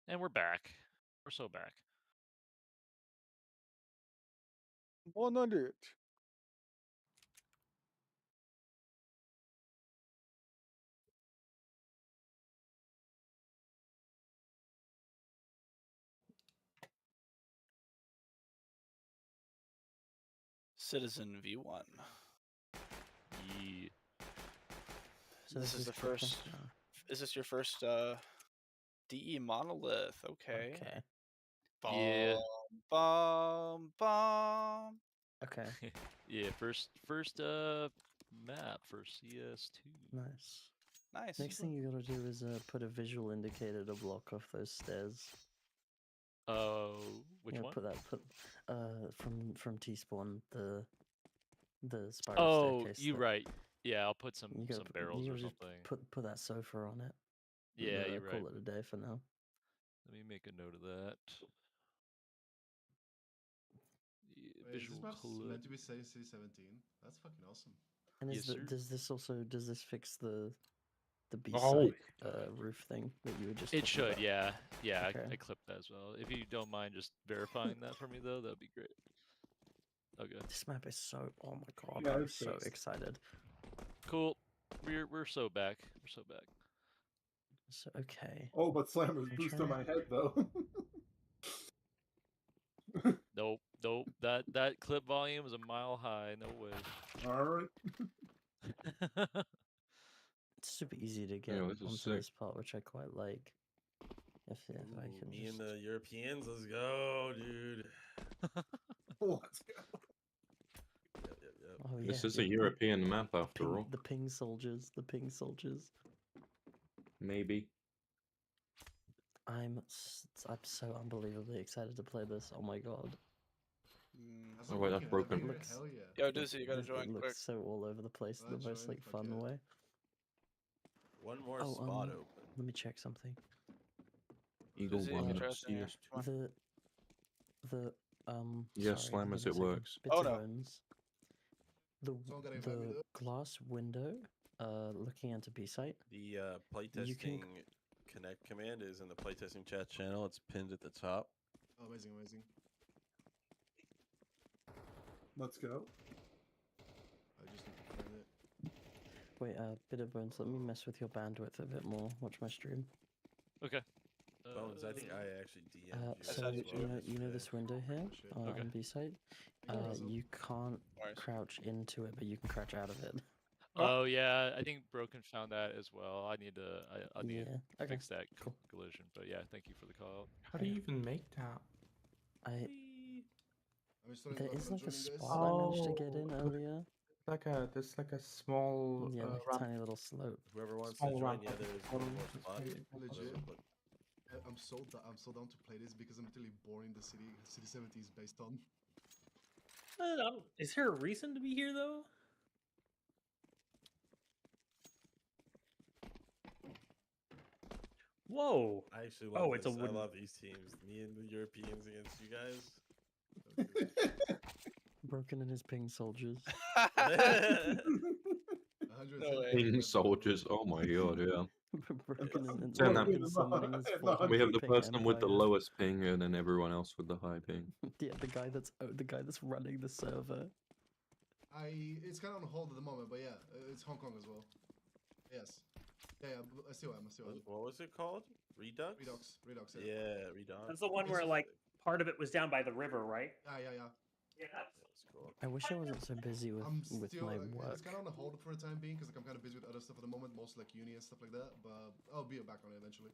And we're back. We're so back. 100. Citizen V1. Yeah. So This is the first. Is this your first DE monolith? Okay. Okay. Yeah. Bum, bum. Okay. Yeah, first map for CS2. Nice. Nice. Next thing you gotta do is put a visual indicator to block off those stairs. Oh, which Yeah, one? from T-spawn the spiral Oh, staircase. you right. Yeah, I'll put some You gotta barrels or just something. put that sofa on it. Yeah, and, you're right. Call it a day for now. Let me make a note of that. Yeah, Wait, is this map's meant to be say C17? That's fucking awesome. And Yes, sir. does this fix the B Oh. site roof thing that you were just? It should, about? yeah. Okay. I clipped that as well. If you don't mind just verifying that for me though, that'd be great. Okay. This map is so. Oh my god! Yeah, I'm it's so fixed. excited. Cool. We're so back. We're so back. So okay. Oh, but Slammer's boosting my head though. Nope. That clip volume is a mile high. No way. All right. It's super easy to get onto this part, which I quite like. If I can me just... and the Europeans, let's go, dude. Let's go. Yep. Oh, This yeah, is a European map after all. The ping soldiers. Maybe. I'm so unbelievably excited to play this. Oh my god. Oh wait, that's broken. Hell yeah. Yo, Dizzy, you gotta join It looks quick. so all over the place in the most like fun way. One more spot open. Let me check something. Eagle Dizzy, one. Yes, sorry, Slammers, it works. Bits of bones. The glass window, looking into B site. The playtesting connect command is in the playtesting chat channel. It's pinned at the top. Oh, amazing. Let's go. I just need to find it. Wait, bit of bones. Let me mess with your bandwidth a bit more. Watch my stream. Okay. Bones, I think I actually DM'd you. So you know this window here on B site. You can't crouch into it, but you can crouch out of it. Oh yeah, I think Broken found that as well. I need to fix that collision. But yeah, thank you for the call. How do you even make that? There is like a spot I managed to get in earlier. There's like a small like a tiny little slope. Whoever wants to join, yeah, there's one more spot. Legit. I'm so down to play this because I'm literally boring the city 70 is based on. Is there a reason to be here though? Whoa! I actually love it's a this. I wooden... love these teams. Me and the Europeans against you guys. Broken in his ping soldiers. Ping soldiers. Oh my god, yeah. Broken in summoning his we have the person with the lowest ping and then everyone else with the high ping. Yeah, the guy that's running the server. It's kind of on hold at the moment, but yeah, it's Hong Kong as well. Yes. Yeah, I still am. What was it called? Redux? Redux. Yeah, Redux. That's the one where like part of it was down by the river, right? Yeah. Yeah, that's cool. I wish I wasn't so busy with my work. It's kind of on hold for the time being because I'm kind of busy with other stuff at the moment, mostly like uni and stuff like that. But I'll be back on it eventually.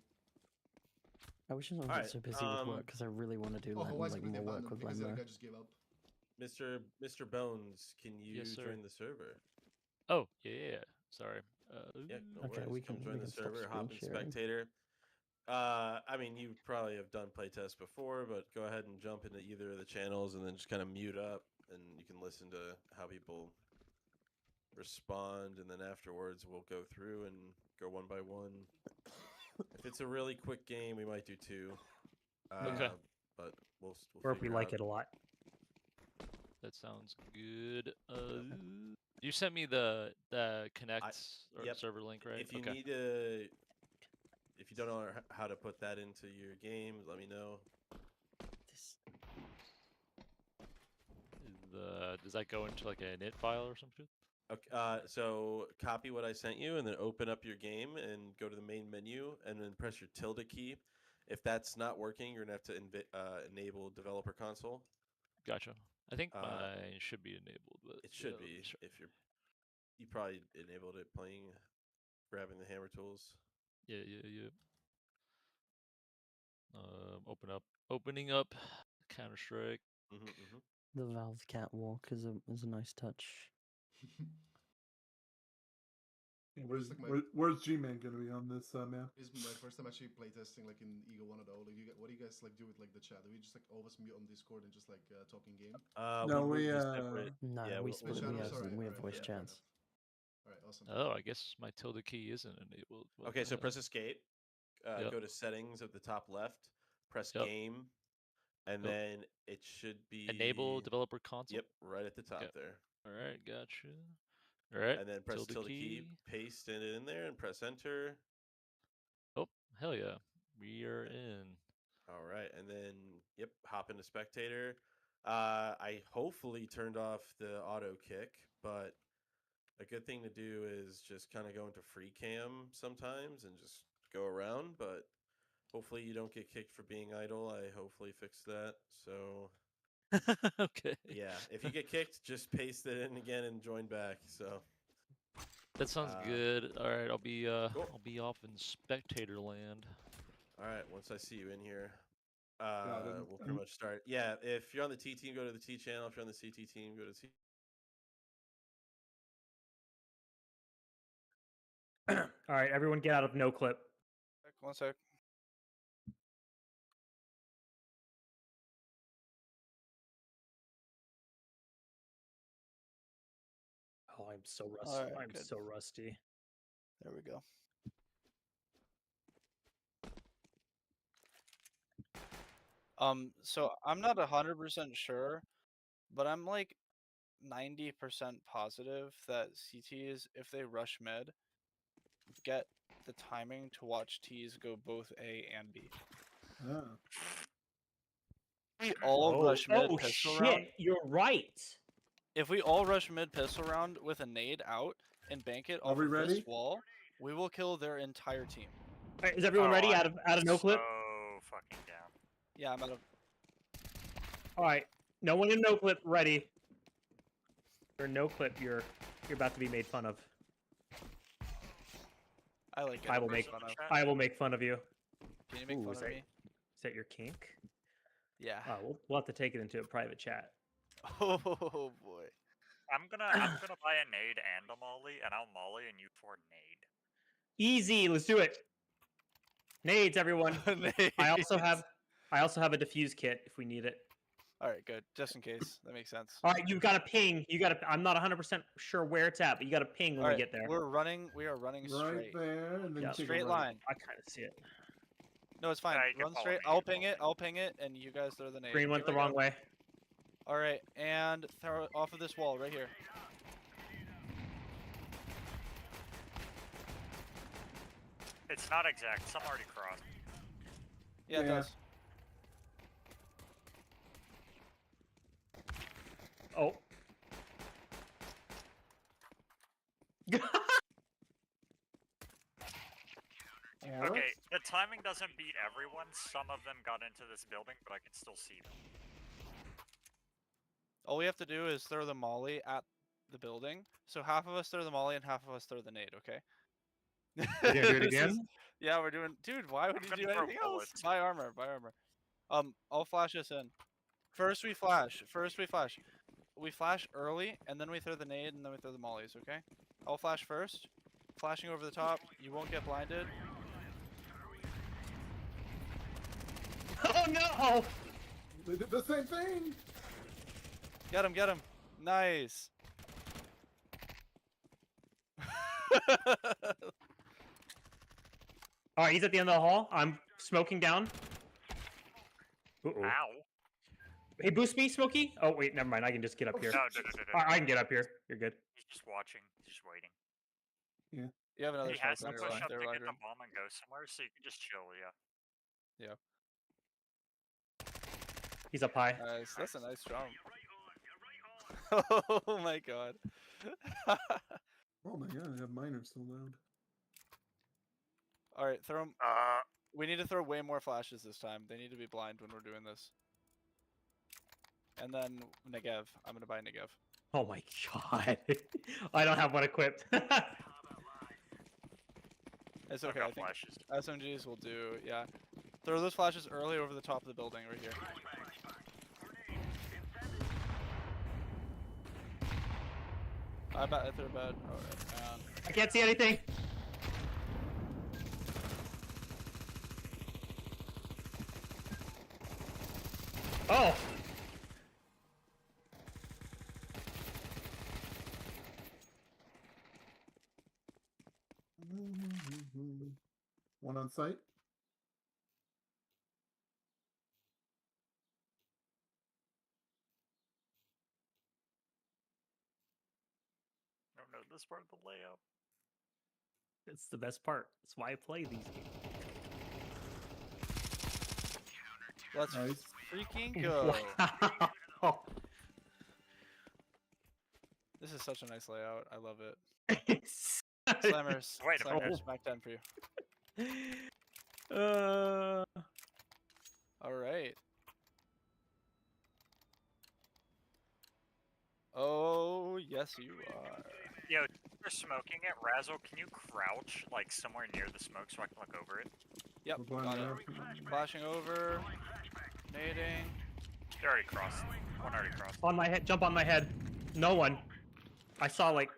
I wish I wasn't so busy with work because I really want to do more work with because Lemma. I just gave up. Mr. Bones, can you join the server? Oh yeah. Sorry. Yeah, no worries. We can join the server. Hop in spectator. I mean, you probably have done playtests before, but go ahead and jump into either of the channels and then just kind of mute up, and you can listen to how people respond, and then afterwards we'll go through and go one by one. If it's a really quick game, we might do two. Okay. But we'll or if we like it a lot. That sounds good. You sent me the connect server link, right? If you need to, if you don't know how to put that into your game, let me know. Does that go into like an init file or something? Okay, so copy what I sent you and then open up your game and go to the main menu and then press your tilde key. If that's not working, you're gonna have to enable developer console. Gotcha. I think mine should be enabled, but it should be if you probably enabled it playing, grabbing the hammer tools. Yeah. Opening up Counter-Strike. The Valve catwalk is a nice touch. Where's G-Man gonna be on this, man? This is my first time actually playtesting like in Eagle 1.0. Like, what do you guys like do with like the chat? Do we just like always mute on Discord and just like talking game? No, we have voice chats. All right, awesome. Oh, I guess my tilde key isn't enabled. Okay, so press escape. Go to settings at the top left. Press game, and then it should be enable developer console. Yep, right at the top there. All right, gotcha. All right, and then press tilde key, paste it in there, and press enter. Oh, hell yeah, we are in. All right, and then hop into spectator. I hopefully turned off the auto kick, but a good thing to do is just kind of go into free cam sometimes and just go around, but hopefully you don't get kicked for being idle. I hopefully fixed that. So okay. Yeah, if you get kicked, just paste it in again and join back. So that sounds good. All right, I'll be I'll be off in spectator land. All right, once I see you in here, we'll pretty much start. Yeah, if you're on the T team, go to the T channel. If you're on the CT team, go to the C. All right, everyone get out of no clip. One sec. Oh, I'm so rusty. Right, I'm so rusty. There we go. So I'm not 100% sure, but I'm like 90% positive that CTs, if they rush mid, get the timing to watch T's go both A and B. We all rush mid pistol round. You're right. If we all rush mid pistol round with a nade out and bank it off of this wall, we will kill their entire team. All right, is everyone ready? Out of no clip. Oh, fucking down. Yeah, I'm out of. All right, no one in no clip. Ready? Or no clip. You're about to be made fun of. I like it. I will make fun of you. Can you make fun of me? Is that your kink? Yeah. We'll have to take it into a private chat. Oh boy. I'm gonna buy a nade and a molly, and I'll molly and you for nade. Easy. Let's do it. Nades, everyone. Nades. I also have a defuse kit if we need it. All right, good. Just in case. That makes sense. All right, you've got to ping. I'm not 100% sure where it's at, but you got to ping when we get there. We are running straight. Right there, and then straight line. I kind of see it. No, it's fine. Run straight. I'll ping it, and you guys throw the nade. Green went the wrong way. All right, and throw it off of this wall right here. It's not exact. Some already crossed. Yeah, it does. Oh. Okay, the timing doesn't beat everyone. Some of them got into this building, but I can still see them. All we have to do is throw the molly at the building. So half of us throw the molly and half of us throw the nade, okay? You're gonna do it again? Yeah, we're doing... Dude, why would you do anything else? Buy armor, buy armor. I'll flash us in. First we flash. We flash early, and then we throw the nade, and then we throw the mollies, okay? I'll flash first. Flashing over the top. You won't get blinded. Oh no! They did the same thing! Get him. Nice. All right, he's at the end of the hall. I'm smoking down. Ow. Hey, boost me, Smokey. Oh, wait, never mind. I can just get up here. No. I can get up here. You're good. He's just watching. He's just waiting. Yeah. You have another He has to smoke on your push left up there, to get Roger. the bomb and go somewhere, so you can just chill. Yeah. He's up high. Nice. That's a nice jump. Oh my god. Oh my god, I have miners so loud. All right, throw them. We need to throw way more flashes this time. They need to be blind when we're doing this. And then Negev. I'm gonna buy Negev. Oh my god. I don't have one equipped. It's okay. I think SMGs will do. Yeah. Throw those flashes early over the top of the building right here. I threw a bad. Alright, I can't see anything. Oh! One on site. No, this part of the layout. It's the best part. That's why I play these games. Let's Nice. freaking go. Wow. This is such a nice layout. I love it. It's- Slammers. Wait a minute. Slammers. Back 10 for you. All right. Oh, yes, you are. Yo, you're smoking it. Razzle, can you crouch like somewhere near the smoke so I can look over it? Yep, We're blind got it. now. Flashing over. Nading. They already crossed. One already crossed. On my head. Jump on my head. No one. I saw like.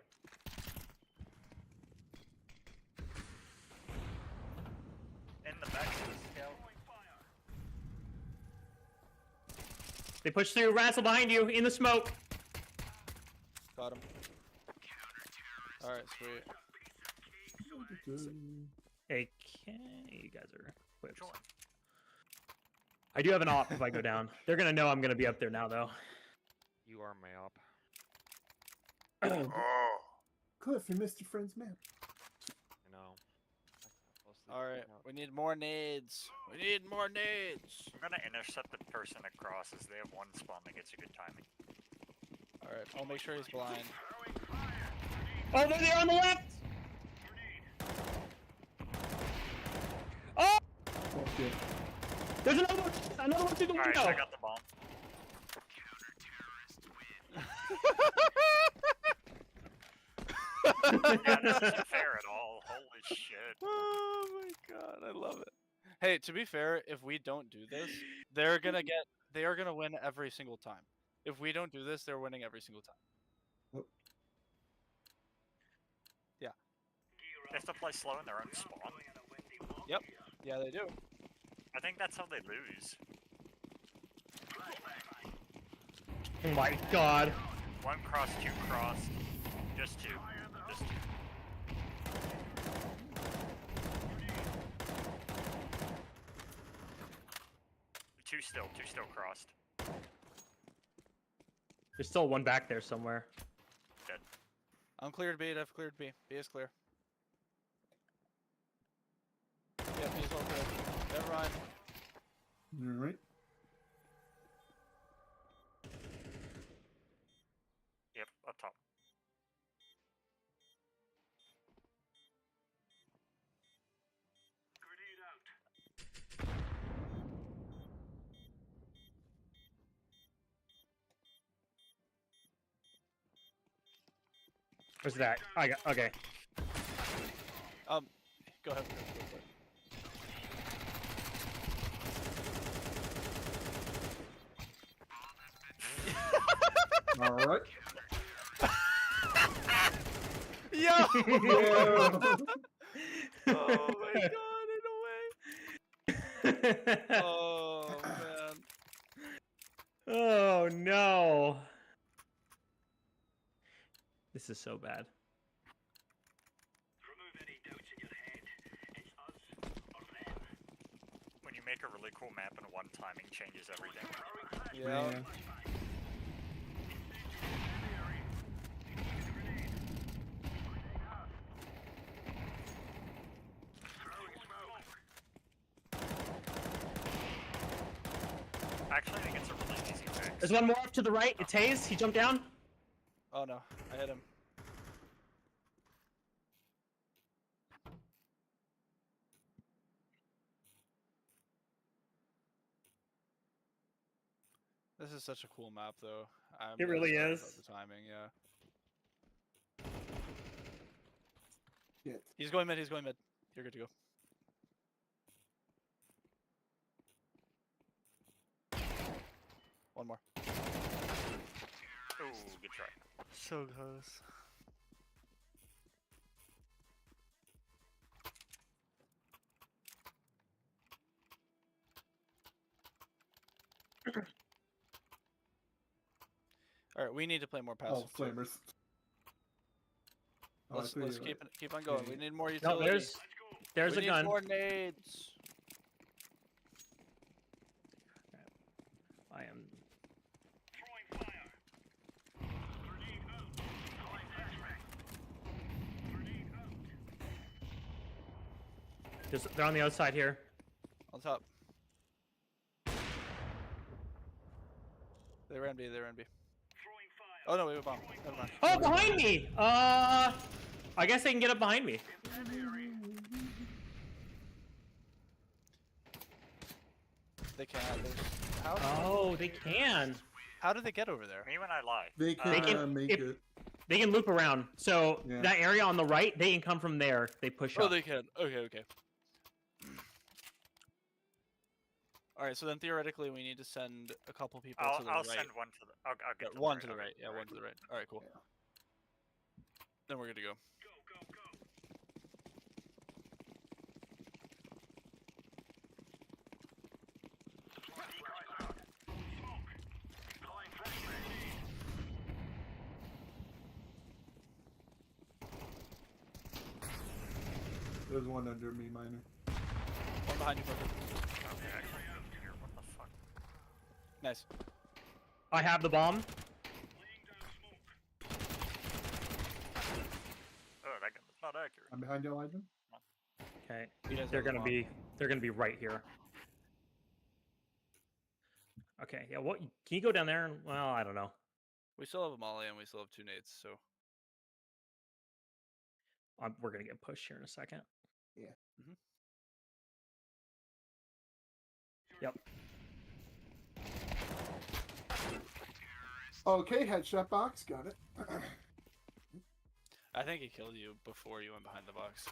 In the back of the scout. They pushed through. Razzle behind you in the smoke. Got him. Alright, sweet. Okay, you guys are equipped. I do have an op if I go down. They're gonna know I'm gonna be up there now, though. You are my op. Oh. Cliff, you missed your friend's map. I know. Alright, we need more nades. We need more nades. I'm gonna intercept the person that crosses. They have one spawn that gets you good timing. Alright, I'll make sure he's blind. Oh, they're there on the left! Oh! Okay. There's another one through the window! Alright, I got the bomb. Yeah, this isn't fair at all. Holy shit. Oh my god, I love it. Hey, to be fair, if we don't do this, they are gonna win every single time. If we don't do this, they're winning every single time. Yeah. They have to play slow in their own spawn. Yep. Yeah, they do. I think that's how they lose. Oh my god. One cross, two crossed. Just two. Just two. Two still crossed. There's still one back there somewhere. Dead. I'm cleared B, I've cleared B. B is clear. Yeah, B is all clear. Never mind. Alright. Yep, up top. Where's that? I got. Okay. Go ahead. Alright. Yo! Oh my god, in a way. Oh man. Oh no. This is so bad. When you make a really cool map and one timing changes everything. Yeah. Actually, I think it's a really easy fix. There's one more up to the right. It's Hayes. He jumped down. Oh no, I hit him. This is such a cool map, though. It really sorry is. about the timing, yeah. Shit. He's going mid. He's going mid. You're good to go. One more. Ooh, good try. So close. All right, we need to play more passive. Oh, flamers. Oh, Let's keep on going. We need more No, utility. there's we a need gun. more nades. I am. They're on the outside here. On top. They ran B. They ran B. Oh no, we have a bomb. Never mind. Oh, behind me! I guess they can get up behind me. They can't. How? Oh, they can. How did they get over there? Me when I lie. They can make it. They can loop around. So Yeah. that area on the right, they can come from there. They push Oh, up. they can. Okay, okay. All right, so then theoretically we need to send a couple people to the I'll right. send one to the. I'll get to One the to right. the right. Yeah, one to the right. All right, cool. Then we're good to go. There's one under me, minor. One behind you, Parker. Okay, I can't hear. What the fuck? Nice. I have the bomb. Oh, that gun was not accurate. I'm behind you, Elijah. Okay. You guys They're have the gonna be right here. Okay. Yeah. What? Can you go down there? Well, I don't know. We still have a molly and we still have 2 nades, so. We're gonna get pushed here in a second. Yeah. Yep. Okay, headshot box, got it. I think he killed you before you went behind the box.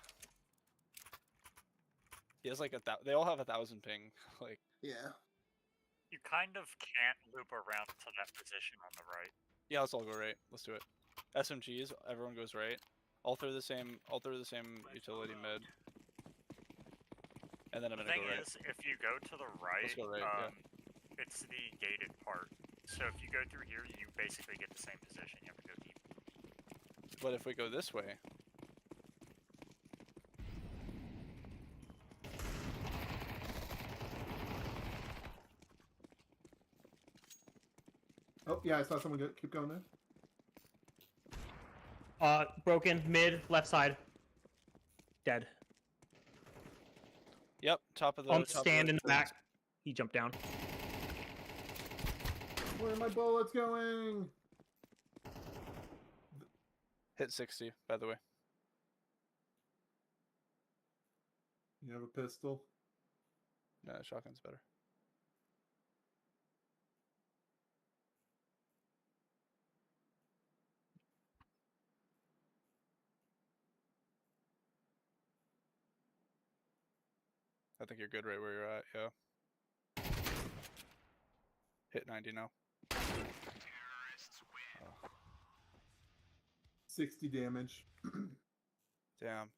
He has like they all have 1,000 ping. Like. Yeah. You kind of can't loop around to that position on the right. Yeah, let's all go right. Let's do it. SMGs, everyone goes right. All through the same utility mid. And then I'm The gonna thing go right. is, if you go to the right, Let's go right, yeah. it's the gated part. So if you go through here, you basically get the same position. You have to go deep. But if we go this way, Oh, yeah, I saw someone keep going there. Broken mid left side. Dead. yep, top of the. top Stand in the of back. He jumped down. Where are my bullets going? Hit 60, by the way. You have a pistol? No, shotgun's better. I think you're good right where you're at, yeah. Hit 90 now. 60 damage. Damn.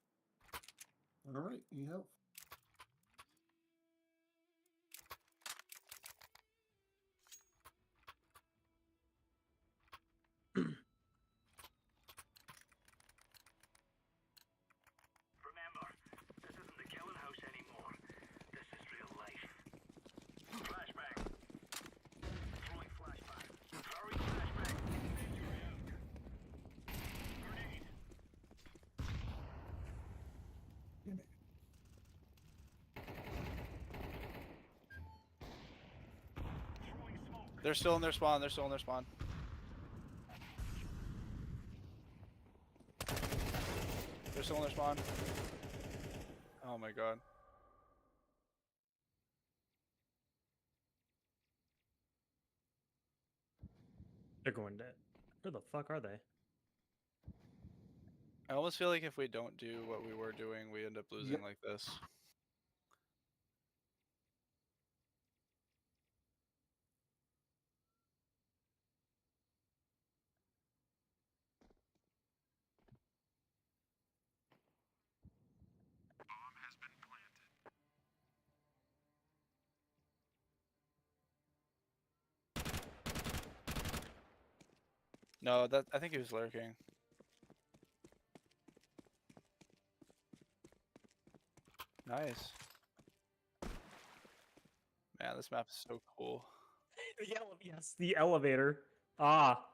Alright, you help. They're still in their spawn. They're still in their spawn. They're still in their spawn. Oh my god. They're going dead. Where the fuck are they? I almost feel like if we don't do what we were doing, we end up losing like this. No, I think he was lurking. Nice. Man, this map is so cool. Yes, the elevator. Ah.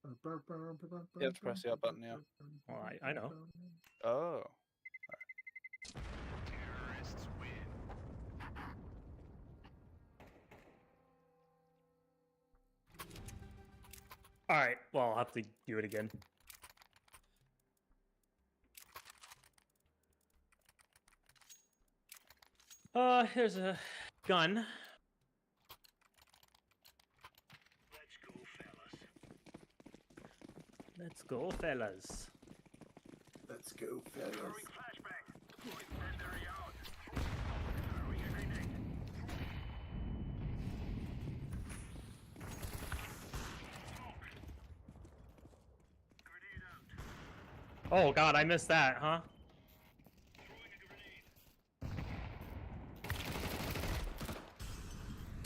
You have to press the up button, yeah. Well, I know. Oh. All right. Well, I'll have to do it again. Here's a gun. Let's go, fellas. Let's go, fellas. Oh god, I missed that, huh?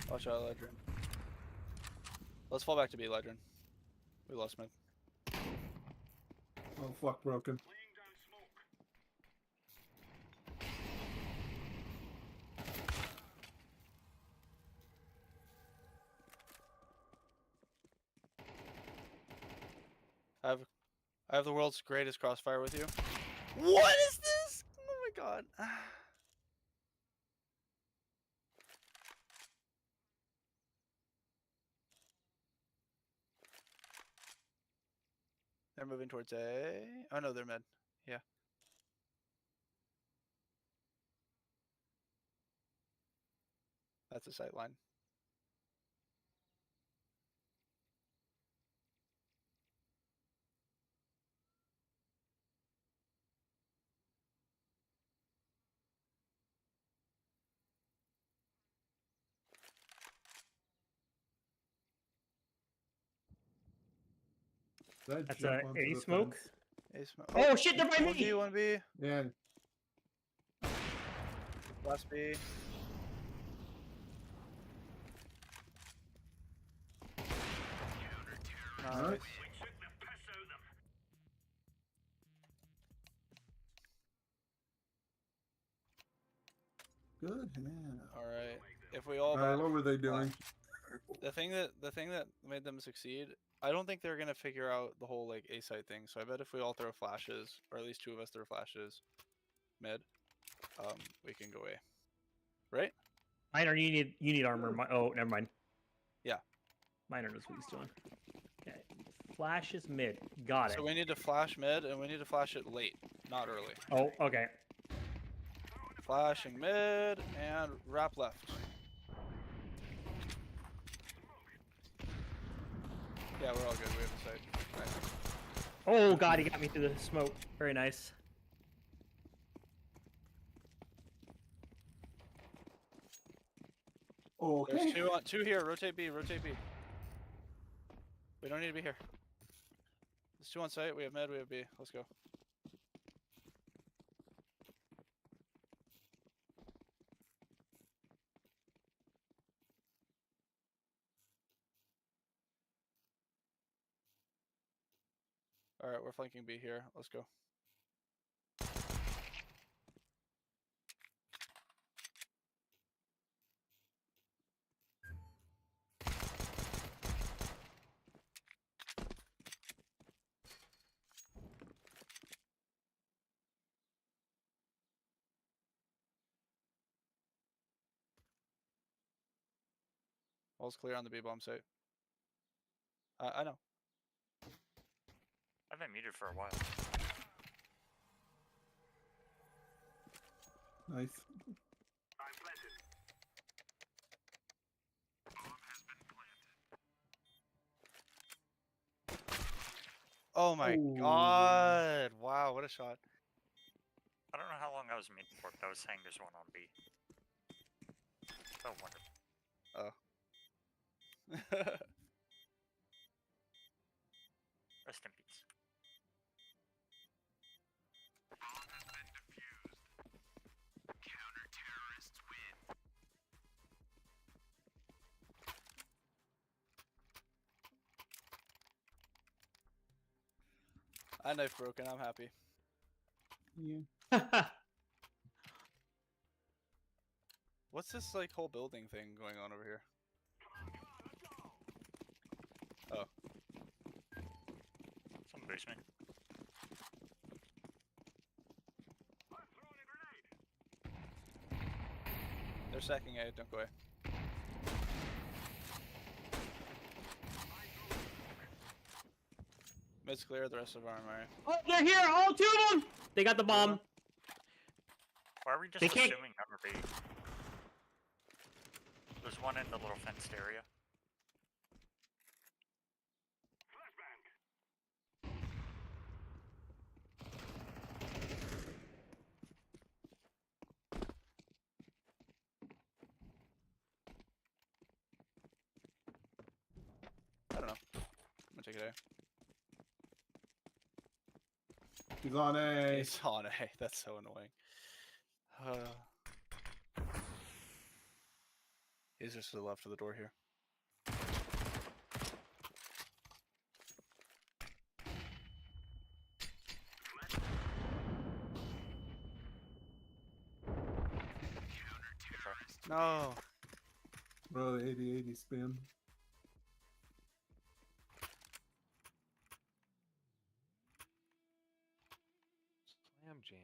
Watch out, Ledrin. Let's fall back to B, Ledrin. We lost mid. Oh fuck, broken. I have the world's greatest crossfire with you. What is this? Oh my god. They're moving towards A. Oh no, they're mid. Yeah. That's a sight line. That's a A smoke. A smoke. Oh shit, they're by me! 1B, 1B. Yeah. Last B. Nice. Good man. All right. If we all What were they doing? the thing that made them succeed, I don't think they're gonna figure out the whole like A site thing. So I bet if we all throw flashes, or at least two of us throw flashes, mid, we can go A. Right? Miner, you need armor. Oh, never mind. Yeah. Miner knows what he's doing. Okay. Flash is mid. Got it. So we need to flash mid, and we need to flash it late, not early. Oh, okay. Flashing mid and wrap left. Yeah, we're all good. We have the site. Nice. Oh god, he got me through the smoke. Very nice. Oh, there's two here. Rotate B. Rotate B. We don't need to be here. There's two on site. We have mid. We have B. Let's go. All right, we're flanking B here. Let's go. All's clear on the B bomb site. I know. I've been muted for a while. Nice. Oh my god! Wow, what a shot. I don't know how long I was muted for, but I was saying there's one on B. So wonderful. Oh. Rest in peace. I knife broken, I'm happy. Yeah. What's this like whole building thing going on over here? Oh. Someone boost me. They're stacking A, don't go away. Mid's clear, the rest of our armor. Oh, they're here! All two of them! They got the bomb. Why are we just They can't- assuming number B? There's one in the little fenced area. I don't know. I'm gonna take it A. He's on A. He's on A. That's so annoying. He's just to the left of the door here. No. Bro, the 80-80 spam. Slam jams.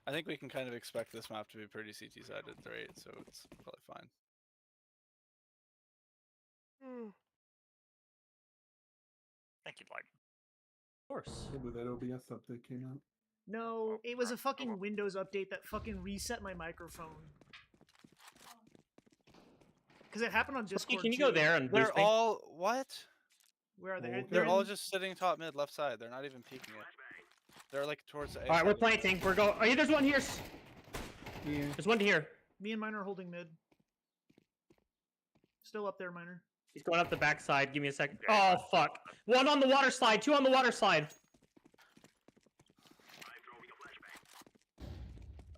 I think we can kind of expect this map to be pretty CT-sided, right? So it's probably fine. Thank you, Blight. Of course. Yeah, but that OBS update came out. No, it was a fucking Windows update that fucking reset my microphone. Because it happened on Discord. Can you go there and They're boost me? all what? Where are they? They're all just sitting top mid, left side. They're not even peeking it. They're like towards the A. All right, we're planting. We're going. Oh, yeah, there's one here. Yeah. There's one here. Me and Miner are holding mid. Still up there, Miner. He's going up the backside. Give me a second. Oh fuck! One on the water slide. Two on the water slide.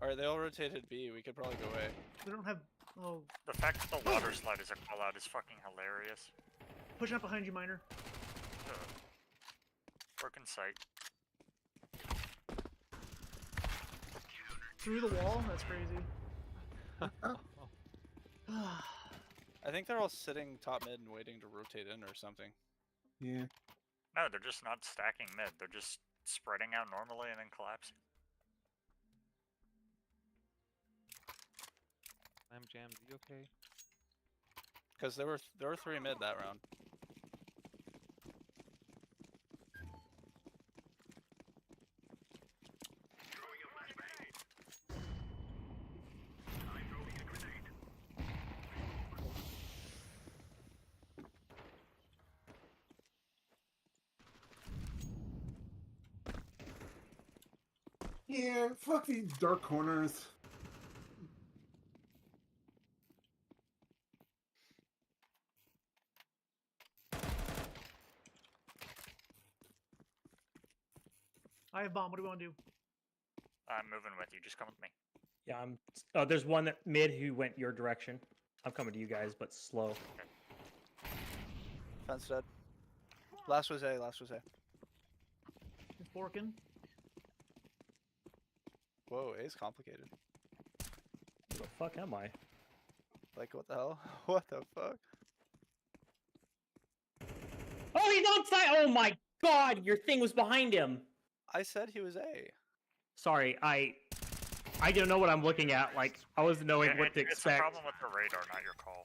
All right, they all rotated B. We could probably go A. We don't have. Oh. The fact that the water slide is a callout is fucking hilarious. Pushing up behind you, Miner. Broken sight. Through the wall? That's crazy. I think they're all sitting top mid and waiting to rotate in or something. Yeah. No, they're just not stacking mid. They're just spreading out normally and then collapsing. Slam jams, you okay? Because there were 3 mid that round. Yeah, fuck these dark corners. I have bomb. What do we want to do? I'm moving with you. Just come with me. Yeah, I'm. Oh, there's one that mid who went your direction. I'm coming to you guys, but slow. Fence dead. Last was A. Last was A. It's forking. Whoa, A's complicated. Who the fuck am I? Like, what the hell? What the fuck? Oh, he's outside! Oh my god, your thing was behind him. I said he was A. Sorry, I don't know what I'm looking at. Like, I wasn't knowing what to It's a expect. problem with the radar, not your call.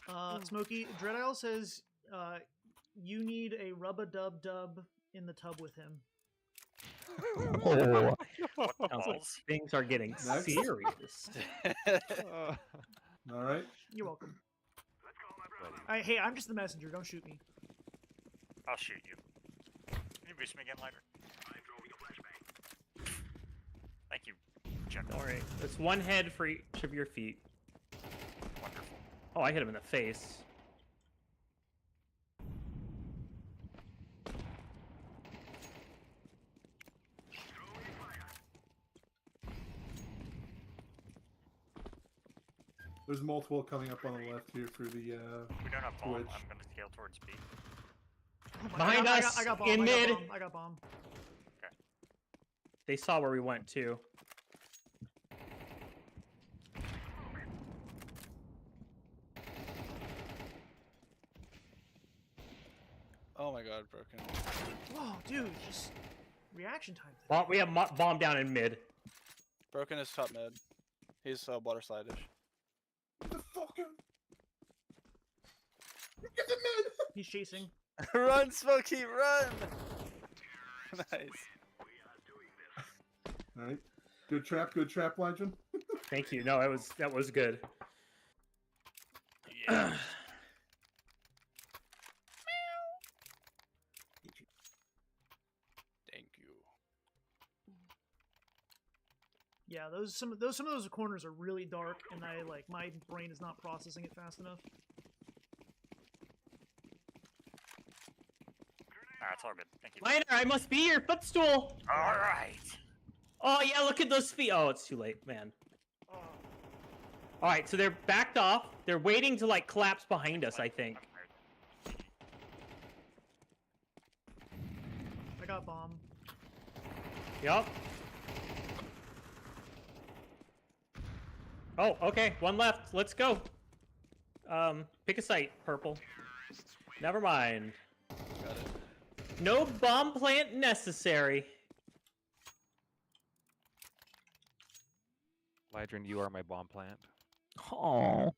Yeah. Smokey, Dread Isle says you need a rub-a-dub-dub in the tub with him. Oh, What the sounds like balls? things are getting Next. serious. All right. You're welcome. Hey, I'm just the messenger. Don't shoot me. I'll shoot you. Can you boost me again later? Thank you, General. All right, that's one head for each of your feet. Wonderful. Oh, I hit him in the face. There's multiple coming up on the left here through the We don't have bomb. Twitch. I'm gonna scale towards B. Behind us, I got bomb. in mid. I got bomb. Okay. They saw where we went too. Oh my god, broken. Whoa, dude, just reaction time. Bomb, we have bomb down in mid. Broken is top mid. He's water slide-ish. the fucking. Get the mid. He's chasing. Run, Smokey, run! Nice. All right. Good trap, Legend. Thank you. No, that was good. Yeah. Thank you. Yeah, some of those corners are really dark, and my brain is not processing it fast enough. It's all good. Thank you. Miner, I must be your footstool. All right. Oh yeah, look at those feet. Oh, it's too late, man. All right, so they're backed off. They're waiting to like collapse behind us, I think. I got bomb. Yup. Oh, okay. One left. Let's go. Pick a site, purple. Never mind. Got it. No bomb plant necessary. Lydrin, you are my bomb plant. Oh.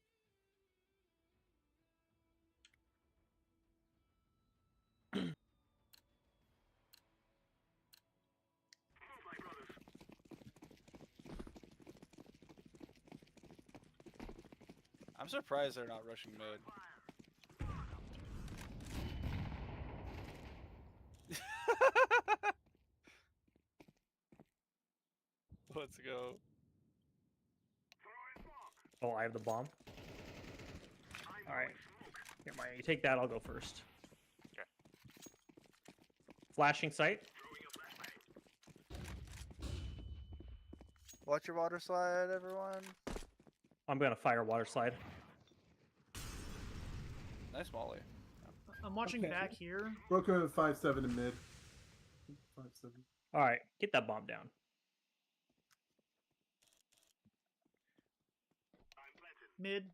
I'm surprised they're not rushing mid. Let's go. Oh, I have the bomb. All right. Here, Maya, you take that. I'll go first. Okay. Flashing sight. Watch your water slide, everyone. I'm gonna fire water slide. Nice molly. I'm watching Okay. back here. Broken at 5-7 in mid. 5-7. All right, get that bomb down. Mid.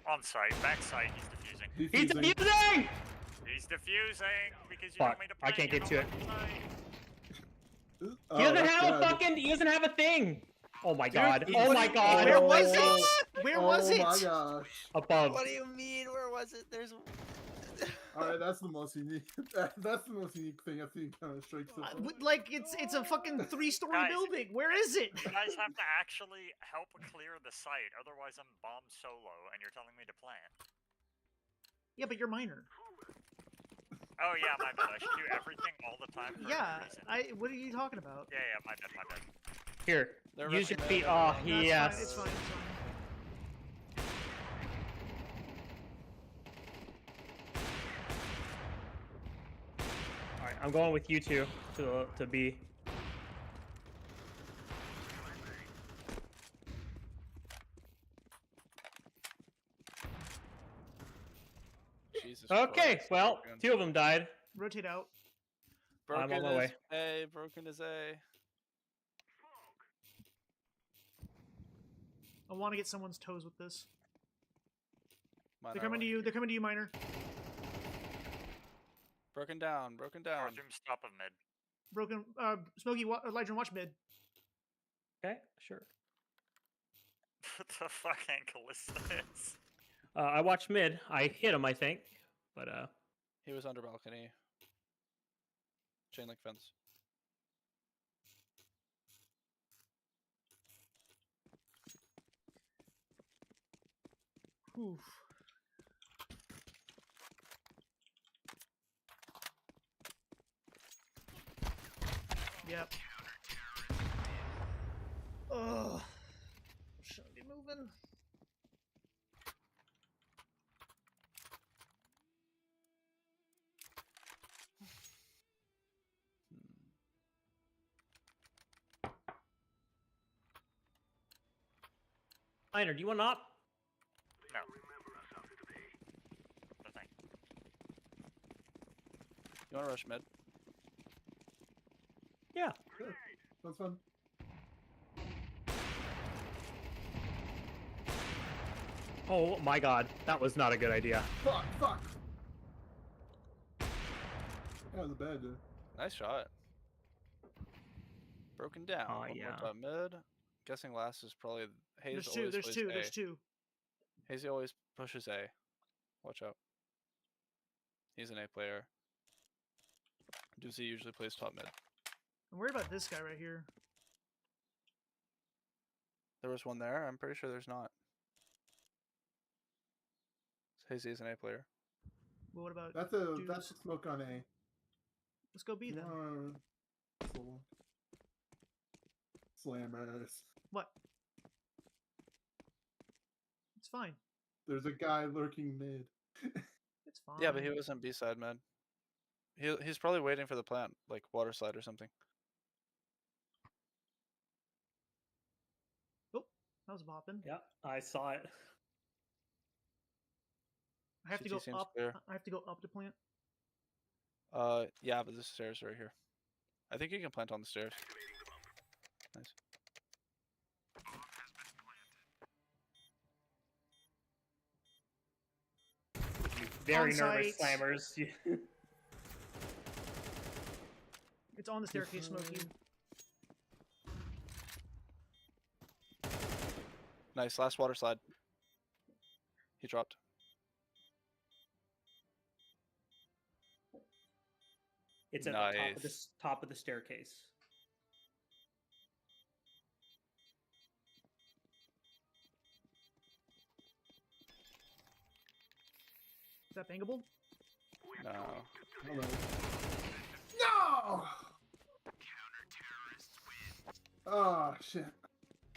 On site, back site. He's defusing. He's defusing! He's defusing because you Fuck, want me to I plant can't you get to it. on site. Oh, He doesn't that's have a bad. fucking. He doesn't have a thing. Oh my god. Oh my Where god. was it? Where was it? Oh my gosh. Above. What do you mean? Where was it? There's. All right, that's the most unique. That's the most unique thing I think kind of strikes it. Like it's a fucking 3-story Guys. building. Where is it? You guys have to actually help clear the site, otherwise I'm bomb solo and you're telling me to plant. Yeah, but you're minor. Oh yeah, my bad. I should do everything all the time for Yeah, every reason. What are you talking about? Yeah, my bad, my bad. Here. They're Use your rushing feet. mid, Oh, everyone. No, yes. It's fine. It's fine. All right, I'm going with you two to B. Jesus Okay, Christ, well, broken. 2 of them died. Rotate out. Broken I'm on my is way. A. Broken is A. I want to get someone's toes with this. Mine They're are coming to one. you. They're coming to you, minor. Broken down. Broken down. Doom's top of mid. Broken. Smokey. Elijah, watch mid. Okay, sure. What the fuck ankle is this? I watched mid. I hit him, I think, but he was under balcony. Chain link fence. Oof. Yep. Ugh. Shouldn't be moving. Miner, do you want an op? No. No thank you. You want to rush mid? Yeah. Sure. That's fun. Oh my god, that was not a good idea. Fuck, fuck. That was a bad dude. Nice shot. Broken down. Oh, One yeah. more top mid. Guessing last is probably Haze. There's two. always There's plays two. A. There's two. Hazy always pushes A. Watch out. He's an A player. Doozy usually plays top mid. I'm worried about this guy right here. There was one there. I'm pretty sure there's not. Hazy is an A player. Well, what about That's a smoke on A. Let's go B then. Slammers. What? It's fine. There's a guy lurking mid. It's fine. Yeah, but he wasn't B side mid. He's probably waiting for the plant, like water slide or something. Oh, that was bopping. Yeah, I saw it. I have to CT go seems up. clear. I have to go up to plant. Yeah, but the stairs are right here. I think you can plant on the stairs. Nice. Very On nervous, site. slammers. It's on the staircase, Smokey. Nice. Last water slide. He dropped. It's at the top of the staircase. Is that bangable? No. Hello. No! Oh, shit.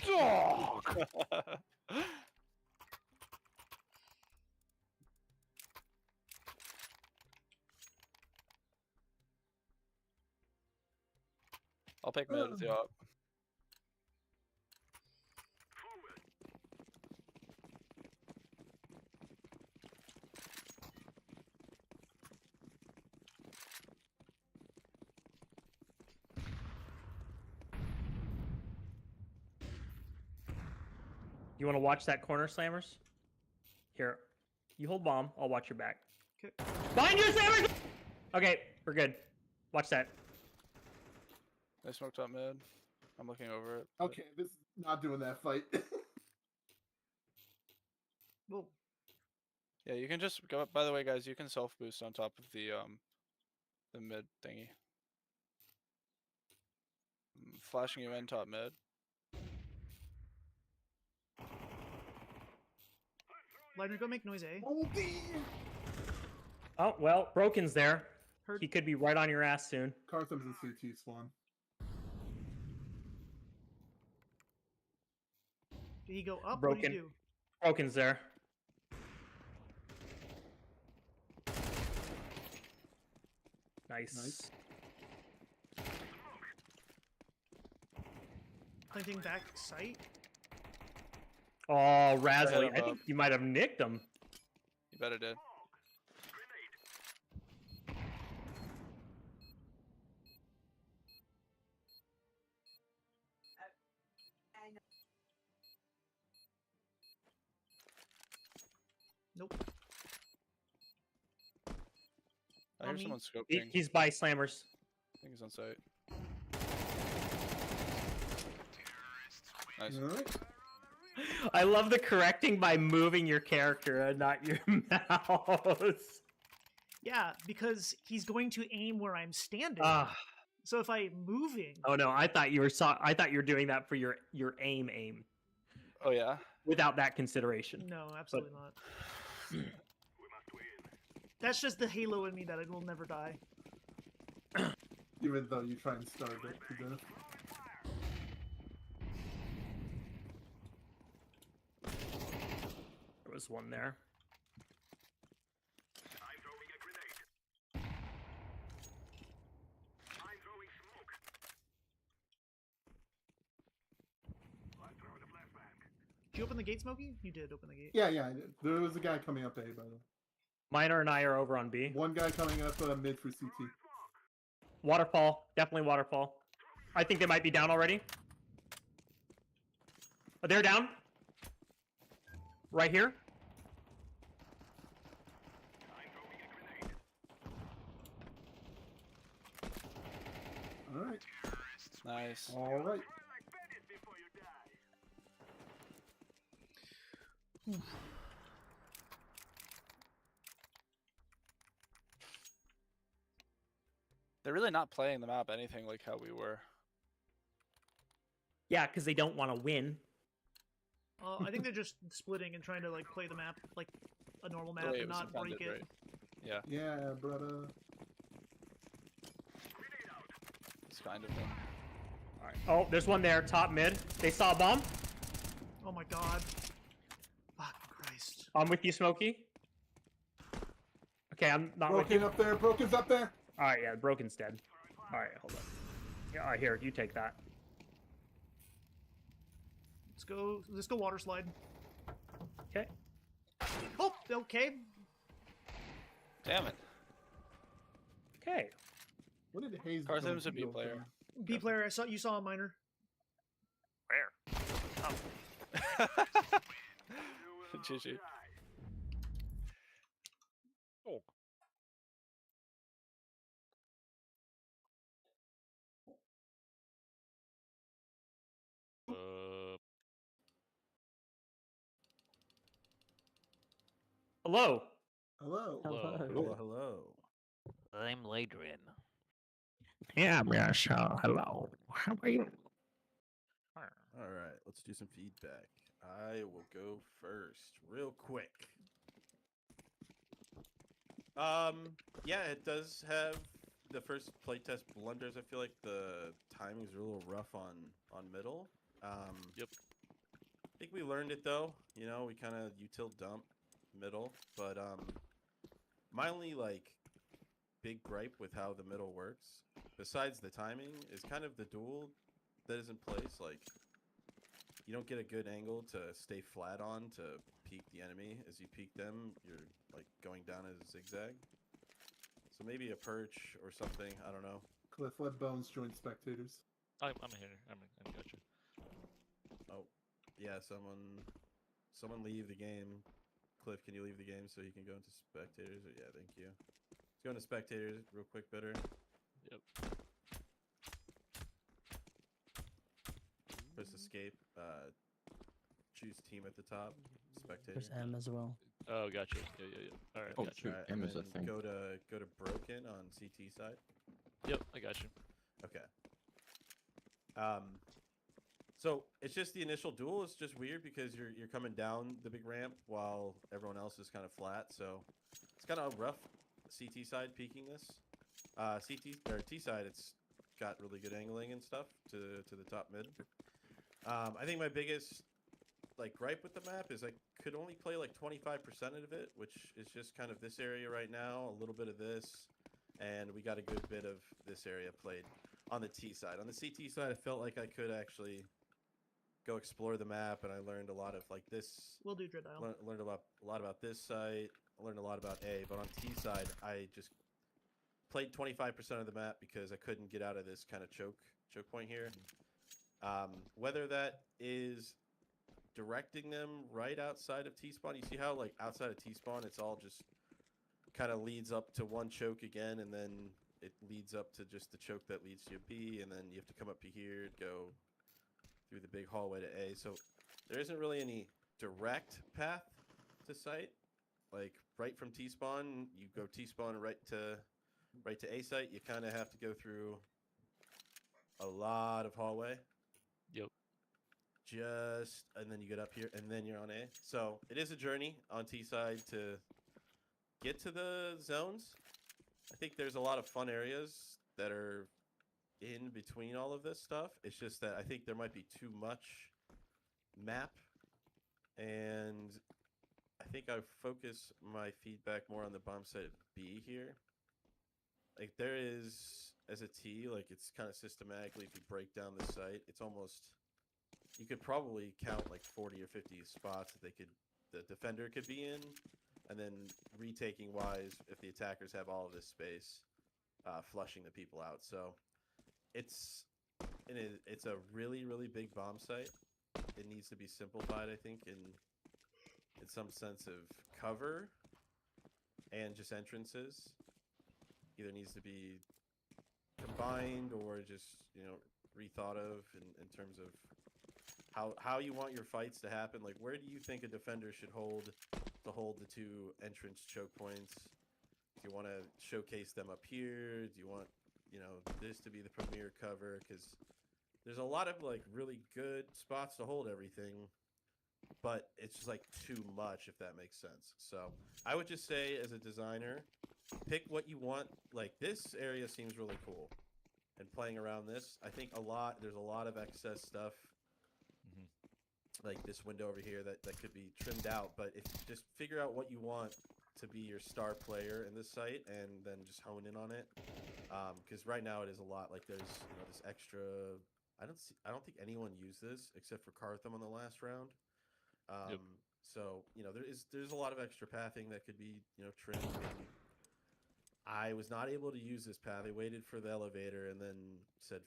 Dog! I'll pick mid with you up. You want to watch that corner, slammers? Here, you hold bomb. I'll watch your back. Okay. Behind you, slammers! Okay, we're good. Watch that. They smoked up mid. I'm looking over it. But... Okay, this is not doing that fight. Whoa. Yeah, you can just go. By the way, guys, you can self boost on top of the mid thingy. Flashing you in top mid. Lightner, go make noise, eh? Oh, well, Broken's there. Heard. He could be right on your ass soon. Cartham's in CT Swan. Did he go up? Broken. What did he do? Broken's there. Nice. Planting back sight? Oh, Razzly. I think you might have nicked him. You better did. Nope. I hear someone scoping. He's by slammers. I think he's on site. Nice. I love the correcting by moving your character and not your mouse. Yeah, because he's going to aim where I'm standing. So if I'm moving. Oh no, I thought you were doing that for your aim. Oh yeah. Without that consideration. No, absolutely not. That's just the Halo in me that it will never die. Even though you try and starve it to death. There was one there. Did you open the gate, Smokey? You did open the gate. Yeah, I did. There was a guy coming up A, by the way. Miner and I are over on B. One guy coming up mid for CT. Waterfall. Definitely waterfall. I think they might be down already. Oh, they're down. Right here. Alright. Nice. Alright. They're really not playing the map anything like how we were. Yeah, because they don't want to win. I think they're just splitting and trying to like play the map like a normal map and not break it. Right? Yeah. Yeah, brother. It's kind of them. All right. Oh, there's one there, top mid. They saw a bomb. Oh my god. Fucking Christ. I'm with you, Smokey. Okay, I'm not with you. Broken up there. Broken's up there. All right, yeah, Broken's dead. All right, hold on. Yeah, all right, here, you take that. Let's go water slide. Okay. Oh, okay. Damn it. Okay. What did Hayes do? Cartham's a B player. B player, you saw a miner. Where? Oh. GG. Oh. Hello. Hello. Hello. I'm Ladrin. Yeah, hello. How are you? All right, let's do some feedback. I will go first, real quick. Yeah, it does have the first playtest blunders. I feel like the timing's a little rough on middle. Yep. I think we learned it though. You know, we kind of util dump middle, but my only like big gripe with how the middle works, besides the timing, is kind of the duel that is in place. Like, you don't get a good angle to stay flat on to peek the enemy. As you peek them, you're like going down as a zigzag. So maybe a perch or something. I don't know. Cliff, let Bones join spectators. I'm here. I got you. Oh, yeah. Someone leave the game. Cliff, can you leave the game so he can go into spectators? Or, yeah, thank you. Let's go into spectators real quick. Better. Yep. Press escape. Choose team at the top. Spectator. There's M as well. Oh, gotcha. Yeah. All right. Oh, Gotcha. shoot. M is a thing. Go to broken on CT side. Yep, I got you. Okay. So it's just the initial duel is just weird because you're coming down the big ramp while everyone else is kind of flat. So it's kind of rough. CT side peeking this. CT or T side, it's got really good angling and stuff to the top mid. I think my biggest like gripe with the map is I could only play like 25% of it, which is just kind of this area right now, a little bit of this, and we got a good bit of this area played on the T side. On the CT side, I felt like I could actually go explore the map, and I learned a lot of like this. We'll do Dread Isle. Learned a lot about this site. I learned a lot about A, but on T side, I just played 25% of the map because I couldn't get out of this kind of choke point here. Whether that is directing them right outside of T-spawn. You see how like outside of T-spawn it's all just kind of leads up to one choke again, and then it leads up to just the choke that leads to B, and then you have to come up to here, go through the big hallway to A. So there isn't really any direct path to site. Like right from T-spawn, you go T-spawn right to A site. You kind of have to go through a lot of hallway. Yep. And then you get up here, and then you're on A. So it is a journey on T side to get to the zones. I think there's a lot of fun areas that are in between all of this stuff. It's just that I think there might be too much map, and I think I focus my feedback more on the bomb site B here. Like there is, as a T, like it's kind of systematically, if you break down the site, it's almost, you could probably count like 40 or 50 spots that the defender could be in, and then retaking wise, if the attackers have all of this space, flushing the people out. So it's a really, really big bomb site. It needs to be simplified, I think, in some sense of cover and just entrances. Either needs to be combined or just, rethought of in terms of how you want your fights to happen. Like, where do you think a defender should hold the two entrance choke points? Do you want to showcase them up here? Do you want, this to be the premier cover? Because there's a lot of like really good spots to hold everything, but it's just like too much, if that makes sense. So I would just say, as a designer, pick what you want. Like, this area seems really cool, and playing around this, I think there's a lot of excess stuff, like this window over here that could be trimmed out. But if you just figure out what you want to be your star player in this site, and then just hone in on it, because right now it is a lot. Like, there's this extra. I don't think anyone used this except for Cartham on the last round. Yep. So there's a lot of extra pathing that could be trimmed. Maybe. I was not able to use this path. I waited for the elevator and then said,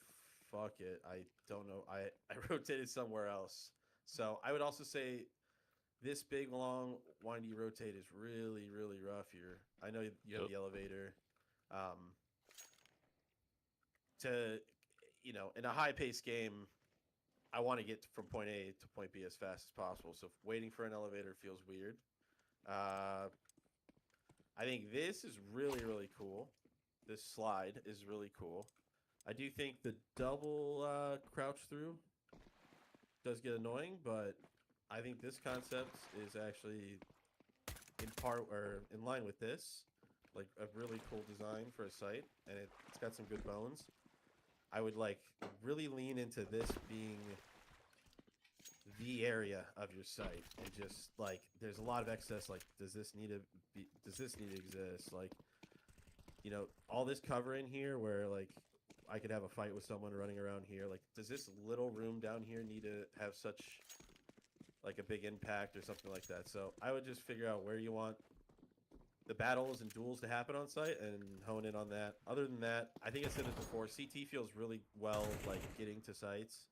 "Fuck it, I don't know." I rotated somewhere else. So I would also say this big, long, windy rotate is really, really rough here. I know you have the elevator. In a high-paced game, I want to get from point A to point B as fast as possible. So waiting for an elevator feels weird. I think this is really, really cool. This slide is really cool. I do think the double crouch through does get annoying, but I think this concept is actually in line with this. Like, a really cool design for a site, and it's got some good bones. I would really lean into this being the area of your site, and just there's a lot of excess. Like, does this need to exist? Like, all this cover in here where I could have a fight with someone running around here. Like, does this little room down here need to have such a big impact or something like that? So I would just figure out where you want the battles and duels to happen on site and hone in on that. Other than that, I think I said it before, CT feels really well getting to sites.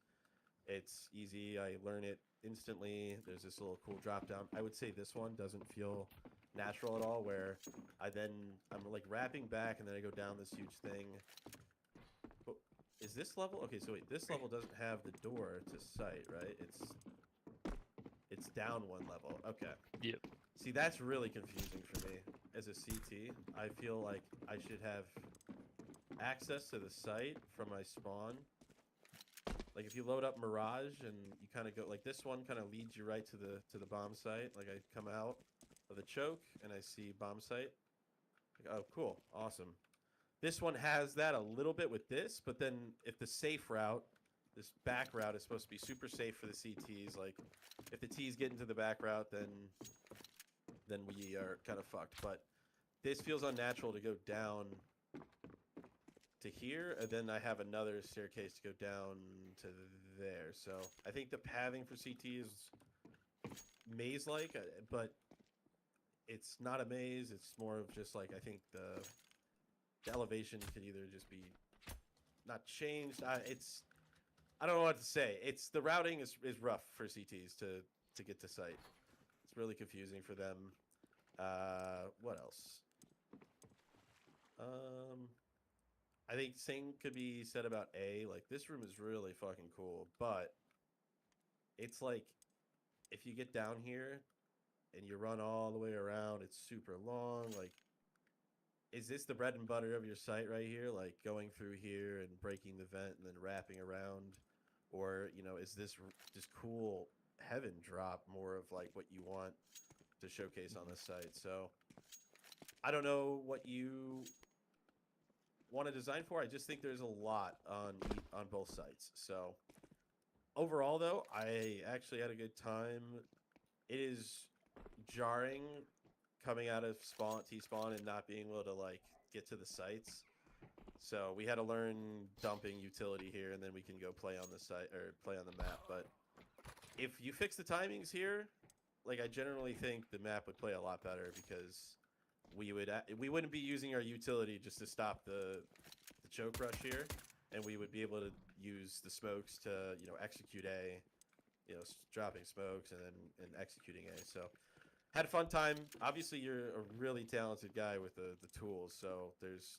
It's easy. I learn it instantly. There's this little cool drop down. I would say this one doesn't feel natural at all, where I'm wrapping back and then I go down this huge thing. But is this level? Okay, so wait, this level doesn't have the door to site, right? It's down one level. Okay. Yep. See, that's really confusing for me as a CT. I feel like I should have access to the site from my spawn. Like, if you load up Mirage and you kind of go, like, this one kind of leads you right to the bomb site. Like, I come out of the choke and I see bomb site. Like, oh, cool, awesome. This one has that a little bit with this, but then if the safe route, this back route is supposed to be super safe for the CTs. Like, if the Ts get into the back route, then we are kind of fucked. But this feels unnatural to go down to here, and then I have another staircase to go down to there. So I think the pathing for CT is maze-like, but it's not a maze. It's more of just I think the elevation could either just be not changed. I don't know what to say. The routing is rough for CTs to get to site. It's really confusing for them. What else? I think same could be said about A. Like, this room is really fucking cool, but it's like, if you get down here and you run all the way around, it's super long. Like, is this the bread and butter of your site right here? Like, going through here and breaking the vent and then wrapping around? Or, you know, is this just cool heaven drop more of like what you want to showcase on this site? So I don't know what you want to design for. I just think there's a lot on both sites. So overall, though, I actually had a good time. It is jarring coming out of T-spawn and not being able to like get to the sites. So we had to learn dumping utility here, and then we can go play on the site or play on the map. But if you fix the timings here, like, I generally think the map would play a lot better, because we wouldn't be using our utility just to stop the choke rush here, and we would be able to use the smokes to, you know, execute A, you know, dropping smokes and then executing A. So had a fun time. Obviously, you're a really talented guy with the tools, so there's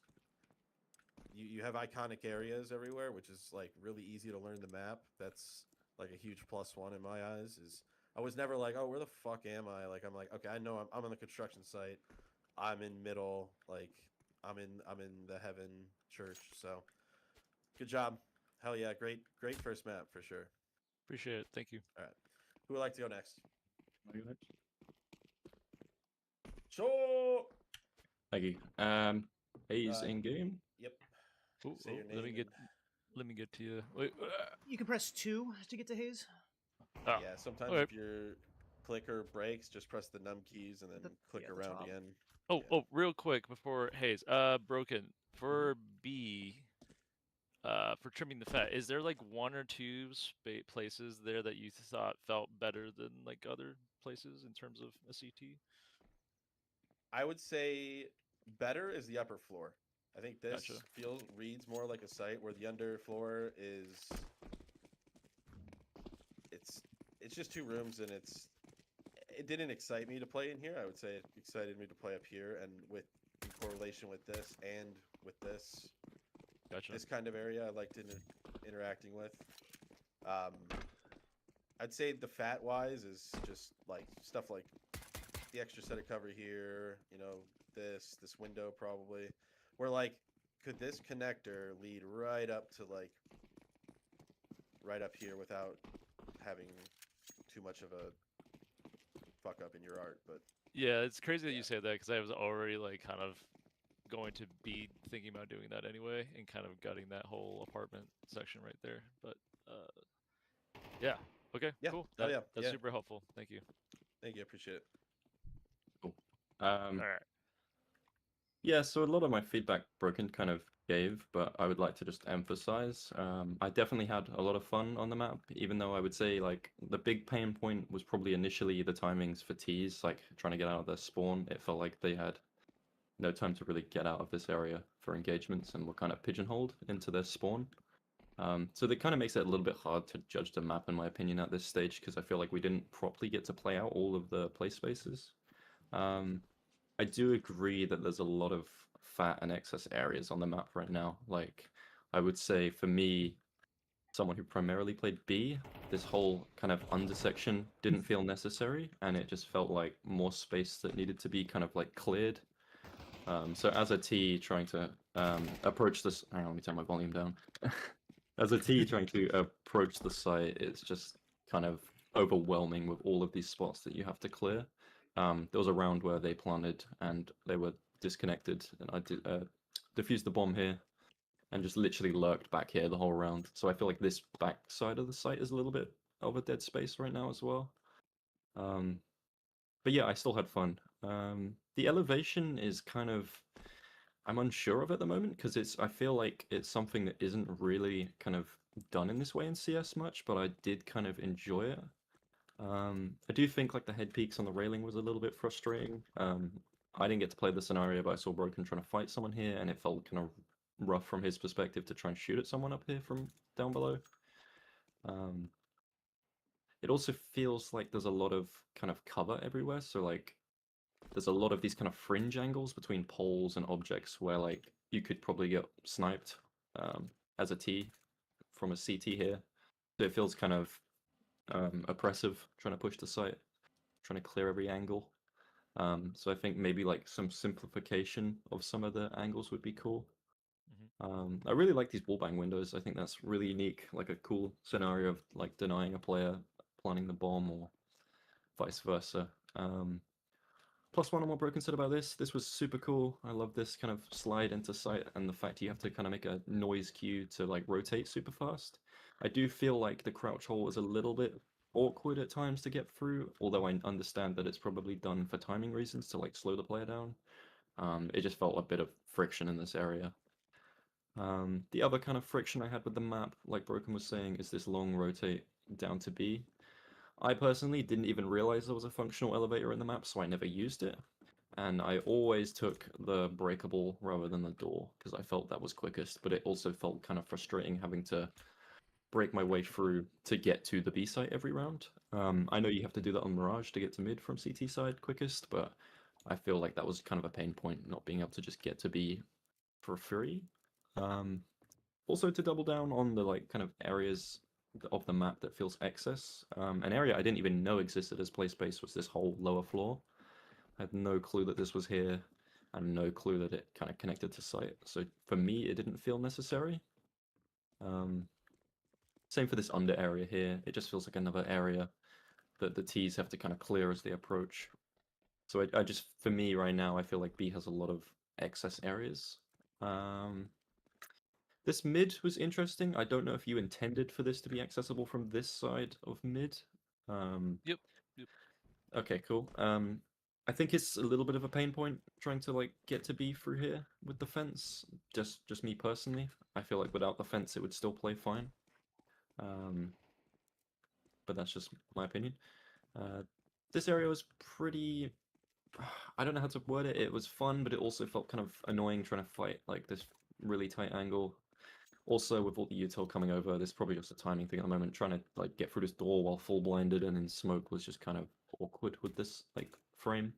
you have iconic areas everywhere, which is like really easy to learn the map. That's like a huge +1 in my eyes. Is I was never like, oh, where the fuck am I? Like, I'm like, okay, I know I'm on the construction site. I'm in middle, like I'm in the heaven church. So good job. Hell yeah, great first map for sure. Appreciate it. Thank you. All right. Who would like to go next? Sure. Thank you. He's in game. Yep. Ooh, let me get to you. Wait. You can press 2 to get to Haze. Oh. Yeah, sometimes Okay. if your clicker breaks, just press the num keys and then click around again. Oh, real quick before Haze. Broken for B. For trimming the fat, is there like 1 or 2 places there that you thought felt better than like other places in terms of a CT? I would say better is the upper floor. I think this reads more like a site, where the underfloor is it's just 2 rooms, and it didn't excite me to play in here. I would say it excited me to play up here, and in correlation with this and with this. Gotcha. This kind of area I liked interacting with. I'd say the fat wise is just like stuff like the extra set of cover here, you know, this window probably. Where like, could this connector lead right up to like right up here without having too much of a fuck up in your art? But yeah, it's crazy that you say that, because I was already like kind of going to be thinking about doing that anyway, and kind of gutting that whole apartment section right there. But yeah, okay, cool. That's super helpful. Thank you. Thank you, appreciate it. Cool. All right. Yeah, so a lot of my feedback Broken kind of gave, but I would like to just emphasize, I definitely had a lot of fun on the map, even though I would say like the big pain point was probably initially the timings for T's, like trying to get out of their spawn. It felt like they had no time to really get out of this area for engagements and were kind of pigeonholed into their spawn. So that kind of makes it a little bit hard to judge the map, in my opinion, at this stage, because I feel like we didn't properly get to play out all of the play spaces. I do agree that there's a lot of fat and excess areas on the map right now. Like, I would say for me, someone who primarily played B, this whole kind of undersection didn't feel necessary, and it just felt like more space that needed to be kind of like cleared. So as a T trying to approach this, hang on, let me turn my volume down. As a T trying to approach the site, it's just kind of overwhelming with all of these spots that you have to clear. There was a round where they planted and they were disconnected, and I did defused the bomb here and just literally lurked back here the whole round. So I feel like this back side of the site is a little bit of a dead space right now as well. But yeah, I still had fun. The elevation is kind of, I'm unsure of at the moment, because I feel like it's something that isn't really kind of done in this way in CS much, but I did kind of enjoy it. I do think like the head peaks on the railing was a little bit frustrating. I didn't get to play the scenario, but I saw Broken trying to fight someone here, and it felt kind of rough from his perspective to try and shoot at someone up here from down below. It also feels like there's a lot of kind of cover everywhere, so like there's a lot of these kind of fringe angles between poles and objects where like you could probably get sniped as a T from a CT here. So it feels kind of oppressive trying to push the site, trying to clear every angle. So I think maybe like some simplification of some of the angles would be cool. I really like these wallbang windows. I think that's really unique, like a cool scenario of like denying a player planting the bomb or vice versa. Plus one on what Broken said about this. This was super cool. I love this kind of slide into sight and the fact you have to kind of make a noise cue to like rotate super fast. I do feel like the crouch hole is a little bit awkward at times to get through, although I understand that it's probably done for timing reasons to like slow the player down. It just felt a bit of friction in this area. The other kind of friction I had with the map, like Broken was saying, is this long rotate down to B. I personally didn't even realize there was a functional elevator in the map, so I never used it. And I always took the breakable rather than the door, because I felt that was quickest, but it also felt kind of frustrating having to break my way through to get to the B site every round. I know you have to do that on Mirage to get to mid from CT side quickest, but I feel like that was kind of a pain point, not being able to just get to B for free. Also to double down on the like kind of areas of the map that feels excess. An area I didn't even know existed as play space was this whole lower floor. I had no clue that this was here and no clue that it kind of connected to site. So for me, it didn't feel necessary. Same for this under area here. It just feels like another area that the T's have to kind of clear as they approach. So I just, for me right now, I feel like B has a lot of excess areas. This mid was interesting. I don't know if you intended for this to be accessible from this side of mid. Yep. Okay, cool. I think it's a little bit of a pain point trying to like get to B through here with the fence. Just me personally. I feel like without the fence it would still play fine. But that's just my opinion. This area was pretty. I don't know how to word it. It was fun, but it also felt kind of annoying trying to fight like this really tight angle. Also, with all the util coming over, this is probably just a timing thing at the moment. Trying to like get through this door while full blinded and in smoke was just kind of awkward with this like frame.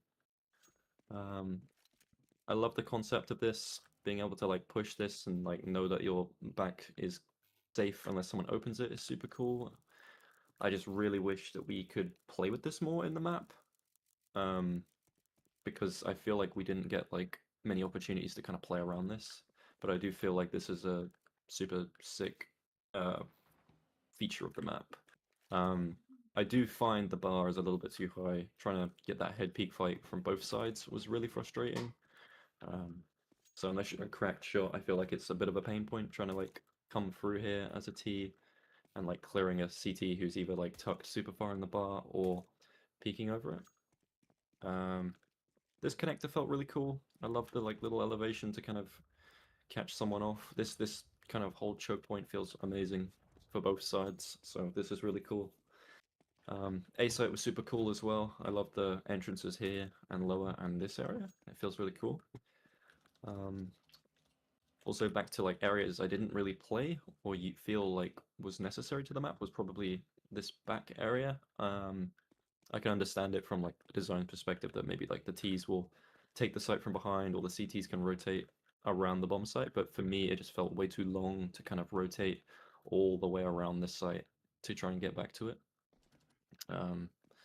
I love the concept of this, being able to like push this and like know that your back is safe unless someone opens it is super cool. I just really wish that we could play with this more in the map. Because I feel like we didn't get like many opportunities to kind of play around this. But I do feel like this is a super sick feature of the map. I do find the bar is a little bit too high. Trying to get that head peak fight from both sides was really frustrating. So unless you're a cracked shot, I feel like it's a bit of a pain point trying to like come through here as a T and like clearing a CT who's either like tucked super far in the bar or peeking over it. This connector felt really cool. I love the like little elevation to kind of catch someone off. This kind of whole choke point feels amazing for both sides, so this is really cool. A site was super cool as well. I love the entrances here and lower and this area. It feels really cool. Also back to like areas I didn't really play or you feel like was necessary to the map was probably this back area. I can understand it from like a design perspective that maybe like the T's will take the site from behind or the CTs can rotate around the bomb site, but for me it just felt way too long to kind of rotate all the way around this site to try and get back to it.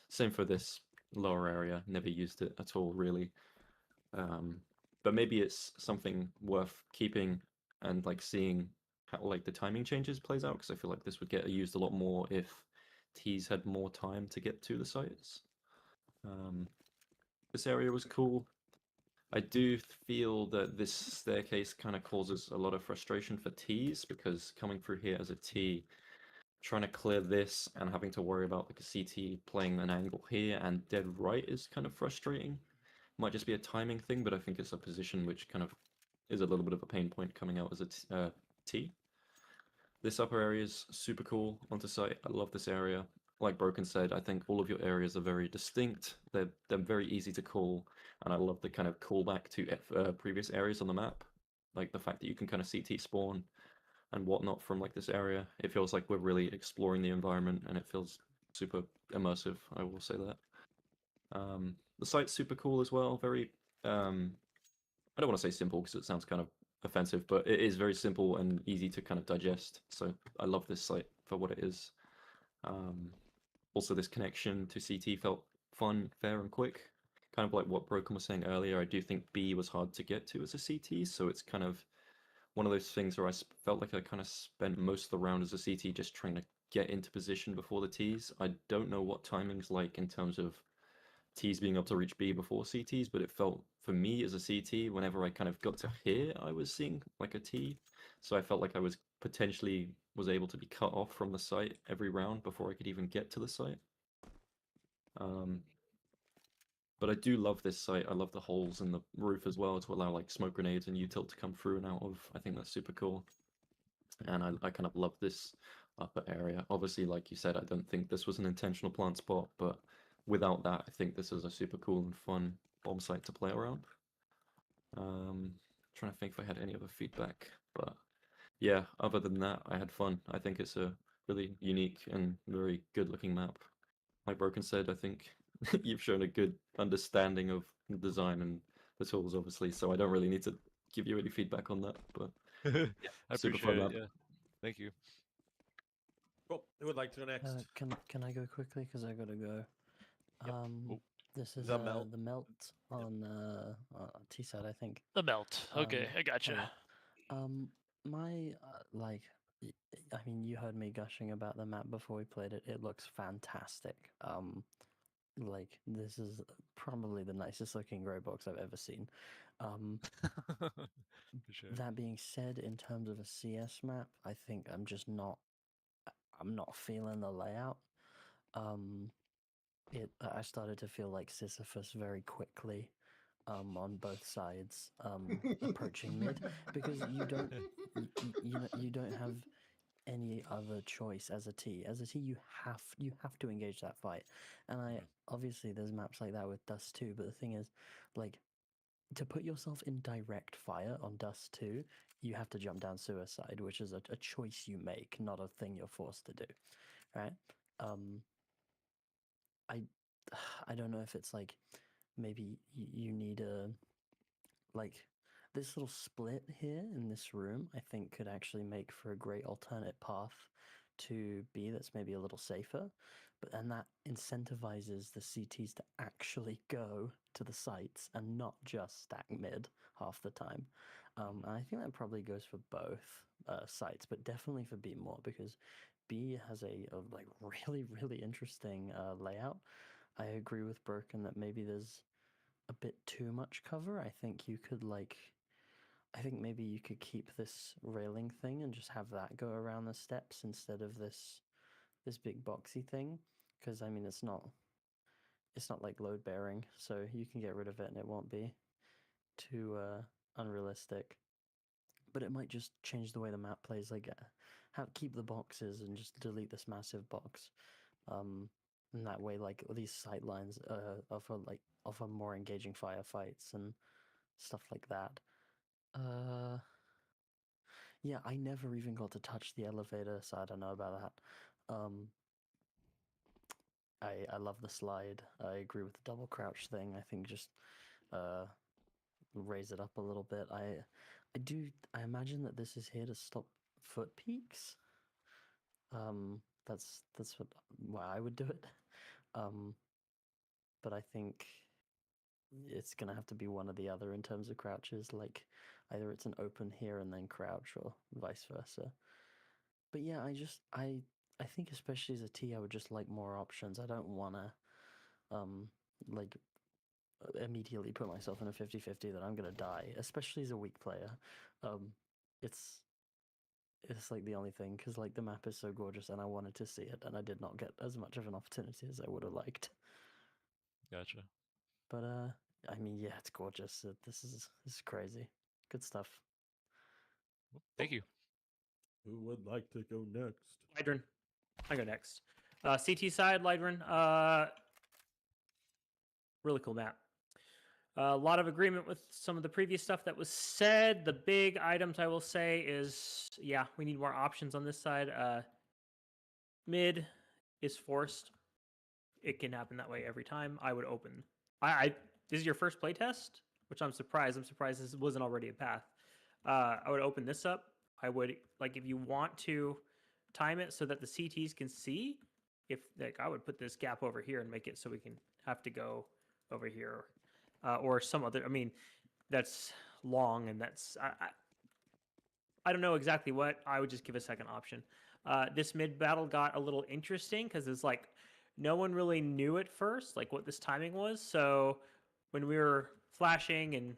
Same for this lower area, never used it at all really. But maybe it's something worth keeping and like seeing how like the timing changes plays out, because I feel like this would get used a lot more if T's had more time to get to the sites. This area was cool. I do feel that this staircase kind of causes a lot of frustration for T's, because coming through here as a T, trying to clear this and having to worry about like a CT playing an angle here and dead right is kind of frustrating. Might just be a timing thing, but I think it's a position which kind of is a little bit of a pain point coming out as a T. This upper area is super cool onto site. I love this area. Like Broken said, I think all of your areas are very distinct. They're very easy to call, and I love the kind of callback to previous areas on the map. Like the fact that you can kind of CT spawn and whatnot from like this area. It feels like we're really exploring the environment, and it feels super immersive. I will say that. The site's super cool as well. Very, I don't want to say simple because it sounds kind of offensive, but it is very simple and easy to kind of digest. So I love this site for what it is. Also, this connection to CT felt fun, fair, and quick. Kind of like what Broken was saying earlier, I do think B was hard to get to as a CT, so it's kind of one of those things where I felt like I kind of spent most of the round as a CT just trying to get into position before the Ts. I don't know what timing's like in terms of Ts being able to reach B before CTs, but it felt for me as a CT, whenever I kind of got to here, I was seeing like a T. So I felt like I was potentially was able to be cut off from the site every round before I could even get to the site. But I do love this site. I love the holes in the roof as well to allow like smoke grenades and util to come through and out of. I think that's super cool. And I kind of love this upper area. Obviously, like you said, I don't think this was an intentional plant spot, but without that, I think this is a super cool and fun bomb site to play around. Trying to think if I had any other feedback, but yeah, other than that, I had fun. I think it's a really unique and very good looking map. Like Broken said, I think you've shown a good understanding of design and the tools, obviously, so I don't really need to give you any feedback on that, but I super appreciate fun it. map. Yeah, thank you. Cool. Who would like to go next? Can I go quickly because I gotta go. Yep. Oh. This is The Melt. the melt on T side, I think. The melt. Okay, I gotcha. My like, I mean, you heard me gushing about the map before we played it. It looks fantastic. Like this is probably the nicest looking gray box I've ever seen. For sure. That being said, in terms of a CS map, I think I'm just not. I'm not feeling the layout. I started to feel like Sisyphus very quickly, on both sides, approaching mid, because you don't have any other choice as a T. As a T, you have to engage that fight, and obviously there's maps like that with Dust 2, but the thing is, like, to put yourself in direct fire on Dust 2, you have to jump down suicide, which is a choice you make, not a thing you're forced to do, right? I don't know if it's like maybe you need a like this little split here in this room. I think could actually make for a great alternate path to B that's maybe a little safer, and that incentivizes the CTs to actually go to the sites and not just stack mid half the time. And I think that probably goes for both sites, but definitely for B more because B has a like really interesting layout. I agree with Broken that maybe there's a bit too much cover. I think you could I think maybe you could keep this railing thing and just have that go around the steps instead of this big boxy thing. Because I mean, it's not like load bearing, so you can get rid of it and it won't be too unrealistic. But it might just change the way the map plays. Like, keep the boxes and just delete this massive box. And that way, like these sight lines offer more engaging firefights and stuff like that. Yeah, I never even got to touch the elevator, so I don't know about that. I love the slide. I agree with the double crouch thing. I think just raise it up a little bit. I imagine that this is here to stop foot peaks. That's why I would do it. But I think it's gonna have to be one or the other in terms of crouches. Like either it's an open here and then crouch, or vice versa. But yeah, I think especially as a T, I would just like more options. I don't wanna like immediately put myself in a 50-50 that I'm gonna die, especially as a weak player. It's like the only thing because like the map is so gorgeous and I wanted to see it and I did not get as much of an opportunity as I would have liked. Gotcha. But I mean, yeah, it's gorgeous. This is crazy. Good stuff. Thank you. Who would like to go next? Lydron. I go next. CT side, Lydron. Really cool map. A lot of agreement with some of the previous stuff that was said. The big items I will say is, yeah, we need more options on this side. Mid is forced. It can happen that way every time. I would open. This is your first playtest, which I'm surprised. I'm surprised this wasn't already a path. I would open this up. I would like if you want to time it so that the CTs can see. If like I would put this gap over here and make it so we can have to go over here, or some other. I mean, that's long and that's I don't know exactly what. I would just give a second option. This mid battle got a little interesting because it's like no one really knew at first like what this timing was. So when we were flashing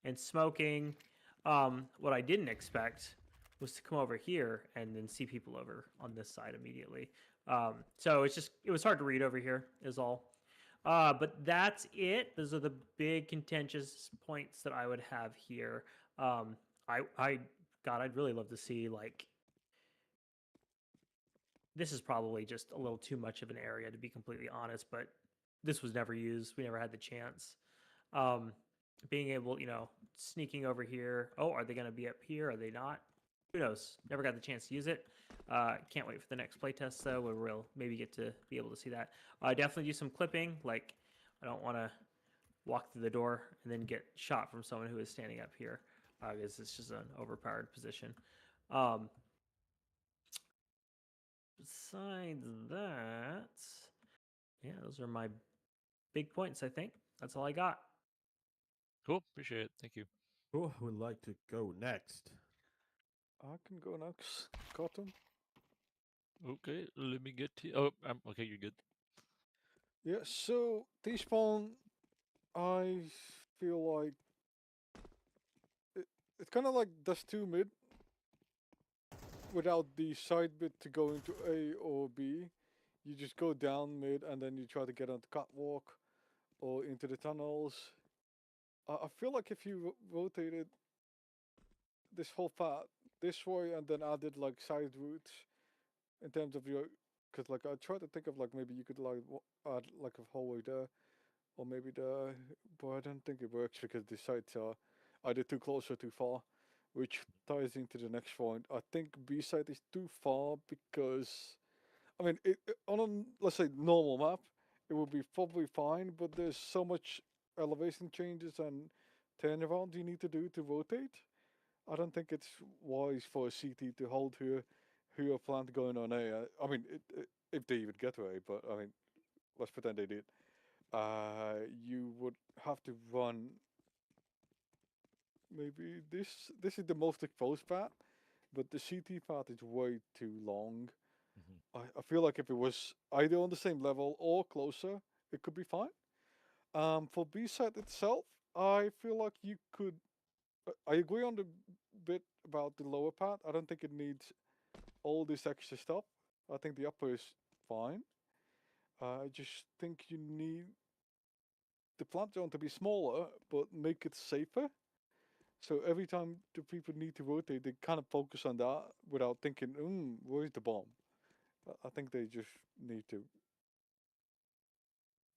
and smoking, what I didn't expect was to come over here and then see people over on this side immediately. So it was hard to read over here is all. But that's it. Those are the big contentious points that I would have here. God, I'd really love to see like this is probably just a little too much of an area to be completely honest, but this was never used. We never had the chance. Being able, sneaking over here. Oh, are they going to be up here? Are they not? Who knows? Never got the chance to use it. Can't wait for the next playtest though, where we'll maybe get to be able to see that. Definitely do some clipping. Like, I don't want to walk through the door and then get shot from someone who is standing up here because it's just an overpowered position. Besides that, yeah, those are my big points, I think. That's all I got. Cool. Appreciate it. Thank you. Who would like to go next? I can go next. Got him. Okay, let me get to. Oh, okay. You're good. Yeah. So T-spawn, I feel like it's kind of like does 2 mid without the side bit to go into A or B. You just go down mid and then you try to get on the catwalk or into the tunnels. I feel like if you rotated this whole path this way and then added like side routes in terms of your, because like I try to think of like maybe you could like add like a hallway there or maybe there, but I don't think it works because the sides are either too close or too far, which ties into the next point. I think B side is too far because I mean on a let's say normal map it would be probably fine, but there's so much elevation changes and turnaround you need to do to rotate. I don't think it's wise for a CT to hold her plant going on A. I mean, if they even get to A, but I mean, let's pretend they did. You would have to run. Maybe this is the most exposed path, but the CT path is way too long. I feel like if it was either on the same level or closer, it could be fine. For B side itself, I feel like you could. I agree on the bit about the lower part. I don't think it needs all this extra stuff. I think the upper is fine. I just think you need the plant zone to be smaller, but make it safer. So every time the people need to rotate, they kind of focus on that without thinking, where's the bomb? I think they just need to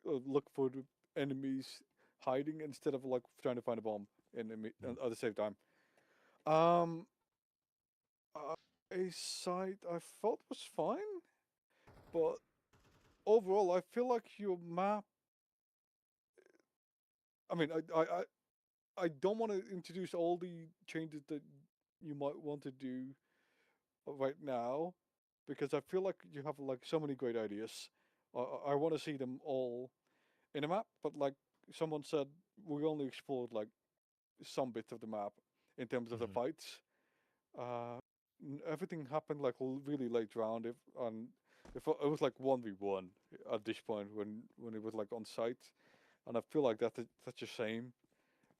look for the enemies hiding instead of like trying to find a bomb at the same time. A side I felt was fine, but overall I feel like your map. I mean, I don't want to introduce all the changes that you might want to do right now, because I feel like you have like so many great ideas. I want to see them all in a map, but like someone said, we only explored like some bits of the map in terms of the fights. Everything happened like really late round. If it was like 1v1 at this point when it was like on site, and I feel like that's such a shame.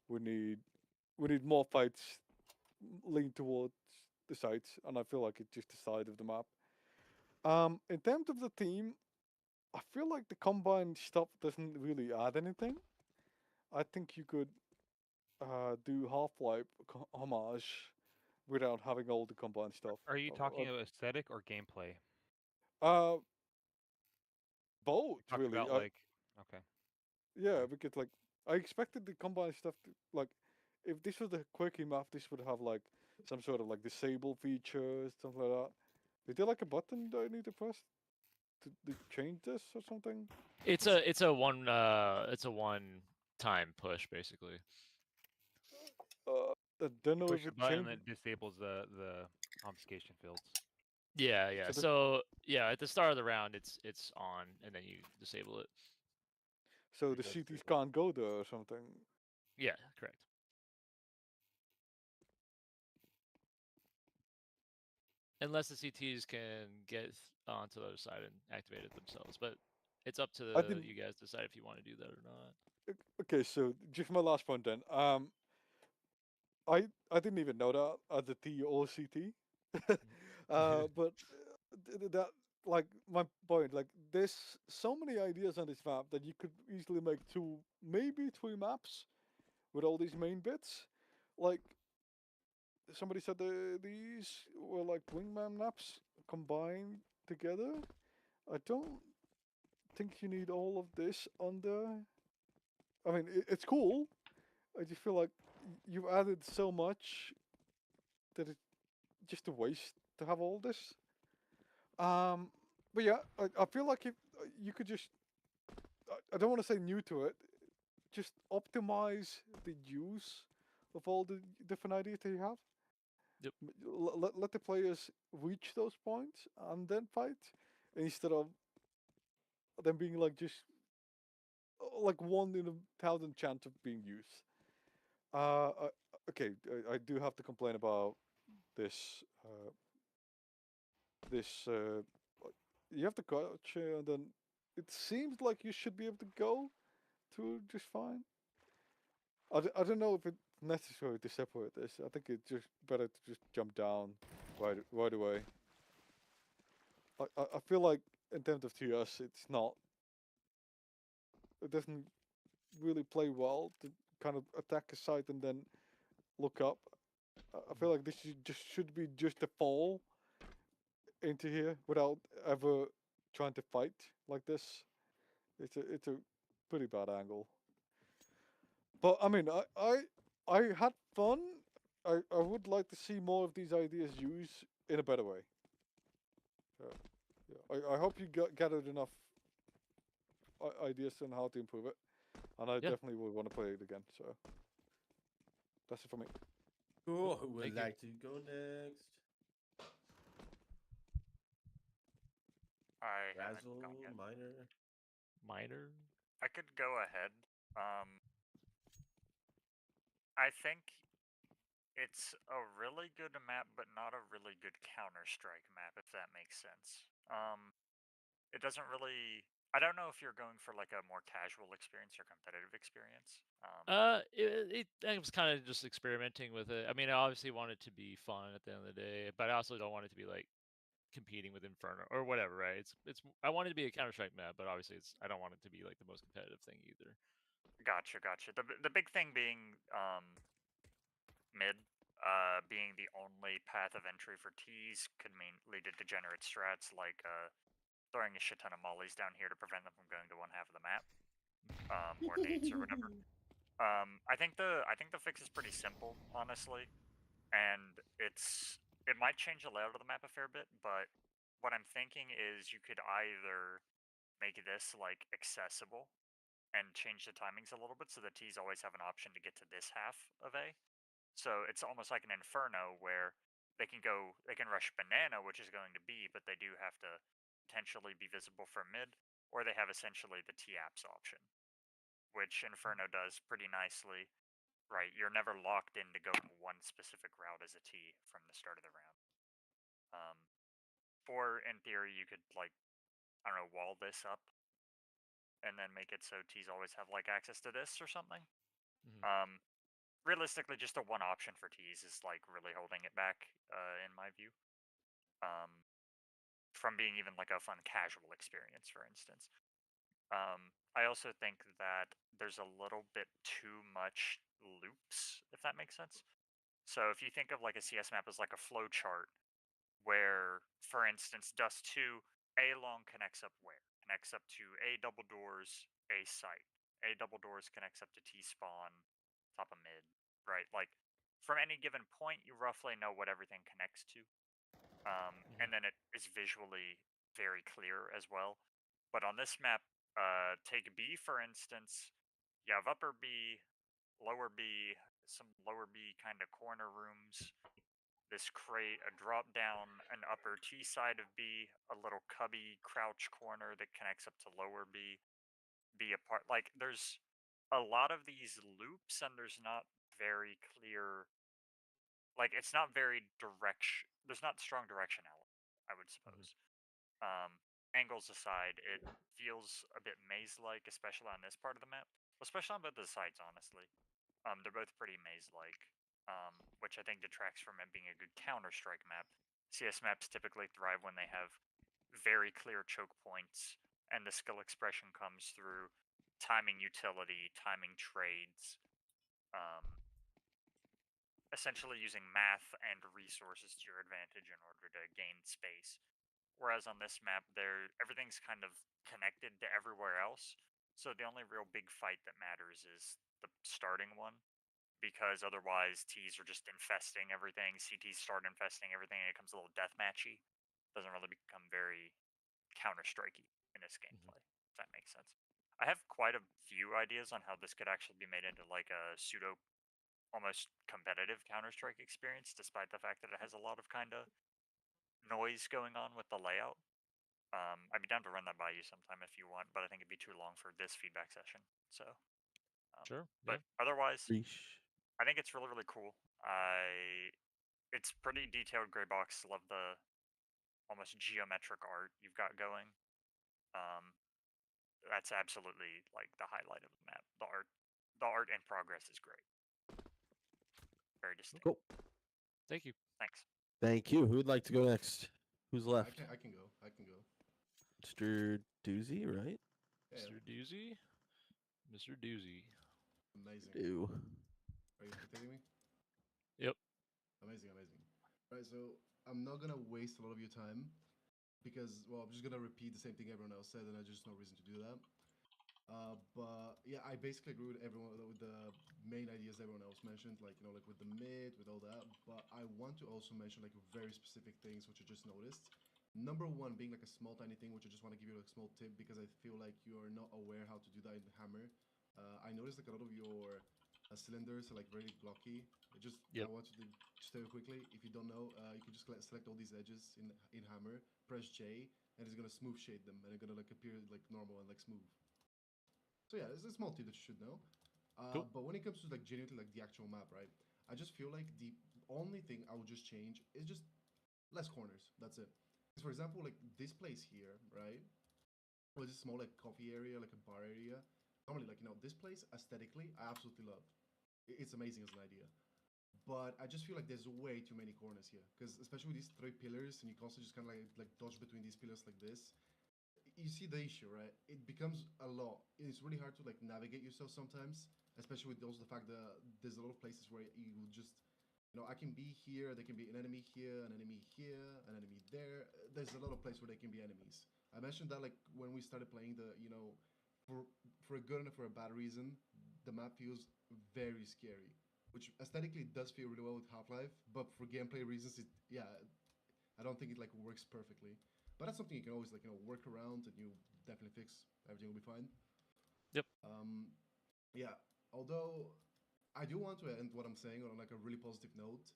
We need more fights lean towards the sites, and I feel like it's just the side of the map. In terms of the team, I feel like the combine stuff doesn't really add anything. I think you could do Half-Life homage without having all the combined stuff. Are you talking about aesthetic or gameplay? Both really. About like, okay. Yeah, because like I expected the combined stuff to like, if this was the quirky map, this would have like some sort of like disable features, something like that. Is there like a button that I need to press to change this or something? It's a one time push basically. I don't know Push if a it button changes. that disables the confiscation fields. Yeah, yeah. So So yeah, at the start of the round, it's on, and then you disable it. So It the does CTs disable. can't go there or something. Yeah, correct. Unless the CTs can get onto the other side and activate it themselves, but it's up to I didn't. you guys to decide if you want to do that or not. Okay, so just my last point then. I didn't even know that as a T or CT. But that like my point, like there's so many ideas on this map that you could easily make 2, maybe 3 maps with all these main bits. Like somebody said these were like wingman maps combined together. I don't think you need all of this on there. I mean, it's cool. I just feel like you've added so much that it's just a waste to have all this. But yeah, I feel like if you could just, I don't want to say new to it, just optimize the use of all the different ideas that you have. Yep. Let the players reach those points and then fight, instead of them being like just like 1 in 1,000 chance of being used. Okay, I do have to complain about this. You have to crouch, and then it seems like you should be able to go through just fine. I don't know if it's necessary to separate this. I think it's just better to just jump down right away. I feel like in terms of TS, it's not. It doesn't really play well to kind of attack a site and then look up. I feel like this should be just a fall into here without ever trying to fight like this. It's a pretty bad angle. But I mean, I had fun. I would like to see more of these ideas used in a better way. Yeah, I hope you gathered enough ideas on how to improve it, and I Yeah. definitely would want to play it again. So that's it for me. Cool. Who would Thank you. like to go next? I haven't Razzle, gone yet. Minor. I could go ahead. I think it's a really good map, but not a really good Counter-Strike map, if that makes sense. It doesn't really. I don't know if you're going for like a more casual experience or competitive experience. I was kind of just experimenting with it. I mean, I obviously want it to be fun at the end of the day, but I also don't want it to be like competing with Inferno or whatever, right? It's. I want it to be a Counter-Strike map, but obviously I don't want it to be like the most competitive thing either. Gotcha. The big thing being mid, being the only path of entry for T's could lead to degenerate strats like throwing a shit ton of mollies down here to prevent them from going to one half of the map, or nades or whatever. I think the fix is pretty simple, honestly, and it might change the layout of the map a fair bit, but what I'm thinking is you could either make this like accessible and change the timings a little bit so the T's always have an option to get to this half of A. So it's almost like an Inferno where they can rush Banana, which is going to B, but they do have to potentially be visible from mid, or they have essentially the T-Apps option, which Inferno does pretty nicely. Right, you're never locked in to go one specific route as a T from the start of the round. Or in theory, you could like, I don't know, wall this up and then make it so T's always have like access to this or something. Realistically, just a one option for T's is like really holding it back, in my view. From being even like a fun casual experience, for instance. I also think that there's a little bit too much loops, if that makes sense. So if you think of like a CS map as like a flow chart, where, for instance, Dust 2, A long connects up where? Connects up to A double doors, A site. A double doors connects up to T spawn, top of mid, right? Like, from any given point, you roughly know what everything connects to. And then it is visually very clear as well. But on this map, take B for instance, you have upper B, lower B, some lower B kind of corner rooms, this crate, a drop down, an upper T side of B, a little cubby crouch corner that connects up to lower B, B apart. Like there's a lot of these loops, and there's not very clear. Like it's not very direction. There's not strong directionality, I would suppose. Angles aside, it feels a bit maze-like, especially on this part of the map. Especially on both the sides, honestly. They're both pretty maze-like, which I think detracts from it being a good Counter-Strike map. CS maps typically thrive when they have very clear choke points, and the skill expression comes through timing utility, timing trades, essentially using math and resources to your advantage in order to gain space. Whereas on this map, everything's kind of connected to everywhere else. So the only real big fight that matters is the starting one, because otherwise T's are just infesting everything. CT's start infesting everything, and it becomes a little deathmatchy. Doesn't really become very Counter-Strikey in its gameplay. If that makes sense. I have quite a few ideas on how this could actually be made into like a pseudo, almost competitive Counter-Strike experience, despite the fact that it has a lot of kind of noise going on with the layout. I'd be down to run that by you sometime if you want, but I think it'd be too long for this feedback session. So, Sure. But otherwise, I think it's really cool. It's pretty detailed gray box. Love the almost geometric art you've got going. That's absolutely like the highlight of the map. The art in progress is great. Very distinct. Cool. Thank you. Thanks. Thank you. Who would like to go next? Who's left? I can go. I can go. Mr. Doozy, right? Yeah. Mr. Doozy? Mr. Doozy. Amazing. Do. Are you entertaining me? Yep. Amazing. Right, so I'm not gonna waste a lot of your time because, well, I'm just gonna repeat the same thing everyone else said, and there's just no reason to do that. But yeah, I basically agree with everyone with the main ideas everyone else mentioned, like like with the mid, with all that. But I want to also mention like very specific things which I just noticed. Number one being like a small tiny thing, which I just want to give you like a small tip because I feel like you are not aware how to do that in Hammer. I noticed like a lot of your cylinders are like very blocky. I want you to just tell you quickly. If you don't know, you can just select all these edges in Hammer, press J, and it's gonna smooth shade them, and it's gonna like appear like normal and like smooth. So yeah, it's a small tip that you should know. Cool. But when it comes to like genuinely like the actual map, right? I just feel like the only thing I would just change is just less corners. That's it. Because for example, like this place here, right? Or this small like coffee area, like a bar area. Normally, like this place aesthetically, I absolutely love. It's amazing as an idea. But I just feel like there's way too many corners here. Because especially with these three pillars, and you can also just kind of like dodge between these pillars like this. You see the issue, right? It becomes a lot. It's really hard to like navigate yourself sometimes, especially with also the fact that there's a lot of places where you will just, I can be here, there can be an enemy here, an enemy here, an enemy there. There's a lot of places where there can be enemies. I mentioned that like when we started playing for a good and for a bad reason, the map feels very scary, which aesthetically does feel really well with Half-Life, but for gameplay reasons, I don't think it like works perfectly. But that's something you can always like work around, and you definitely fix. Everything will be fine. Yep. Yeah. Although I do want to end what I'm saying on like a really positive note.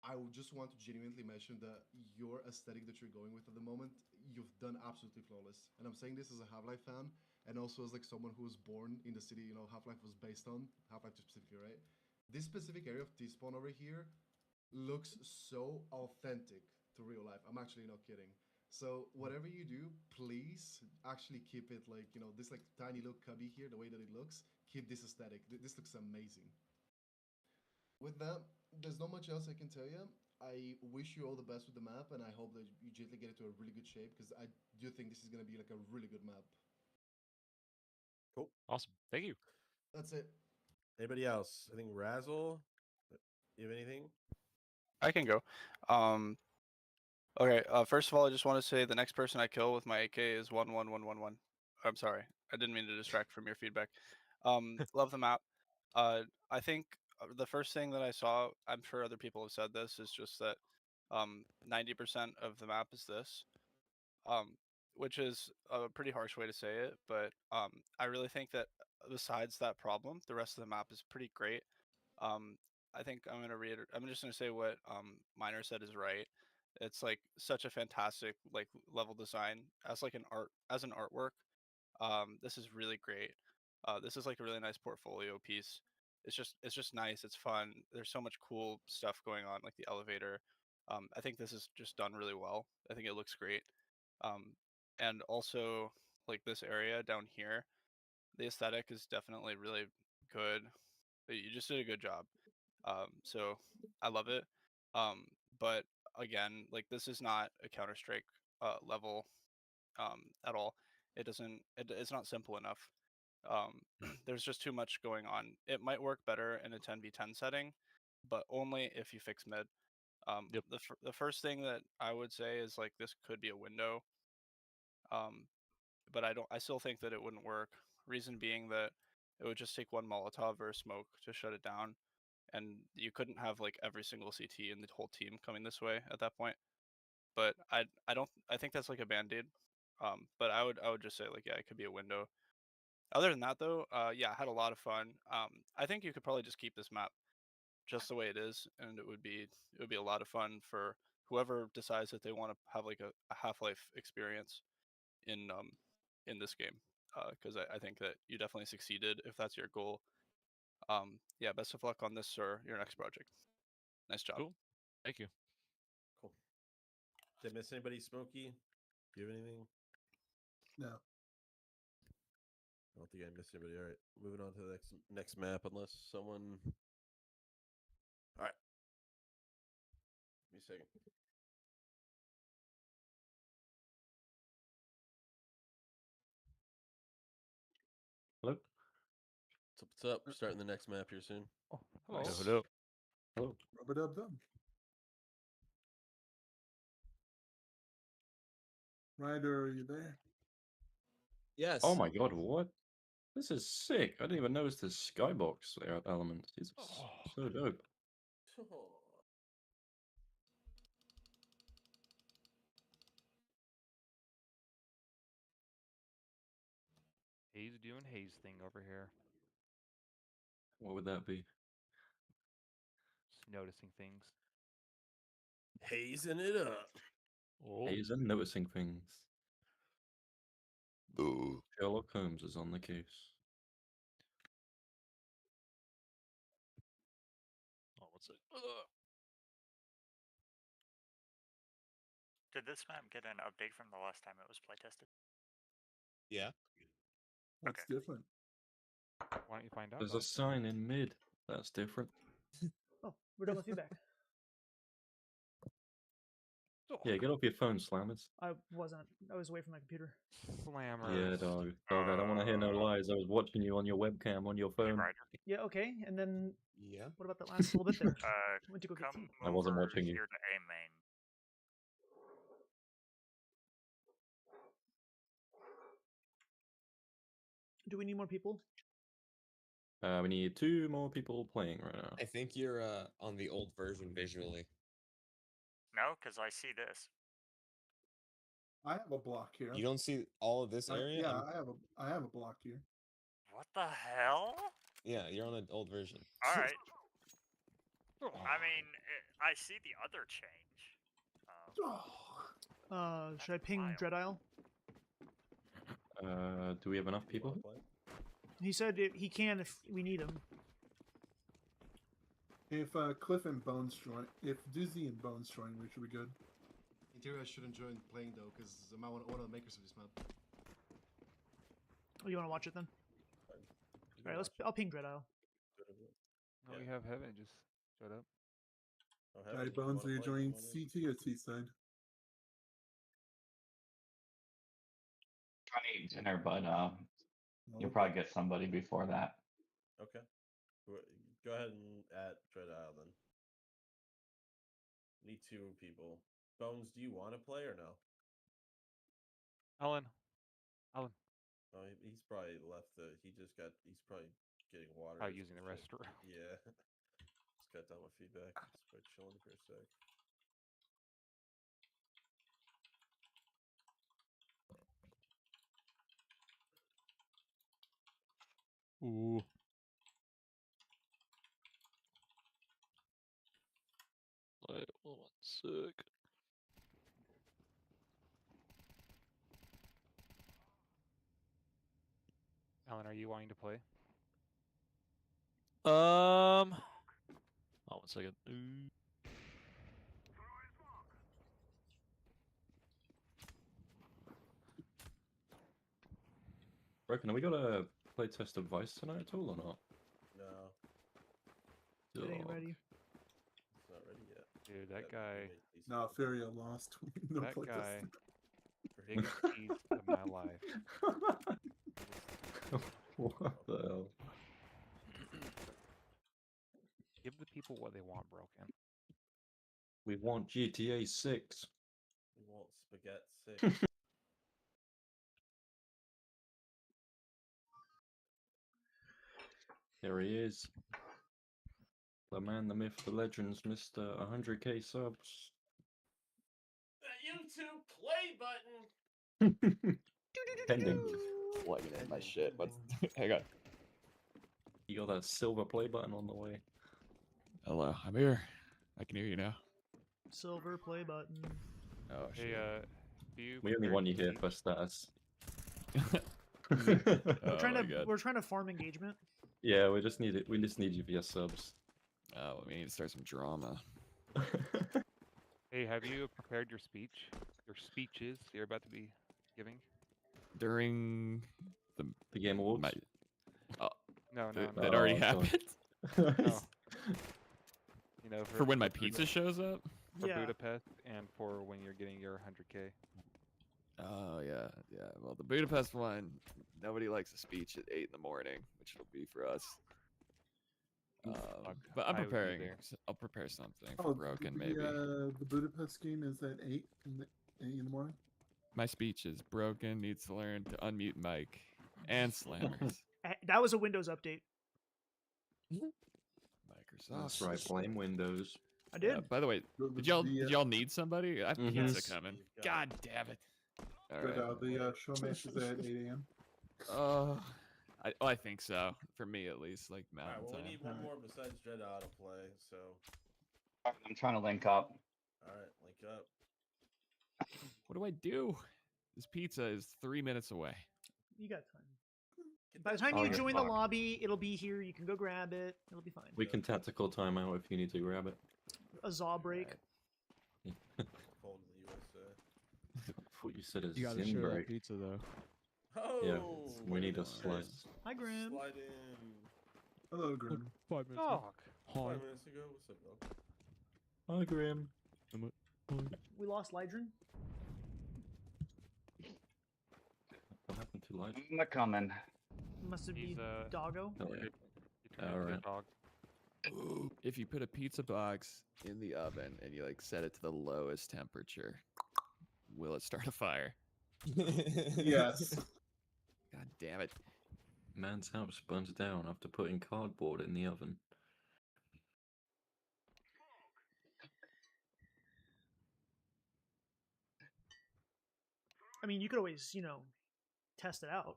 I would just want to genuinely mention that your aesthetic that you're going with at the moment, you've done absolutely flawless. And I'm saying this as a Half-Life fan, and also as like someone who was born in the city, Half-Life was based on Half-Life 2 specifically, right? This specific area of T-spawn over here looks so authentic to real life. I'm actually not kidding. So whatever you do, please actually keep it like, this like tiny little cubby here, the way that it looks, keep this aesthetic. This looks amazing. With that, there's not much else I can tell you. I wish you all the best with the map, and I hope that you gently get it to a really good shape, because I do think this is going to be like a really good map. Cool. Awesome. Thank you. That's it. Anybody else? I think Razzle. You have anything? I can go. Okay. First of all, I just want to say the next person I kill with my AK is 11111. I'm sorry. I didn't mean to distract from your feedback. Love the map. I think the first thing that I saw, I'm sure other people have said this, is just that 90% of the map is this, which is a pretty harsh way to say it, but I really think that besides that problem, the rest of the map is pretty great. I think I'm gonna reiterate. I'm just gonna say what Miner said is right. It's like such a fantastic like level design as like an artwork. This is really great. This is like a really nice portfolio piece. It's just nice. It's fun. There's so much cool stuff going on, like the elevator. I think this is just done really well. I think it looks great. And also like this area down here, the aesthetic is definitely really good. You just did a good job. So I love it. But again, like this is not a Counter Strike level at all. It's not simple enough. There's just too much going on. It might work better in a 10v10 setting, but only if you fix mid. The first thing that I would say is like this could be a window. But I still think that it wouldn't work. Reason being that it would just take one Molotov or a smoke to shut it down, and you couldn't have like every single CT in the whole team coming this way at that point. But I think that's like a band-aid. But I would just say like yeah, it could be a window. Other than that though, yeah, I had a lot of fun. I think you could probably just keep this map just the way it is, and it would be a lot of fun for whoever decides that they want to have like a Half-Life experience in this game, because I think that you definitely succeeded if that's your goal. Yeah, best of luck on this, sir. Your next project. Nice job. Cool. Thank you. Cool. Did I miss anybody, Smokey? Do you have anything? No. I don't think I missed anybody. All right, moving on to the next map, unless someone. All right. Give me a second. Hello. What's up? Starting the next map here soon. Oh, Nice. Hello. Hello. Rub-a-dub-dub. Ryder, are you there? Yes. Oh my god, what? This is sick. I didn't even notice the skybox elements. These are so dope. Hayes doing Hayes thing over here. What would that be? Just noticing things. Hazing it up. Oh. Hayes and noticing things. Sherlock Holmes is on the case. Oh, what's it? Did this map get an update from the last time it was playtested? Yeah. What's different? Why don't you find out? There's a sign in mid. That's different. Oh, we're done with feedback. Yeah, get off your phone, slammers. I wasn't. I was away from my computer. Slammers. Yeah, dog. Dog, I don't want to hear no lies. I was watching you on your webcam on your phone. Yeah, okay. And then Yeah. what about that last little bit there? Went to go get Come tea. I wasn't over watching you. here to A main. Do we need more people? We need 2 more people playing right now. I think you're on the old version visually. No, because I see this. I have a block here. You don't see all of this area? Yeah, I have a block here. What the hell? Yeah, you're on the old version. All right. I mean, I see the other change. Should I ping Dread Isle? Do we have enough people? He said he can if we need him. If Cliff and Bones join, if Doozy and Bones join, we should be good. In theory, I shouldn't join playing though, because I'm one of the makers of this map. Oh, you want to watch it then? All right, I'll ping Dread Isle. No, we have Heaven. Just shut up. Alright, Bones, are you joining CT or T-side? I need dinner, but you'll probably get somebody before that. Okay. Go ahead and add Dread Isle then. Need 2 people. Bones, do you want to play or no? Alan. Oh, he's probably left he's probably getting water. Oh, using the restroom. Yeah. Just got done with feedback. Just by chilling for a sec. Ooh. Hold on a sec. Alan, are you wanting to play? Hold on 1 second. Broken, have we got a playtest of Vice tonight at all or not? No, Getting it Dog. ready. it's not ready yet. Dude, that Gotta guy, remake these No, things. Furia lost. No that playtest. guy, For him. biggest tease of my life. What the hell? Give the people what they want, Broken. We want GTA 6. We want spaghetti 6. Here he is. The man, the myth, the legends, Mr. 100k subs. That YouTube play button. Pending. Plugging in my shit. What's hang on. You got that silver play button on the way. Hello, I'm here. I can hear you now. Silver play button. Oh Hey, shit. do you We only prepare want you your here speech? for status. Oh my God. We're trying to farm engagement. Yeah, we just need you for your subs. Oh, we need to start some drama. Hey, have you prepared your speech? Your speeches you're about to be giving? During The Game Awards? my, oh, No, no, no. that already Oh, sorry. happened. No. You know, For when my for pizza shows up? For Yeah. Budapest and for when you're getting your 100K. Oh yeah, yeah. Well, the Budapest one, nobody likes a speech at 8 in the morning, which it'll be for us. But I'm I would be preparing. there. I'll prepare something for Broken, maybe. The Budapest game is at 8 in the morning. My speech is Broken needs to learn to unmute mic and slammers. That was a Windows update. Microsoft. That's right, blame Windows. I did. By the way, did y'all need somebody? I have Mhm. pizza coming. God damn it! All But right. the show match is at 8 a.m. I think so. For me, at least, like Alright, Mountain well, we Time. need one more besides Dreadnought to play, so. I'm trying to link up. Alright, link up. What do I do? This pizza is 3 minutes away. You got time. By the time you join the lobby, it'll be here. You can go grab it. It'll be fine. We can tactical timeout if you need to grab it. A Zaw break. Fold in the USA. I thought you said a You gotta Zin share that break. pizza though. Oh! Yeah, we look need at a this. slice. Hi, Grim. Slide in. Hello, Grim. 5 minutes. Dog. 5 minutes ago. What's up, dog? Hi, Graham. We lost Lydrin. What happened to light? I'm not coming. Must it be He's, Doggo? Oh, yeah. You turn into a Alright. dog. If you put a pizza box in the oven and you like set it to the lowest temperature, will it start a fire? Yes. God damn it. Man's house burns down after putting cardboard in the oven. I mean, you could always, test it out.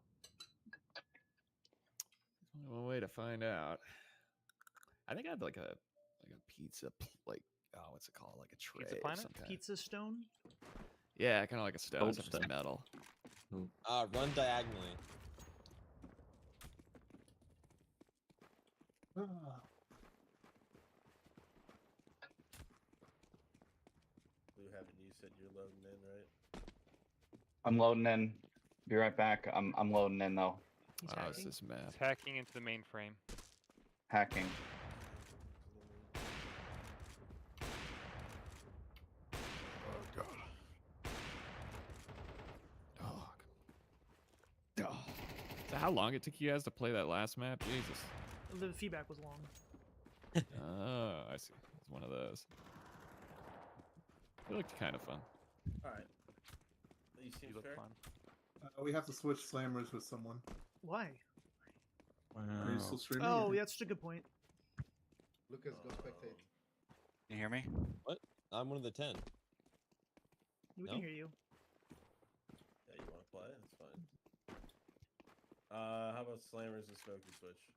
One way to find out. I think I had like a pizza what's it called? Like a tray Pizza of planet? some kind. Pizza stone? Yeah, kind of like a stone, Old except stone. it's metal. Run diagonally. Blue, haven't you said you're loading in, right? I'm loading in. Be right back. I'm loading in though. He's Wow, it's hacking. this map. It's hacking into the mainframe. Hacking. Oh god. Oh. So how long it took you guys to play that last map? Jesus. The feedback was long. Oh, I see. It's one of those. It looked kind of fun. Alright. You seem fair? We have to switch slammers with someone. Why? Are you still streaming? Oh, yeah, that's such a good point. Lucas, go spectate. Can you hear me? What? I'm one of the 10. We No? can hear you. Yeah, you want to play? That's fine. How about Slammers and Smoky Switch?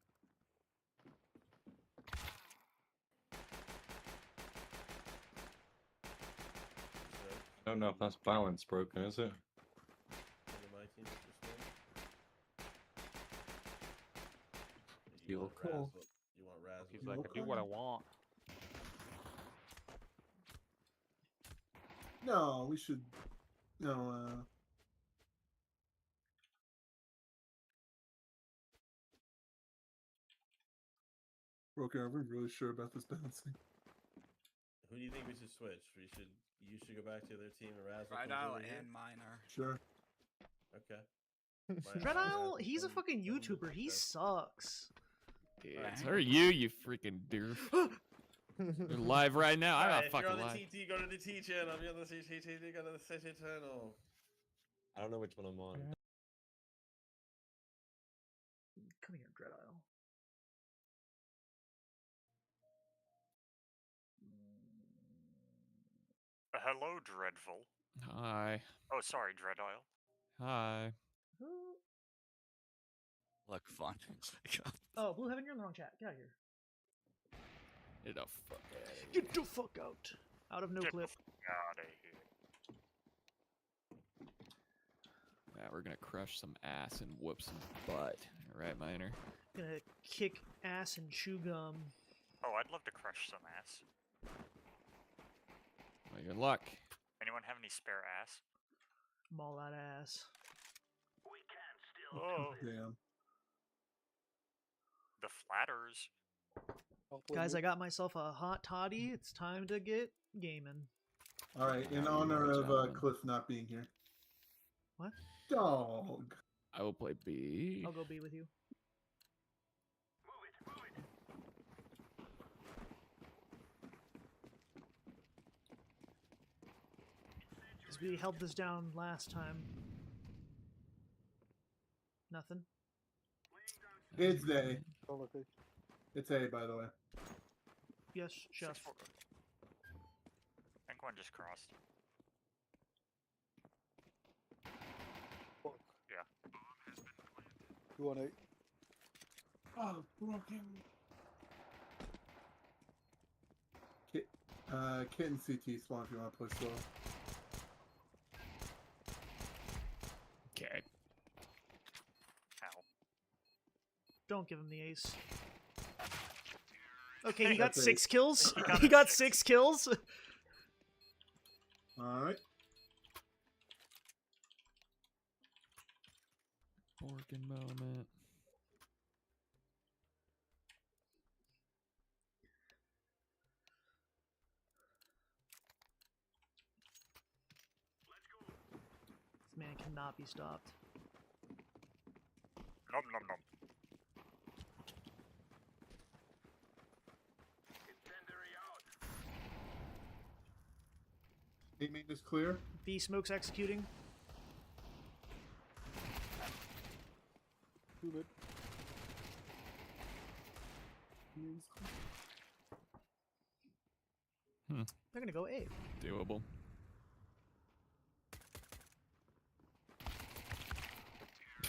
don't know if that's balance broken, is it? My team is just win. You're want cool. Raz, you want Raz? He's like, I do what I want. No, we should. No. Broken, are we really sure about this balancing? Who do you think we should switch? You should go back to their team and Raz. Right out and minor. Sure. Okay. Dreadisle, he's a fucking YouTuber. He sucks. So are you freaking doof. You're live right now. I'm not fucking live. If you're on the TT, go to the T channel. If you're on the CTT, go to the CT channel. I don't know which one I'm on. Come here, Dreadisle. Hello, Dreadful. Hi. Oh, sorry, Dreadisle. Hi. Look fun. Oh, Blue Heaven, you're in the wrong chat. Get out of here. Get the fuck out of here. Get the fuck out. Out of no clip. Out of here. Yeah, we're gonna crush some ass and whoop some butt. Alright, Minor? Gonna kick ass and chew gum. Oh, I'd love to crush some ass. Well, good luck. Anyone have any spare ass? Maul that ass. Oh, Damn. the flatters. Guys, I got myself a hot toddy. It's time to get gaming. All right, in honor of Cliff not being here. What? Dog. I will play B. I'll go B with you. Because we held this down last time. Nothing. It's A. Oh, okay. It's A, by the way. Yes, chef. I think one just crossed. Fuck. Yeah. 218. Oh, broken. Kit and CT spawn if you want to play slow. Okay. Ow. Don't give him the ace. Okay, he got That's 6 kills. He got He got 6. 6 kills. Alright. Borkin moment. This man cannot be stopped. Nom nom nom. Aiming is clear. B smoke's executing. 2 mid. They're gonna go A. Doable.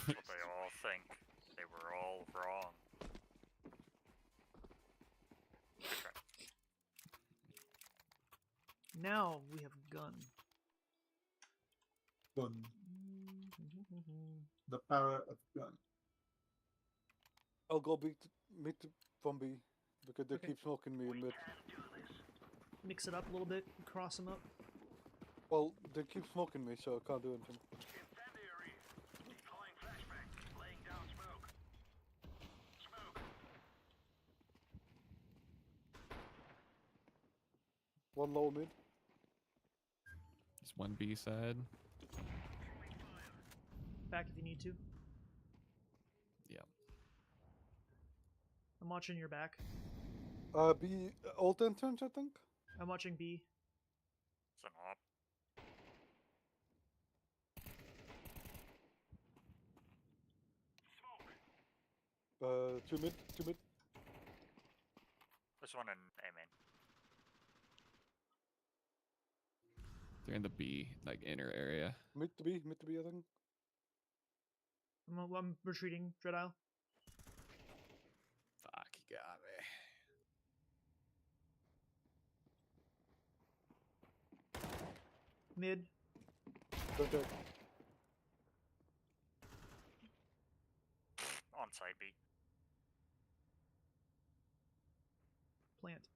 What they all think. They were all wrong. Okay. Now we have gun. Gun. The power of gun. I'll go mid from B because they Okay. keep smoking me in mid. Mix it up a little bit. Cross them up. Well, they keep smoking me, so I can't do anything. One low mid. Just one B side. Back if you need to. Yeah. I'm watching your back. B ult entrance, I think. I'm watching B. It's an op. 2 mid, 2 mid. There's one in A main. They're in the B, like inner area. Mid to B, I think. I'm retreating, Dreadisle. Fuck, you got me. Mid. Don't check. On site B. Plant.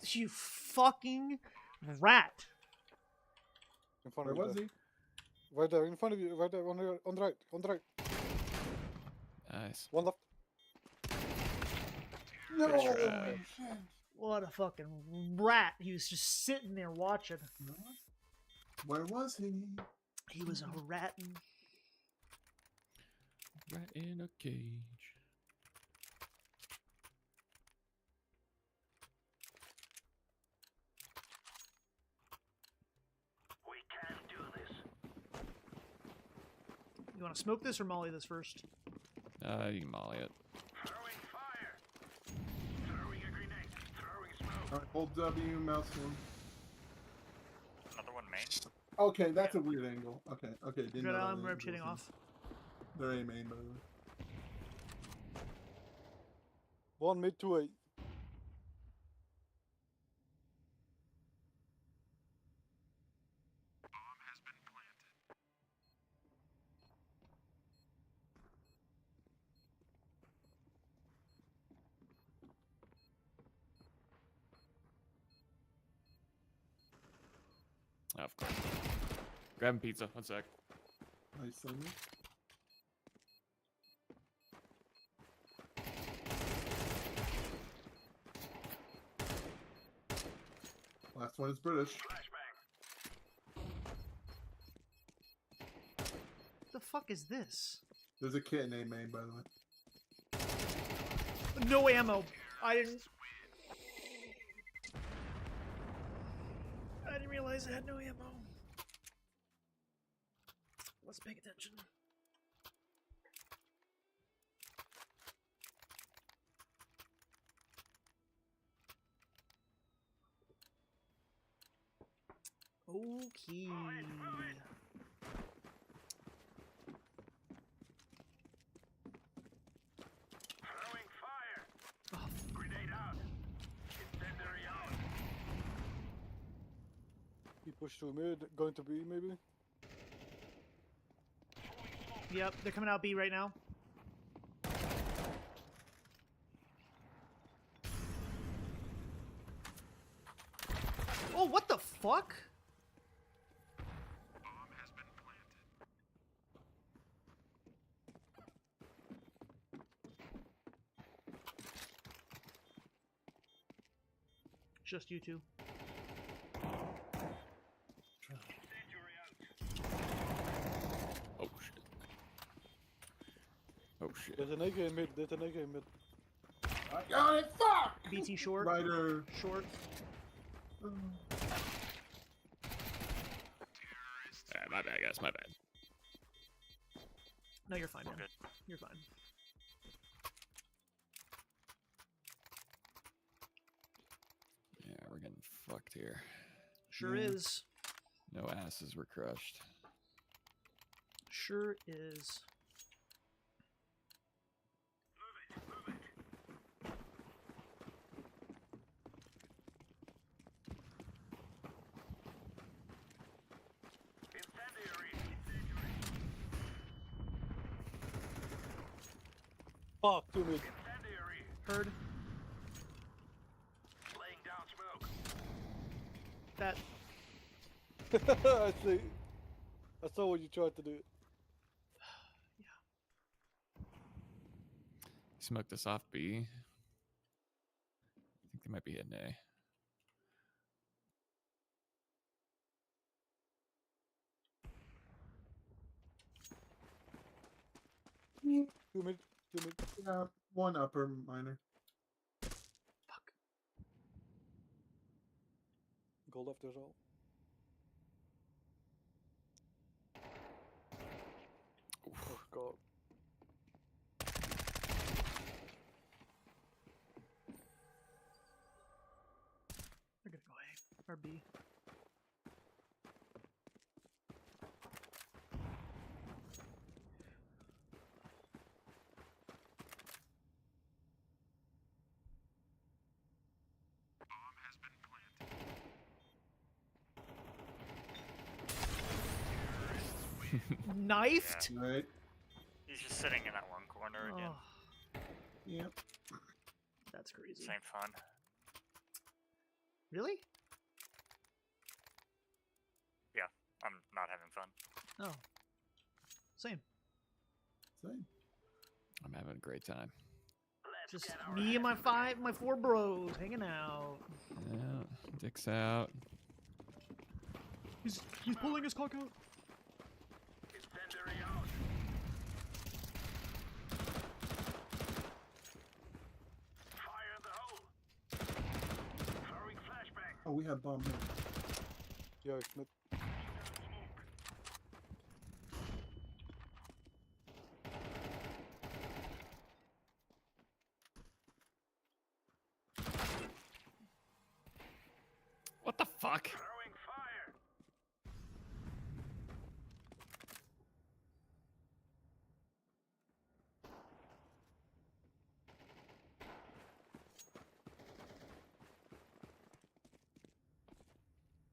You fucking rat. In front Where of you. was there. he? Right there, in front of you. Right there, on the right. On the right. Nice. One left. No. What a fucking rat. He was just sitting there watching. Where was he? He was a rat. Rat in a cage. We can do this. You want to smoke this or molly this first? You can molly it. Throwing fire. Throwing a grenade. Throwing smoke. Alright, hold W, mouse one. Another one main. Okay, that's a weird angle. Okay, okay. Didn't Good, know that I'm angle rotating was in. off. They're A main, by the way. One mid, 2 A. Oh, of course. Grabbing pizza. 1 sec. Nice, Sammy. Last one is British. The fuck is this? There's a kit in A main, by the way. No ammo. I didn't realize I had no ammo. Let's pay attention. Okay. Throwing fire. Grenade out. Incendiary out. He pushed to mid, going to B maybe. Yep, they're coming out B right now. Oh, what the fuck? Just you two. Oh shit. Oh shit. There's an AK in mid. There's an AK in mid. I got it! Fuck! BT short. Rider. Short. My bad, guys. My bad. No, you're fine, man. Good. You're fine. Yeah, we're getting fucked here. Sure is. No asses were crushed. Sure is. Fuck, 2 mid. Heard. Laying down smoke. That. I see. I saw what you tried to do. Smoked us off B. I think they might be hitting A. Two mid. Yeah, one upper minor. Gold after all. Oh god. They're gonna go A or B. Knifed? Right. He's just sitting in that one corner again. Yep. That's crazy. Same fun. Really? Yeah, I'm not having fun. Oh. Same. Same. I'm having a great time. Just me and my 4 bros hanging out. Yeah, dick's out. He's pulling his cock out. Incendiary out. Fire in the hole. Throwing flashbang. Oh, we have bomb here. Yeah, it's mid. What the fuck? Throwing fire.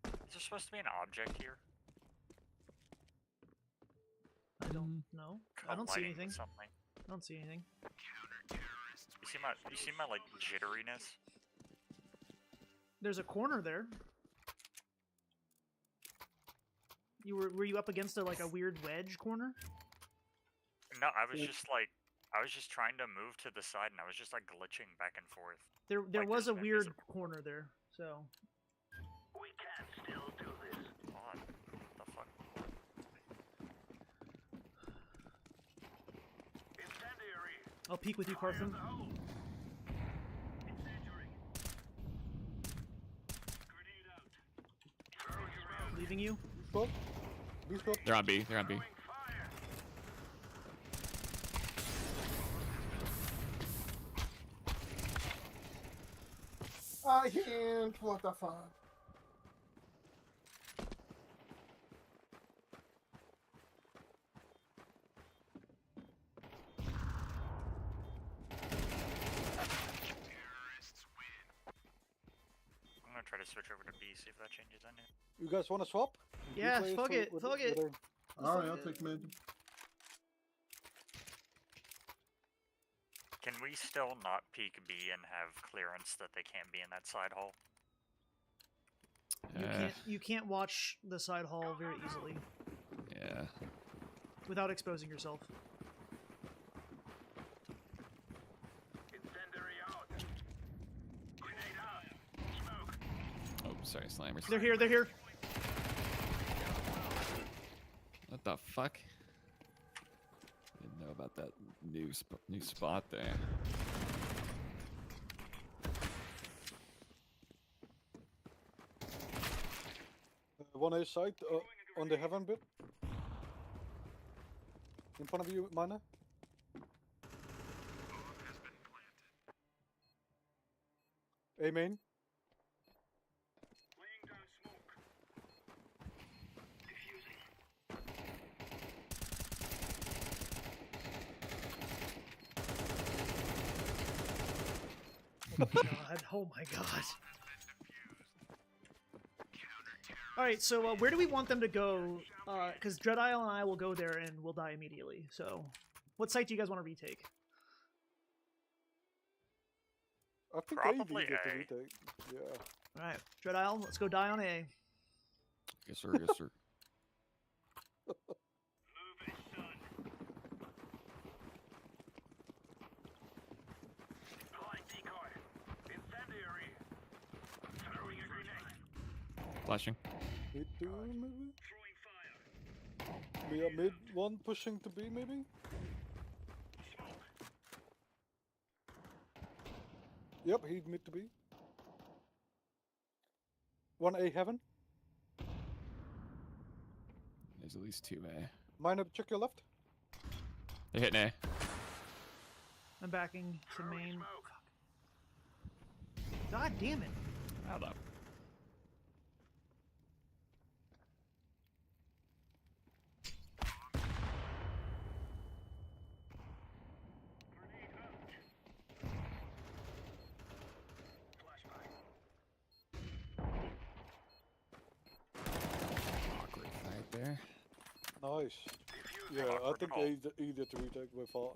Is there supposed to be an object here? I don't know. I don't see Lighting anything. Something. I don't see anything. You see my like jitteriness? There's a corner there. Were you up against a weird wedge corner? No, I was just trying to move to the side, and I was just like glitching back and forth. There Like, was a there's weird invisible- corner there. So We can still do this. What the fuck? Incendiary. I'll peek with you, Carthen. Incendiary. Grenade out. Throwing smoke. Leaving you. Smoke. B smoke. They're on B. They're on B. Throwing fire. I can't. What the fuck? I'm gonna try to switch over to B, see if that changes anything. You guys want to swap? Yeah, Play fuck for- it, with- fuck it. with Alright, I'll take mid. Can we still not peek B and have clearance that they can't be in that side hall? You can't watch the side hall very easily Yeah. without exposing yourself. Incendiary out. Grenade out. Smoke. Oh, sorry, slammers. They're here. They're here. What the fuck? Didn't know about that new spot there. One A side on the heaven bit. In front of you, Mana. A main. Laying down smoke. Diffusing. God. Oh my god. Alright, so where do we want them to go? Because Dread Isle and I will go there and we'll die immediately. So, what site do you guys want to retake? I think Probably A. Get the A. retake. Yeah. Alright, Dread Isle, let's go die on A. Yes, sir. Yes, sir. Move it, son. Deploying decoy. Incendiary. Throwing a grenade. Flashing. Mid two, maybe? Throwing fire. We are mid one pushing to B, maybe? Smoke. Yep, he's mid to B. One A heaven. There's at least 2A. Minor, check your left. They're hitting A. I'm backing to main. God damn it. Hold up. Grenade out. Flashbang. Awkward fight there. Nice. Nice. Yeah, I think easier to retake by far.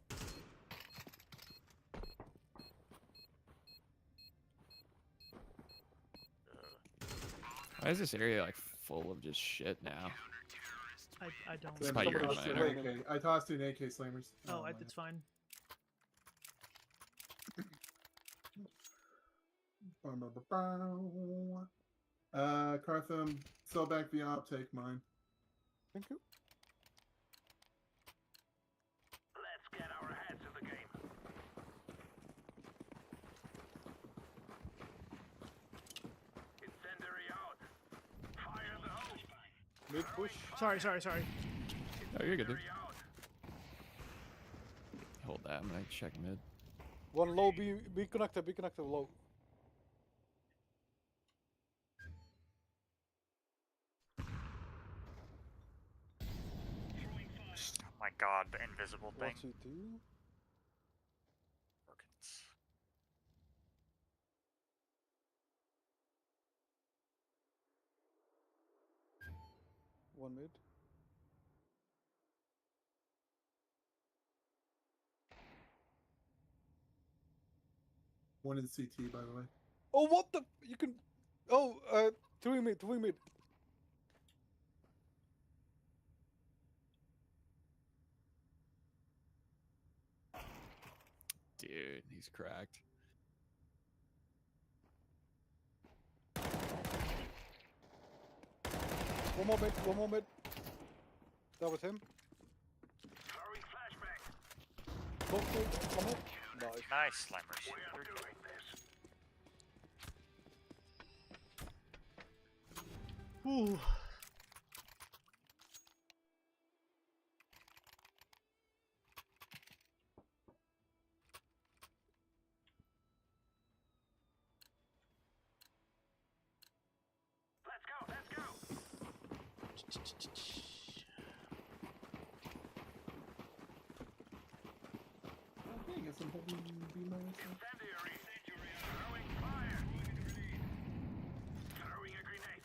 Why is this area like full of just shit now? I don't. It's not your minor. I tossed in AK slammers. Oh, it's fine. Cartham, sell back the op, take mine. Thank you. Let's get our heads in the game. Incendiary out. Fire the hose. Mid push. Sorry. Oh, you're good, dude. Hold that. I'm gonna check mid. One low, be connected low. Oh my god, the invisible thing. What's he do? Brookins. One mid. One in CT, by the way. Oh, what the? You can. Oh, two mid. Dude, he's cracked. One more mid. That was him. Throwing flashbang. Both mid. One mid. Nice. Nice, Slammers. We are doing this. Ooh. Let's go. Okay, get some heavy Incendiary. Throwing fire. Throwing a grenade.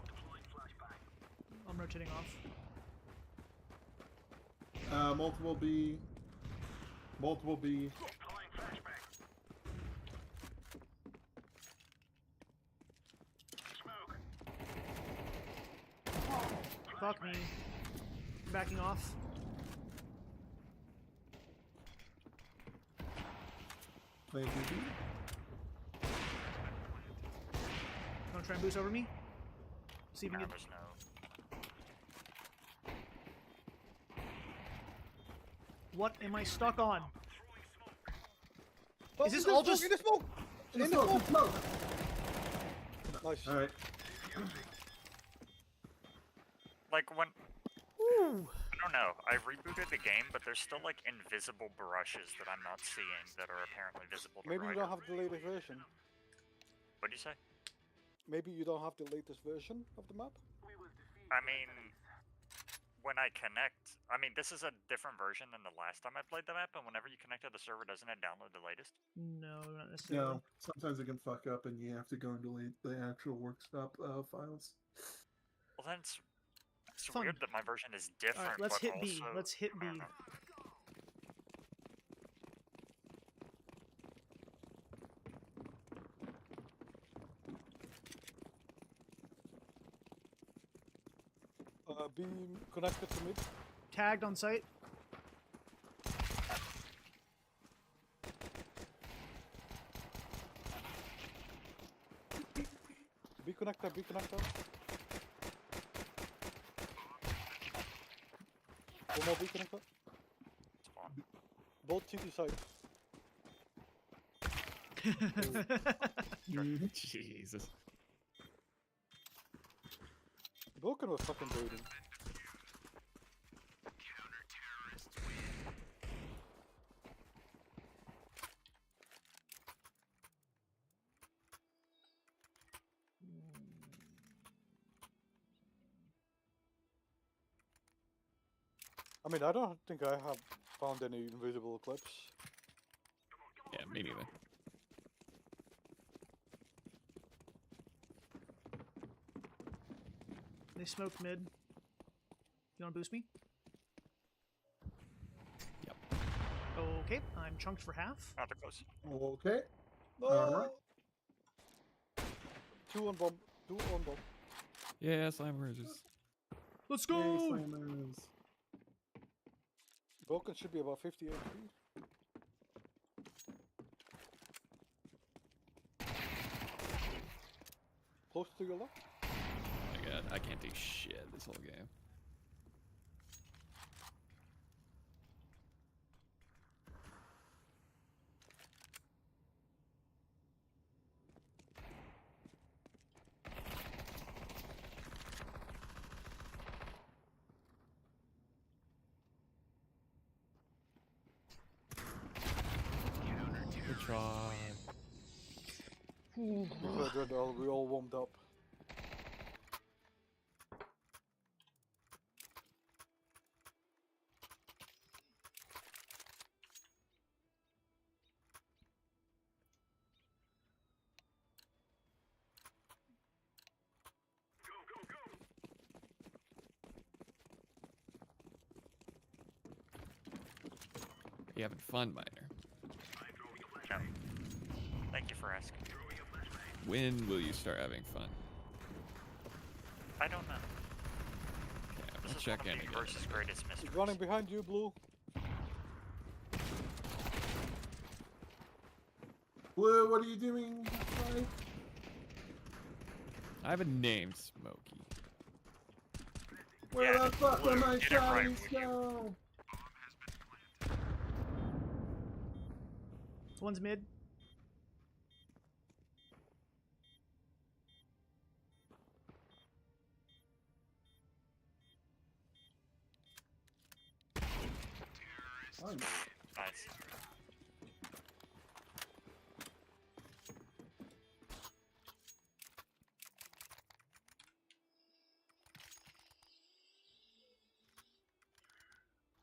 Deploying flashbang. I'm rotating off. Multiple B. Deploying flashbang. Smoke. Fuck me. Backing off. Playing BB. Wanna try and boost over me? See if you can get. There's no. What am I stuck on? Oh, Is this in the all smoke, just? in the smoke? In the smoke. Nice. Alright. Like when. Ooh. I don't know. I rebooted the game, but there's still like invisible brushes that I'm not seeing that are apparently visible to Maybe you Ryder. don't have the latest version. What'd you say? Maybe you don't have the latest version of the map? I mean, when I connect, I mean, this is a different version than the last time I played the map, and whenever you connect to the server, doesn't it download the latest? No, not necessarily. No, sometimes it can fuck up and you have to go and delete the actual workshop files. Well, then it's Fun. weird that my version is different. Alright, let's but hit B. also- Let's hit B. I don't know. Beam connected to mid. Tagged on site. Be connected. One more be connected. Both city side. Jesus. Broken was fucking brooding. I mean, I don't think I have found any invisible clips. Yeah, me neither. They smoked mid. You want to boost me? Yep. Okay, I'm chunked for half. Not the close. Okay. No. Alright. 2 on bomb. 2 on bomb. Yeah, Slimer just. Let's Yay, go! Slammers. Broken should be about 50 HP. Close to your left. Oh my god, I can't do shit this whole game. Good try. We all warmed up. You having fun, Miner? No. Thank you for asking. When will you start having fun? I don't know. Okay, This we'll is check one in of again. the versus greatest mysteries. He's running behind you, Blue. Blue, what are you doing? Right? I have a name, Smokey. Where Yeah, the fuck Blue, are my get it right, shotties will you? go? One's mid. Nice. Nice.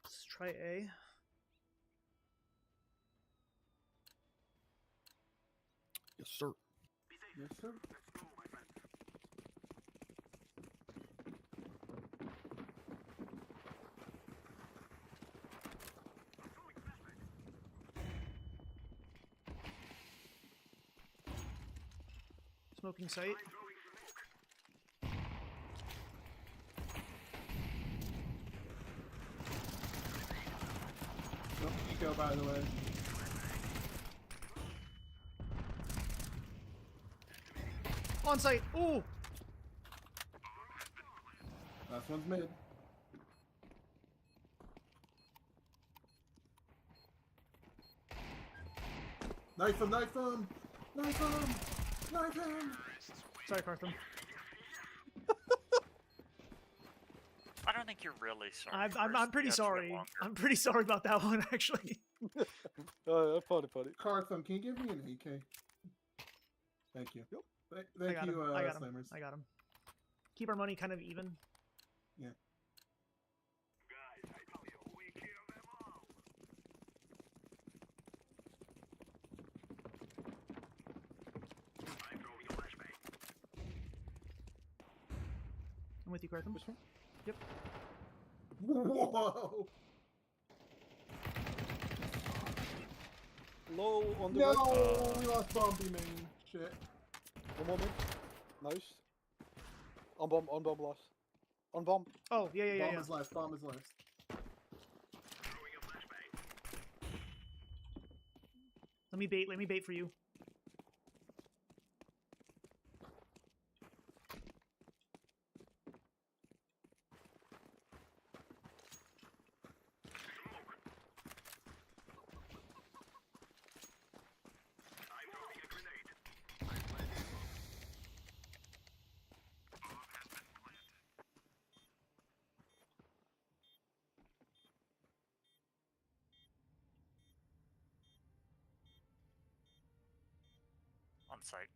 Let's try A. Yes, sir. Yes, sir. Smoking sight. Nope, go by the way. On site. Ooh. Last one's mid. Knife him, knife him! Knife him! Knife him! Sorry, Cartham. I don't think you're really sorry. I'm pretty sorry. I'm pretty sorry about that one, actually. Funny. Cartham, can you give me an AK? Thank you. Yep. Thank I got you, him. I got him. Slammers. I got him. Keep our money kind of even. Yeah. I'm with you, Cartham. Yep. Whoa! Low on the No! right. We lost Bombi main. Shit. One more mid. Nice. On bomb last. On bomb. Oh, yeah. Bomb is last. Bomb is last. Let me bait for you. On site.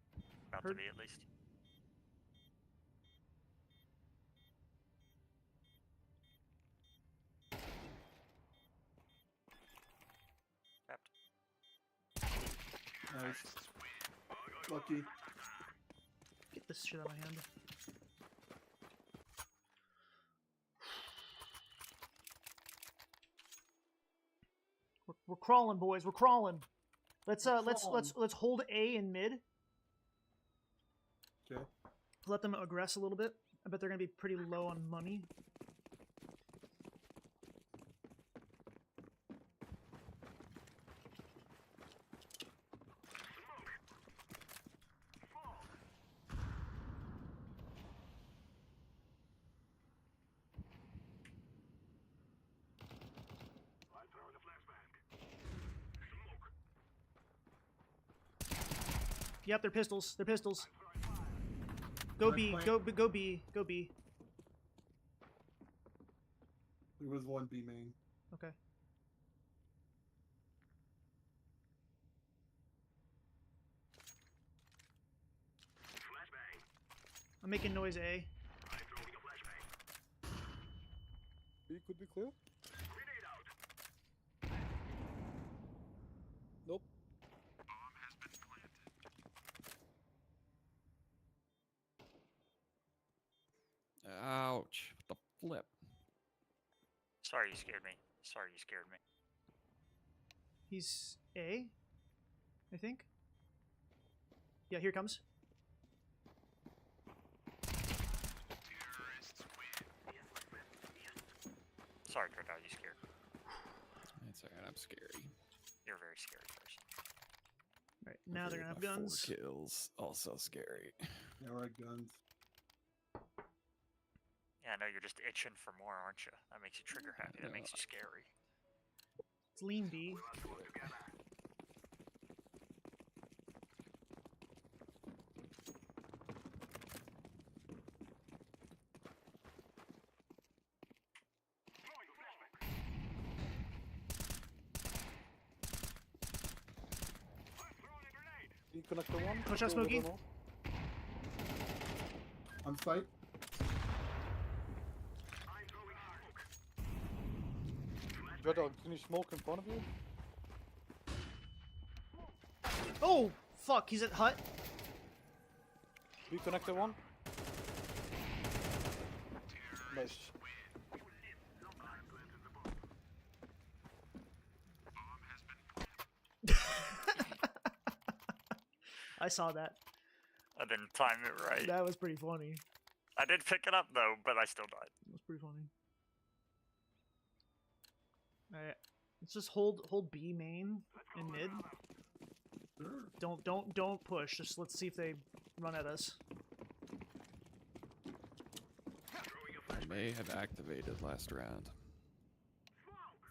About Heard. to be at least. Tapped. Nice. Lucky. Get this shit out of my hand. We're crawling, boys. We're crawling. Let's hold A in mid. Okay. Let them aggress a little bit. I bet they're gonna be pretty low on money. Yep, they're pistols. They're pistols. Go B. Go B. Go B. There was one B main. Okay. I'm making noise A. B could be clear. Nope. Ouch. What the flip? Sorry you scared me. Sorry you scared me. He's A, I think. Yeah, here comes. Sorry, Dreadeye, you scared. It's alright, I'm scary. You're a very scary person. Right, now they're gonna have guns. 4 kills. Also scary. Yeah, right, guns. Yeah, I know you're just itching for more, aren't you? That makes you trigger happy. That makes you scary. It's lean B. B connector one. Push out Smokey. On site. Dreadnought, can you smoke in front of you? Oh, fuck, he's at hut. B connector one. Nice. I saw that. I didn't time it right. That was pretty funny. I did pick it up though, but I still died. That was pretty funny. Alright. Let's just hold B main and mid. Sure. Don't push. Just let's see if they run at us. I may have activated last round.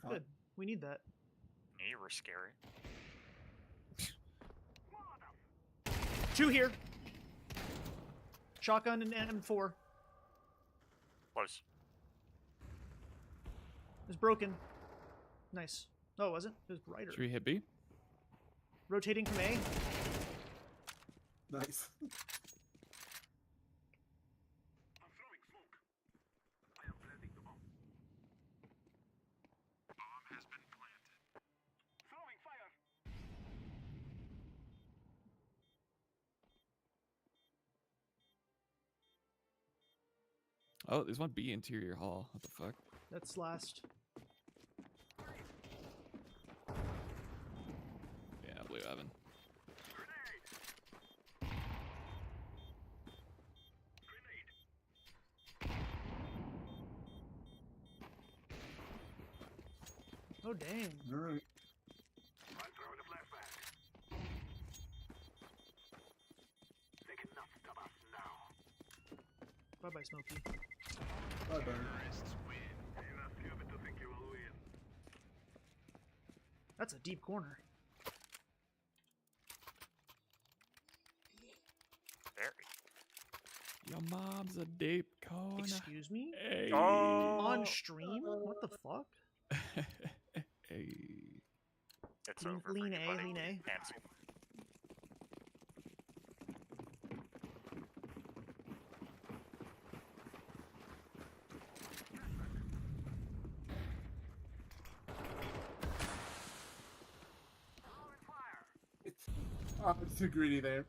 Good. We need that. Yeah, you were scary. 2 here. Shotgun and M4. Close. It's broken. Nice. No, it wasn't. It was brighter. Should we hit B? Rotating from A. Nice. Oh, there's one B interior hall. What the fuck? That's last. Yeah, blue oven. Oh, dang. All right. Bye-bye, Smokey. Bye-bye. That's a deep corner. Very. Your mom's a deep corner. Excuse me? Hey. On stream? What the fuck? Hey. It's Lean, over. lean for you, A, buddy. lean A. Cancel. It's too greedy there.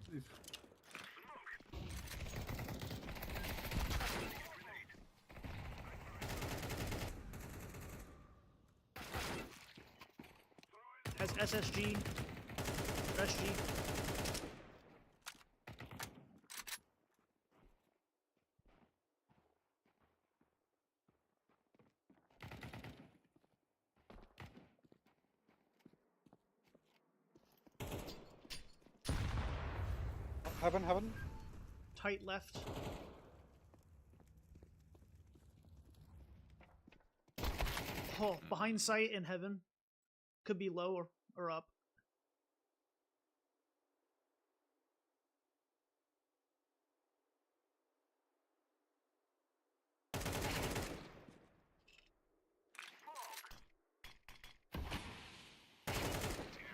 SSG. SG. Heaven. Tight left. Oh, behind sight in heaven. Could be low or up.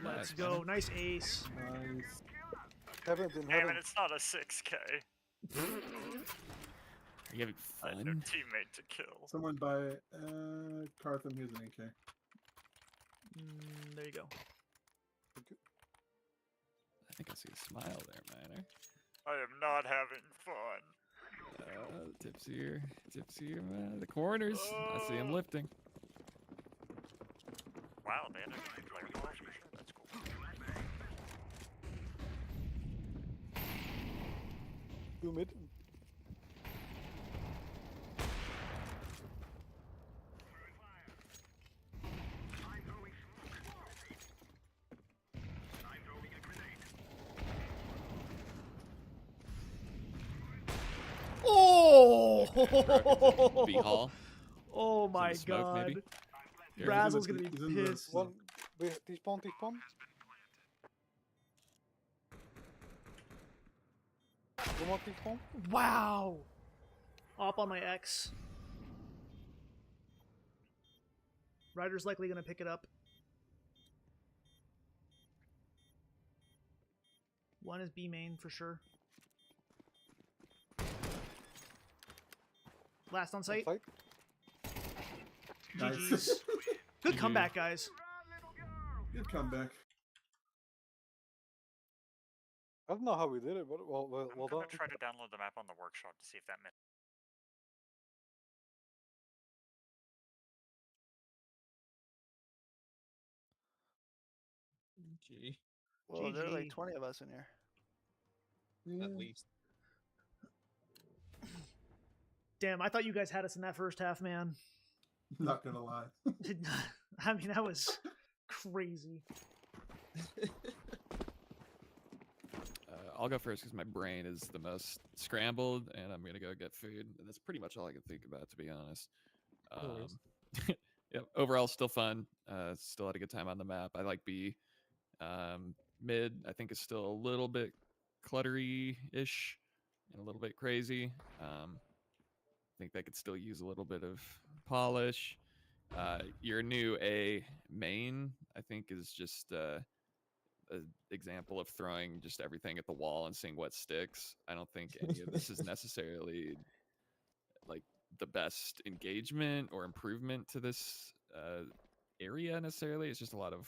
Let's go. Nice ace. Nice. Heaven's in Damn heaven. it, it's not a 6K. Are you having I had no fun? teammate to kill. Someone buy Cartham. Here's an AK. There you go. I think I see a smile there, Miner. I am not having fun. Tipsier, man. The corners. I see him lifting. Wow, they had a player ball for sure. That's cool. Two mid. Oh! B Hall. Oh my smoke, god. maybe? Razzle's gonna be pissed. One. Despawn. One more despawn. Wow! Op on my X. Ryder's likely gonna pick it up. One is B main for sure. Last on site. Nice. GG's. Good comeback, guys. Good comeback. I don't know how we did it, but well I'm done. gonna try to download the map on the workshop to see if that missed. Gee. Well, there are like GG. 20 of us in here. Yeah. At least. Damn, I thought you guys had us in that first half, man. Not gonna lie. I mean, that was crazy. I'll go first because my brain is the most scrambled, and I'm gonna go get food. And that's pretty much all I can think about, to be honest. Yep. Overall, still fun. Still had a good time on the map. I like B. Mid, I think, is still a little bit cluttery-ish and a little bit crazy. I think they could still use a little bit of polish. Your new A main, I think, is just an example of throwing just everything at the wall and seeing what sticks. I don't think any of this is necessarily like the best engagement or improvement to this area necessarily. It's just a lot of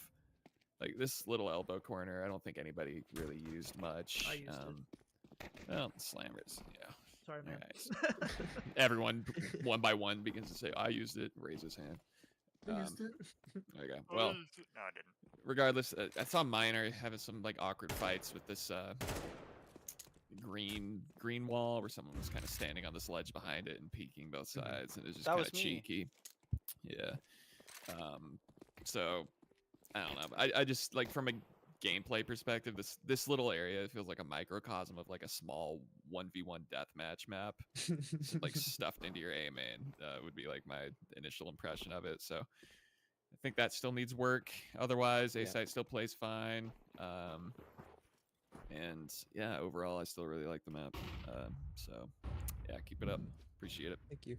like this little elbow corner. I don't think anybody really used much. I used it. Well, slammers, yeah. Sorry, man. Right. Everyone, one by one, begins to say, "I used it." Raise his hand. I used it. There you go. Well, No, I didn't. regardless, I saw Miner having some like awkward fights with this green wall where someone was kind of standing on this ledge behind it and peeking both sides, and it was just That kind was of me. cheeky. Yeah. So I don't know. I just like from a gameplay perspective, this little area feels like a microcosm of like a small 1v1 deathmatch map, like stuffed into your A main. Would be like my initial impression of it. So I think that still needs work. Otherwise, A site still plays fine. And yeah, overall, I still really like the map. So yeah, keep it up. Appreciate it. Thank you.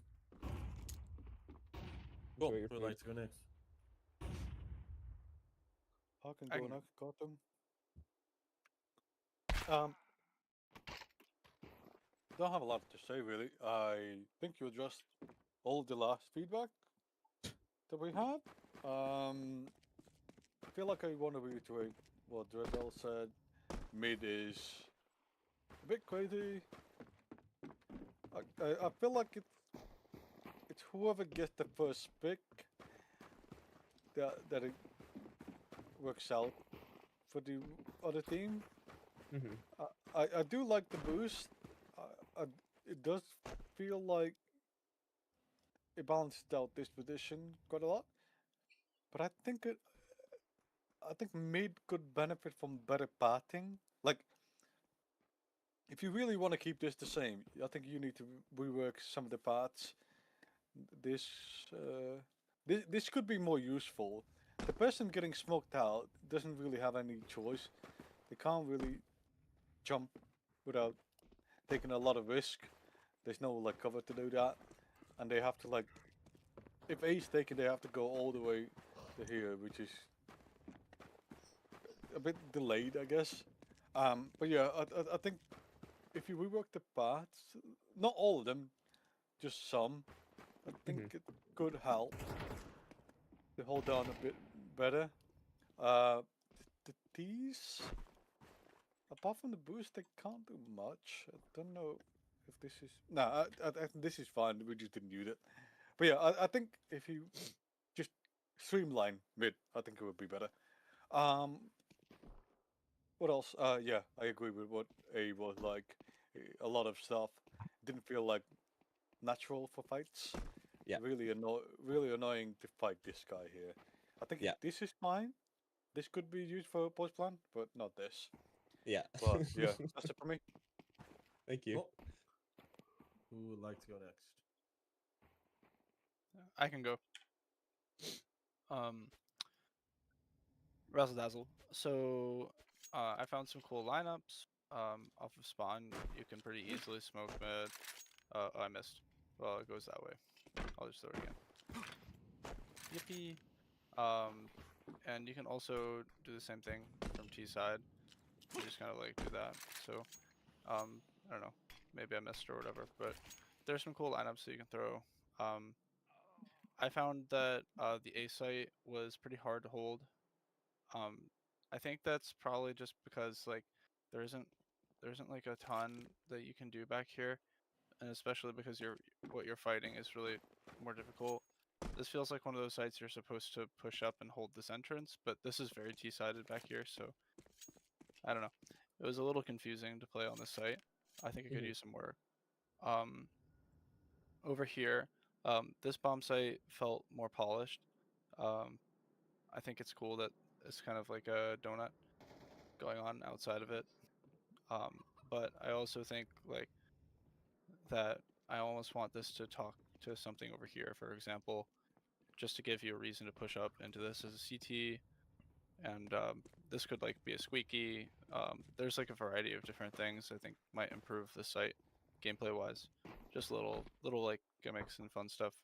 Cool. Enjoy your Who would food. like to go next? I can I go can- next. Got them. Don't have a lot to say really. I think you addressed all the last feedback that we had. I feel like I want to reiterate what Dreadell said. Mid is a bit crazy. I feel like it's whoever gets the first pick that it works out for the other team. Mm-hmm. I do like the boost. It does feel like it balanced out this position quite a lot, but I think mid could benefit from better pathing. Like, if you really want to keep this the same, I think you need to rework some of the paths. This this could be more useful. The person getting smoked out doesn't really have any choice. They can't really jump without taking a lot of risk. There's no like cover to do that, and they have to like, if A's taken, they have to go all the way to here, which is a bit delayed, I guess. But yeah, I think if you rework the paths, not all of them, just some, I think it could help to hold down a bit better. The T's, apart from the boost, they can't do much. I don't know if this is... No, I think this is fine. We just didn't use it. But yeah, I think if you just streamline mid, I think it would be better. What else? Yeah, I agree with what A was like. A lot of stuff didn't feel like natural for fights. Yeah. Really annoying to fight this guy here. I think this is fine. This could be used for post plan, but not this. Yeah. But yeah, that's it for me. Thank you. Cool. Who would like to go next? I can go. Razzle dazzle. So I found some cool lineups. Off of spawn, you can pretty easily smoke mid. Oh, I missed. Well, it goes that way. I'll just throw it again. Yippee. And you can also do the same thing from T side. You just kind of like do that. So, I don't know. Maybe I missed or whatever, but there's some cool lineups that you can throw. I found that the A site was pretty hard to hold. I think that's probably just because like there isn't like a ton that you can do back here, and especially because what you're fighting is really more difficult. This feels like one of those sites you're supposed to push up and hold this entrance, but this is very T-sided back here, so I don't know. It was a little confusing to play on this site. I think it could use some work. Over here, this bomb site felt more polished. I think it's cool that it's kind of like a donut going on outside of it. But I also think like that I almost want this to talk to something over here, for example, just to give you a reason to push up into this as a CT, and this could like be a squeaky. There's like a variety of different things I think might improve the site gameplay wise. Just little like gimmicks and fun stuff.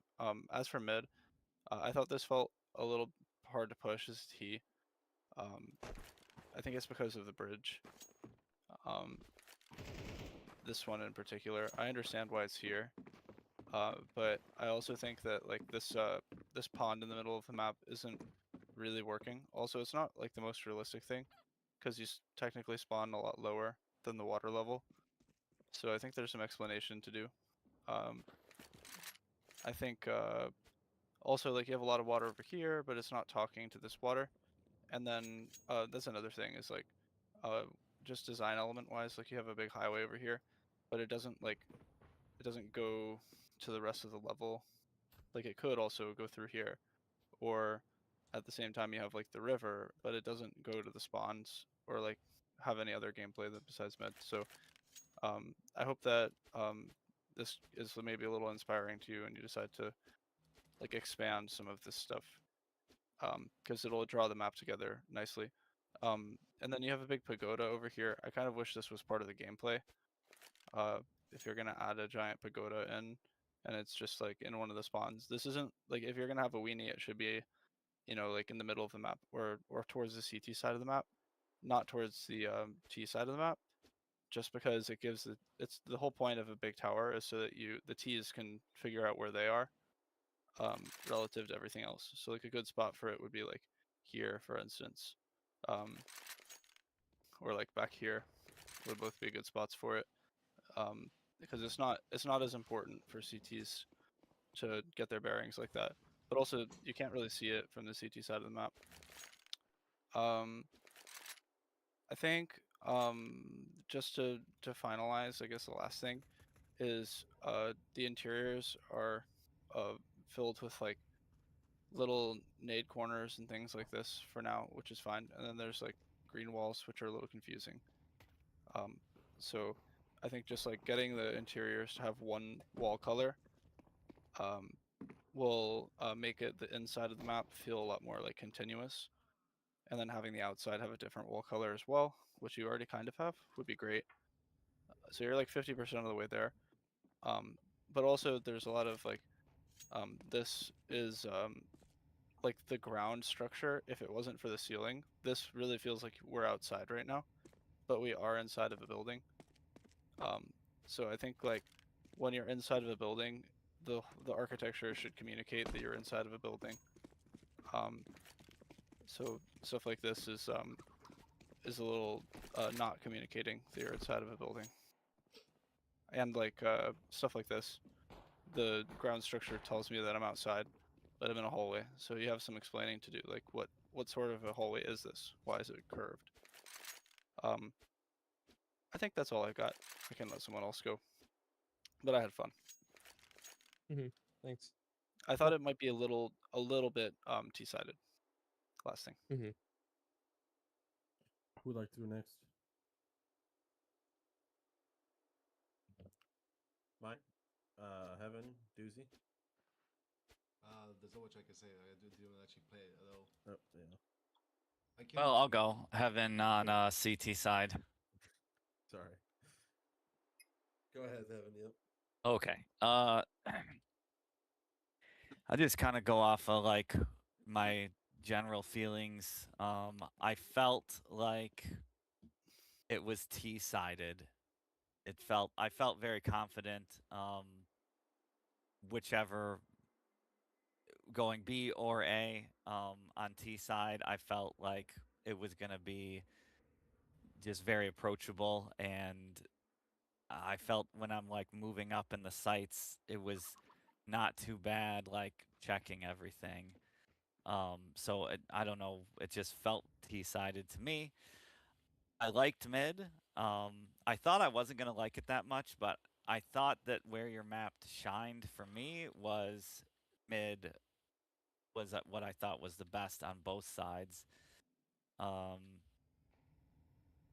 As for mid, I thought this felt a little hard to push as T. I think it's because of the bridge. This one in particular, I understand why it's here, but I also think that like this pond in the middle of the map isn't really working. Also, it's not like the most realistic thing, because you technically spawn a lot lower than the water level. So I think there's some explanation to do. I think also like you have a lot of water over here, but it's not talking to this water. And then that's another thing is like just design element wise, like you have a big highway over here, but it doesn't go to the rest of the level. Like it could also go through here, or at the same time you have like the river, but it doesn't go to the spawns or like have any other gameplay that besides med. So I hope that this is maybe a little inspiring to you and you decide to like expand some of this stuff, because it'll draw the map together nicely. And then you have a big pagoda over here. I kind of wish this was part of the gameplay. If you're gonna add a giant pagoda in, and it's just like in one of the spawns. This isn't like if you're gonna have a weenie, it should be, you know, like in the middle of the map or towards the CT side of the map, not towards the T side of the map. Just because it gives it's the whole point of a big tower is so that the T's can figure out where they are, relative to everything else. So like a good spot for it would be like here, for instance, or like back here would both be good spots for it. Because it's not as important for CTs to get their bearings like that. But also you can't really see it from the CT side of the map. I think just to finalize, I guess the last thing is the interiors are filled with like little nade corners and things like this for now, which is fine. And then there's like green walls, which are a little confusing. So I think just like getting the interiors to have one wall color will make it the inside of the map feel a lot more like continuous. And then having the outside have a different wall color as well, which you already kind of have, would be great. So you're like 50% of the way there. But also there's a lot of like, this is like the ground structure. If it wasn't for the ceiling, this really feels like we're outside right now, but we are inside of a building. So I think like when you're inside of a building, the architecture should communicate that you're inside of a building. So stuff like this is a little not communicating that you're inside of a building. And like stuff like this, the ground structure tells me that I'm outside, but I'm in a hallway. So you have some explaining to do, like what sort of a hallway is this? Why is it curved? I think that's all I got. I can let someone else go, but I had fun. Thanks. I thought it might be a little bit T-sided. Last thing. Who'd like to go next? Mine? Heaven, Doozy. There's not much I can say. I didn't actually play it at all. Oh, yeah. Well, I'll go. Heaven on CT side. Sorry. Go ahead, Heaven. Yep. Okay. I just kind of go off of like my general feelings. I felt like it was T-sided. I felt very confident. Whichever going B or A on T side, I felt like it was gonna be just very approachable, and I felt when I'm like moving up in the sites, it was not too bad, like checking everything. So I don't know, it just felt T-sided to me. I liked mid. I thought I wasn't gonna like it that much, but I thought that where your map shined for me was mid. Was what I thought was the best on both sides. On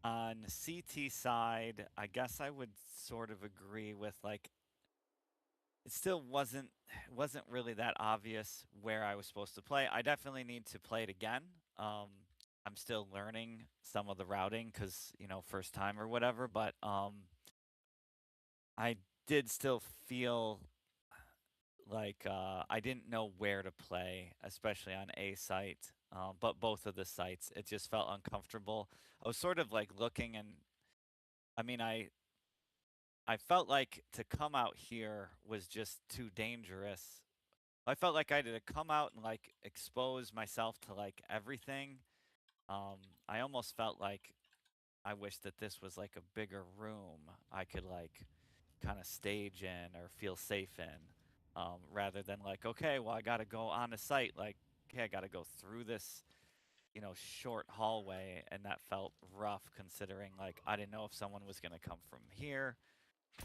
CT side, I guess I would sort of agree with like it still wasn't really that obvious where I was supposed to play. I definitely need to play it again. I'm still learning some of the routing because first time or whatever, but I did still feel like I didn't know where to play, especially on A site, but both of the sites, it just felt uncomfortable. I was sort of like looking, and I mean, I felt like to come out here was just too dangerous. I felt like I had to come out and like expose myself to like everything. I almost felt like I wish that this was like a bigger room I could like kind of stage in or feel safe in, rather than like, okay, well, I got to go on a site. Like, okay, I got to go through this, short hallway. And that felt rough considering like I didn't know if someone was going to come from here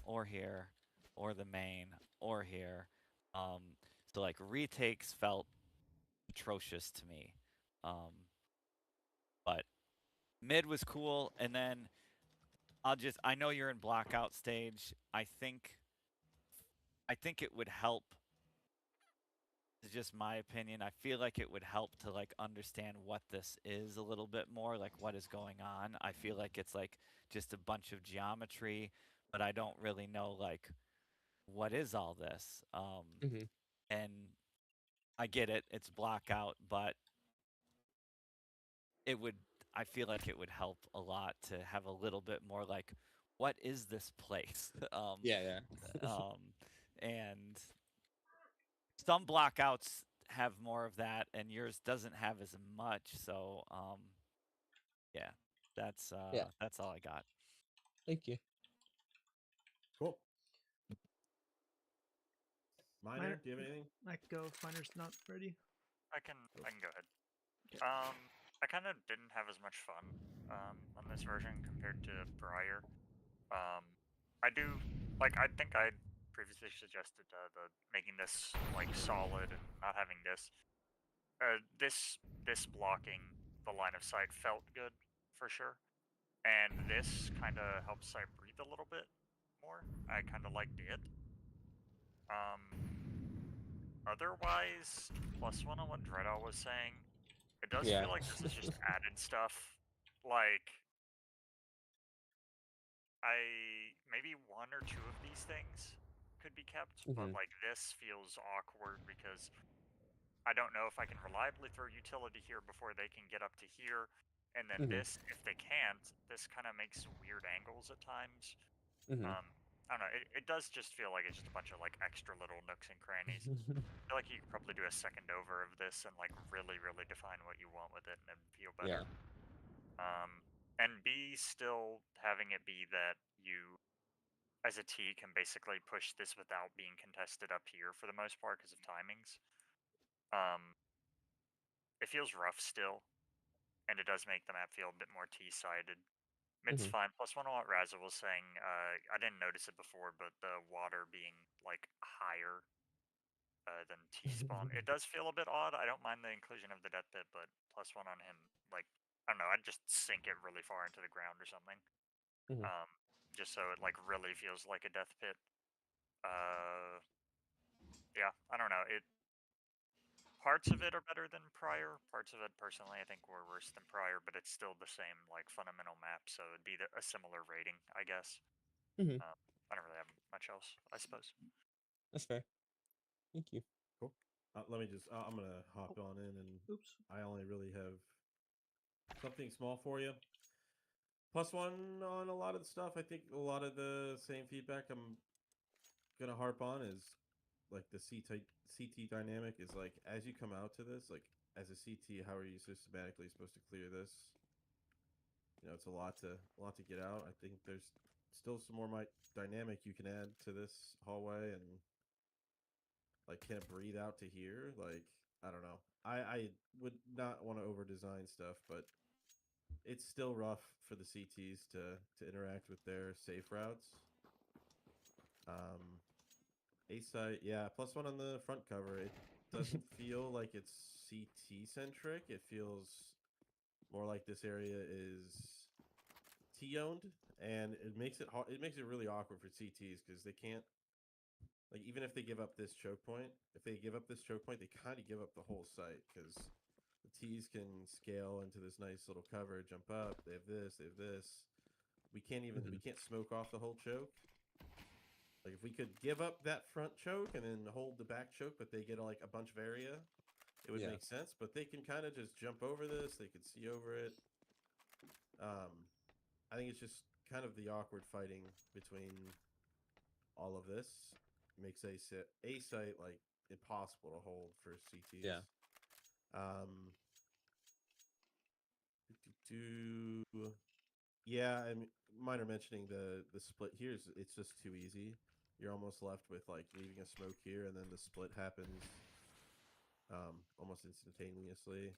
or the main or here. So like retakes felt atrocious to me. But mid was cool. And then I know you're in blackout stage. I think it would help. It's just my opinion. I feel like it would help to like understand what this is a little bit more, like what is going on. I feel like it's like just a bunch of geometry, but I don't really know like what is all this. And I get it, it's blackout, but I feel like it would help a lot to have a little bit more like, what is this place? Yeah. And some blockouts have more of that, and yours doesn't have as much. So, yeah, that's all I got. Thank you. Cool. Miner, do you have anything? I can go if Miner's not ready. I can go ahead. I kind of didn't have as much fun on this version compared to prior. I do like. I think I previously suggested the making this like solid and not having this. This blocking the line of sight felt good for sure, and this kind of helps sight breathe a little bit more. I kind of liked it. Otherwise, +1 on what Dreadall was saying, it does Yeah. feel like this is just added stuff. Like, maybe one or two of these things could be kept, but Mhm. like this feels awkward because I don't know if I can reliably throw utility here before they can get up to here. And then Mhm. this, if they can't, this kind of makes weird angles at times. Mhm. I don't know. It does just feel like it's just a bunch of like extra little nooks and crannies. I feel like you could probably do a second over of this and like really, really define what you want with it and it'd feel better. Yeah. And B, still having it be that you, as a T, can basically push this without being contested up here for the most part because of timings. It feels rough still, and it does make the map feel a bit more T-sided. Mid's Mhm. fine. +1 on what Raza was saying. I didn't notice it before, but the water being like higher than T-spawn, it does feel a bit odd. I don't mind the inclusion of the death pit, but +1 on him, like, I don't know, I'd just sink it really far into the ground or something. Mhm. Just so it like really feels like a death pit. Yeah, I don't know. Parts of it are better than prior. Parts of it, personally, I think were worse than prior, but it's still the same like fundamental map, so it'd be a similar rating, I guess. Mhm. I don't really have much else, I suppose. That's fair. Thank you. Cool. Let me just. I'm gonna hop on in, and Oops. I only really have something small for you. +1 on a lot of the stuff. I think a lot of the same feedback I'm gonna harp on is like the CT dynamic is like as you come out to this, like as a CT, how are you systematically supposed to clear this? You know, it's a lot to get out. I think there's still some more dynamic you can add to this hallway, and like can it breathe out to here? Like I don't know. I would not want to over design stuff, but it's still rough for the CTs to interact with their safe routes. A site, yeah, +1 on the front cover. It doesn't feel like it's CT centric. It feels more like this area is T owned, and it makes it hard. It makes it really awkward for CTs because they can't, like, even if they give up this choke point, if they give up this choke point, they kind of give up the whole site because the T's can scale into this nice little cover, jump up. They have this. They have this. We can't even we can't smoke off the whole choke. Like if we could give up that front choke and then hold the back choke, but they get like a bunch of area, it would Yeah. make sense. But they can kind of just jump over this. They could see over it. I think it's just kind of the awkward fighting between all of this makes a site like impossible to hold for CTs. Yeah. Yeah, and minor mentioning the split here is it's just too easy. You're almost left with like leaving a smoke here, and then the split happens almost instantaneously.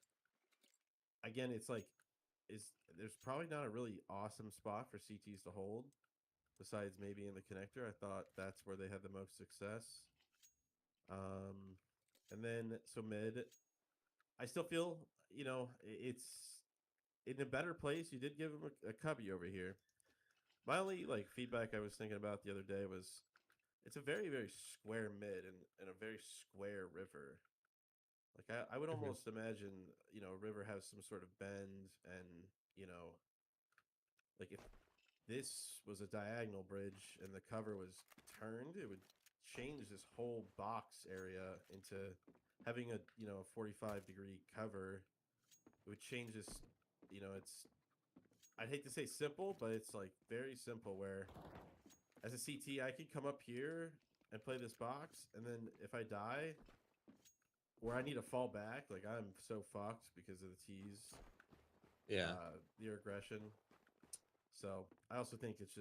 Again, it's like there's probably not a really awesome spot for CTs to hold, besides maybe in the connector. I thought that's where they had the most success. And then so mid, I still feel it's in a better place. You did give him a cubby over here. My only like feedback I was thinking about the other day was it's a very very square mid and a very square river. Like I would almost imagine a river has some sort of bend, and like if this was a diagonal bridge and the cover was turned, it would change this whole box area into having a 45-degree cover. It would change this. It's I'd hate to say simple, but it's like very simple where as a CT I could come up here and play this box, and then if I die where I need to fall back, like I'm so fucked because of the T's. Yeah. Their aggression. So I also think it's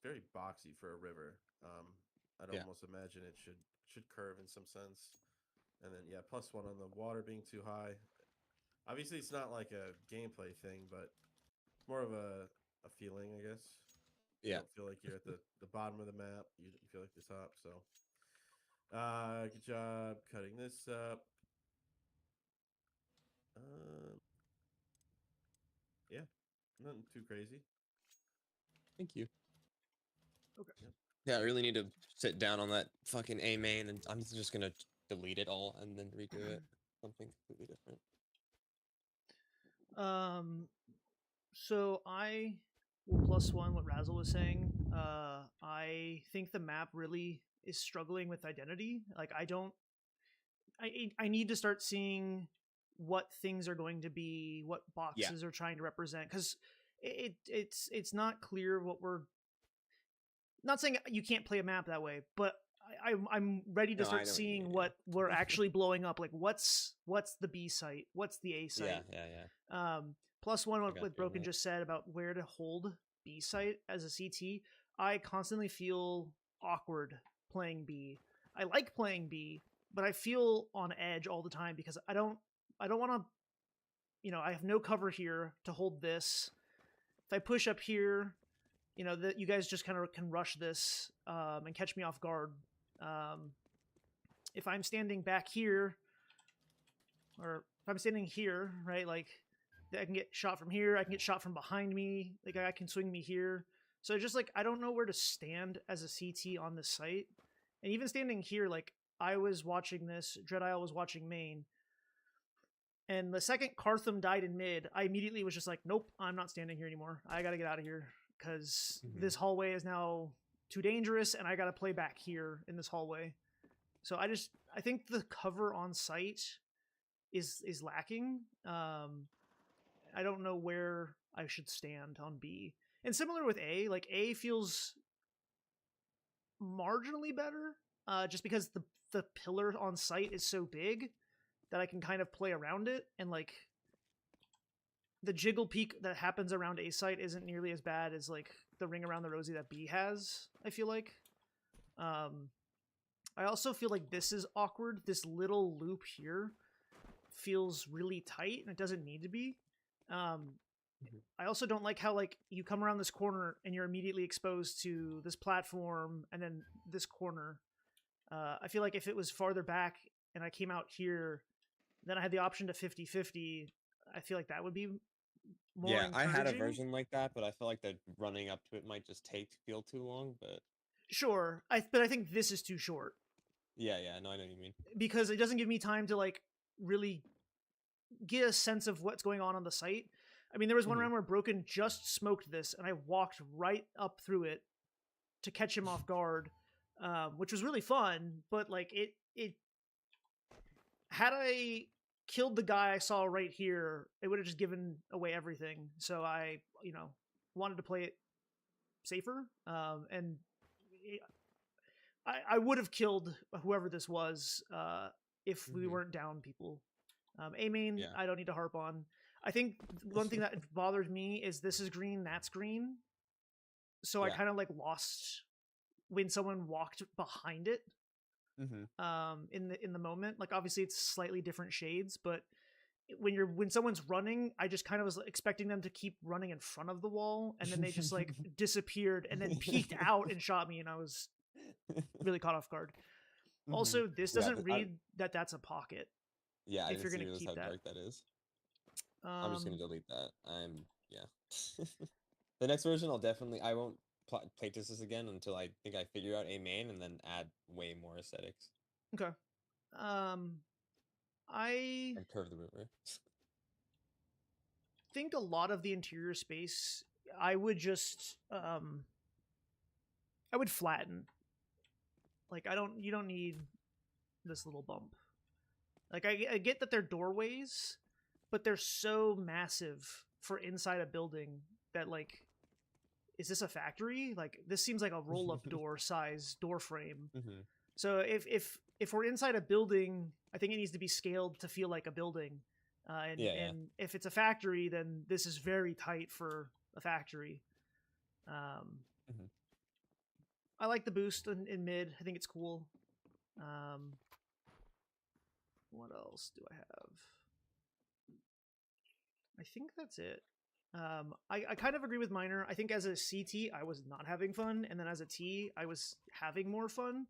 very boxy for a river. I'd Yeah. almost imagine it should curve in some sense. And then yeah, +1 on the water being too high. Obviously, it's not like a gameplay thing, but more of a feeling, I guess. You Yeah. don't feel like you're at the bottom of the map. You feel like the top. So, good job cutting this up. Yeah, nothing too crazy. Thank you. Okay. Yeah, I really need to sit down on that fucking A main, and I'm just gonna delete it all and then redo it. Something completely different. So I will +1 what Razzle was saying. I think the map really is struggling with identity. Like I need to start seeing what things are going to be, what boxes are trying to represent, because it's not clear what we're. Not saying you can't play a map that way, but I'm ready to start seeing what we're actually blowing up. Like what's the B site, what's the A site. Yeah. +1 what Broken just said about where to hold B site as a CT. I constantly feel awkward playing B. I like playing B, but I feel on edge all the time because I don't want to. I have no cover here to hold this. If I push up here, that you guys just kind of can rush this and catch me off guard. If I'm standing back here, or if I'm standing here, right, like I can get shot from here, I can get shot from behind me, like I can swing me here. So just like I don't know where to stand as a CT on this site, and even standing here, like I was watching this, Dreadisle was watching main, and the second Cartham died in mid, I immediately was just like, nope, I'm not standing here anymore. I gotta get out of here because this hallway is now too dangerous, and I gotta play back here in this hallway. So I think the cover on site is lacking. I don't know where I should stand on B. And similar with A, like A feels marginally better, just because the pillar on site is so big that I can kind of play around it, and like the jiggle peak that happens around A site isn't nearly as bad as like the ring around the rosy that B has, I feel like. I also feel like this is awkward. This little loop here feels really tight, and it doesn't need to be. I also don't like how like you come around this corner and you're immediately exposed to this platform and then this corner. I feel like if it was farther back and I came out here, then I had the option to 50-50. I feel like that would be more Yeah, I had a encouraging. version like that, but I feel like the running up to it might just feel too long. But sure, but I think this is too short. Yeah, no, I know what you mean. Because it doesn't give me time to like really get a sense of what's going on the site. I mean, there was one round where Broken just smoked this, and I walked right up through it to catch him off guard, which was really fun. But like it had I killed the guy I saw right here, it would have just given away everything. So I, wanted to play it safer, and I would have killed whoever this was if we weren't down people. A main, I don't need to harp on. I think one thing that bothers me is this is green, that's green. So I kind of like lost when someone walked behind it. In the moment, like obviously it's slightly different shades, but when someone's running, I just kind of was expecting them to keep running in front of the wall, and then they just like disappeared and then peeked out and shot me, and I was really caught off guard. Also, this doesn't read that that's a pocket. Yeah, if you're gonna keep how that. dark that is. I'm just gonna delete that. The next version, I won't playtest this again until I think I figure out A main and then add way more aesthetics. Okay. I Curve the river. think a lot of the interior space I would just I would flatten. Like you don't need this little bump. Like I get that they're doorways, but they're so massive for inside a building that like, is this a factory? Like this seems like a roll-up door size door frame. So if we're inside a building, I think it needs to be scaled to feel like a building. And if it's a factory, then this is very tight for a factory. I like the boost in mid. I think it's cool. What else do I have? I think that's it. I kind of agree with Miner. I think as a CT, I was not having fun, and then as a T, I was having more fun,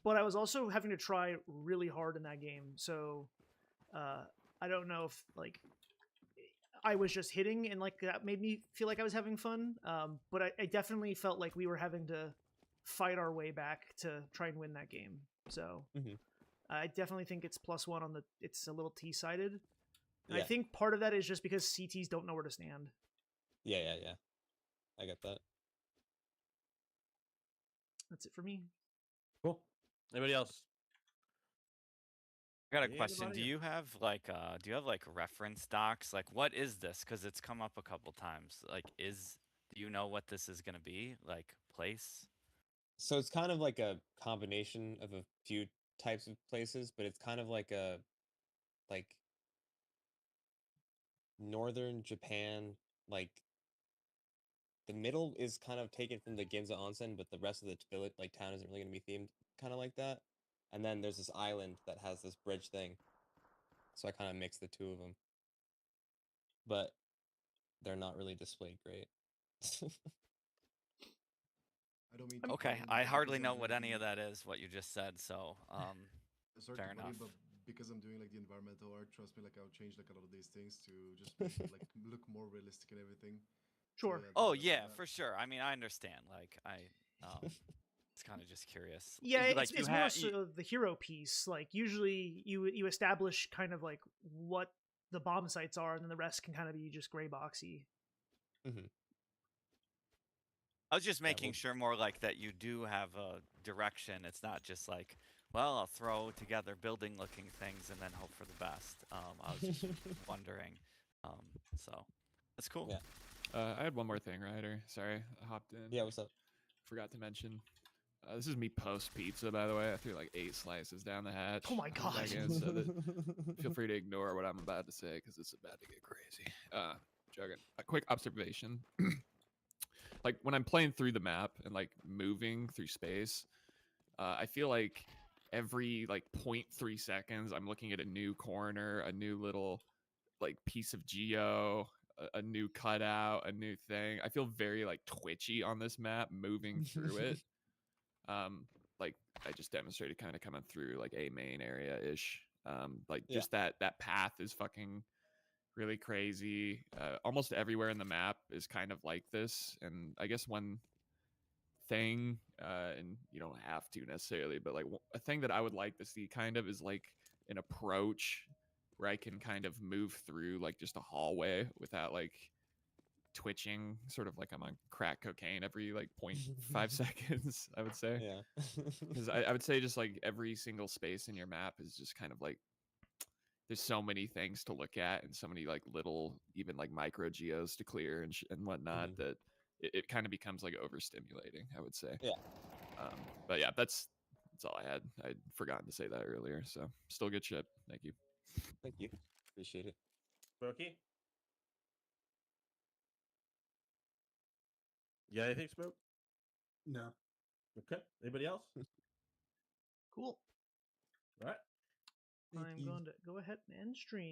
but I was also having to try really hard in that game. So I don't know if like I was just hitting and like that made me feel like I was having fun. But I definitely felt like we were having to fight our way back to try and win that game. So I definitely think it's +1 on the. It's a little T-sided. And I think part of that is just because CTs don't know where to stand. Yeah. I get that. That's it for me. Cool. Anybody else? I got a question. Do you have like reference docs? Like, what is this? Because it's come up a couple times. Like, do you know what this is gonna be? Like, place? So it's kind of like a combination of a few types of places, but it's kind of like a northern Japan, like the middle is kind of taken from the Ginza onsen, but the rest of the village, like town, isn't really going to be themed kind of like that. And then there's this island that has this bridge thing, so I kind of mix the two of them, but they're not really displayed great. I don't mean to okay, I hardly know what any of that is. What you just said, so sorry fair to enough. but because I'm doing like the environmental art, trust me, like I'll change like a lot of these things to just make it like look more realistic and everything. Sure. So, oh yeah, for sure. I mean, I understand. Like it's kind of just curious. Yeah, like it's more so the hero piece. Like usually you establish kind of like what the bomb sites are, and then the rest can kind of be just gray boxy. I was just making sure more like that you do have a direction. It's not just like, well, I'll throw together building looking things and then hope for the best. I was just wondering. So that's cool. I had one more thing, Ryder. Sorry, I hopped in. Yeah, what's up? Forgot to mention. This is me post pizza, by the way. I threw like 8 slices down the hatch. Oh my god! So feel free to ignore what I'm about to say because it's about to get crazy. Joking. A quick observation. Like when I'm playing through the map and like moving through space, I feel like every like 0.3 seconds I'm looking at a new corner, a new little like piece of geo, a new cutout, a new thing. I feel very like twitchy on this map moving through it. Like I just demonstrated kind of coming through like a main area ish. Like just that path is fucking really crazy. Almost everywhere in the map is kind of like this. And I guess one thing, and you don't have to necessarily, but like a thing that I would like to see kind of is like an approach where I can kind of move through like just a hallway without like twitching, sort of like I'm on crack cocaine every like 0.5 seconds, I would say. Yeah. Because I would say just like every single space in your map is just kind of like there's so many things to look at and so many like little even like micro geos to clear and whatnot that it kind of becomes like overstimulating, I would say. But yeah, that's all I had. I'd forgotten to say that earlier, so still good shit. Thank you. Thank you. Appreciate it. Smokey? You got anything, Smoke? No. Okay. Anybody else? Cool. All right. I'm going to go ahead and end stream.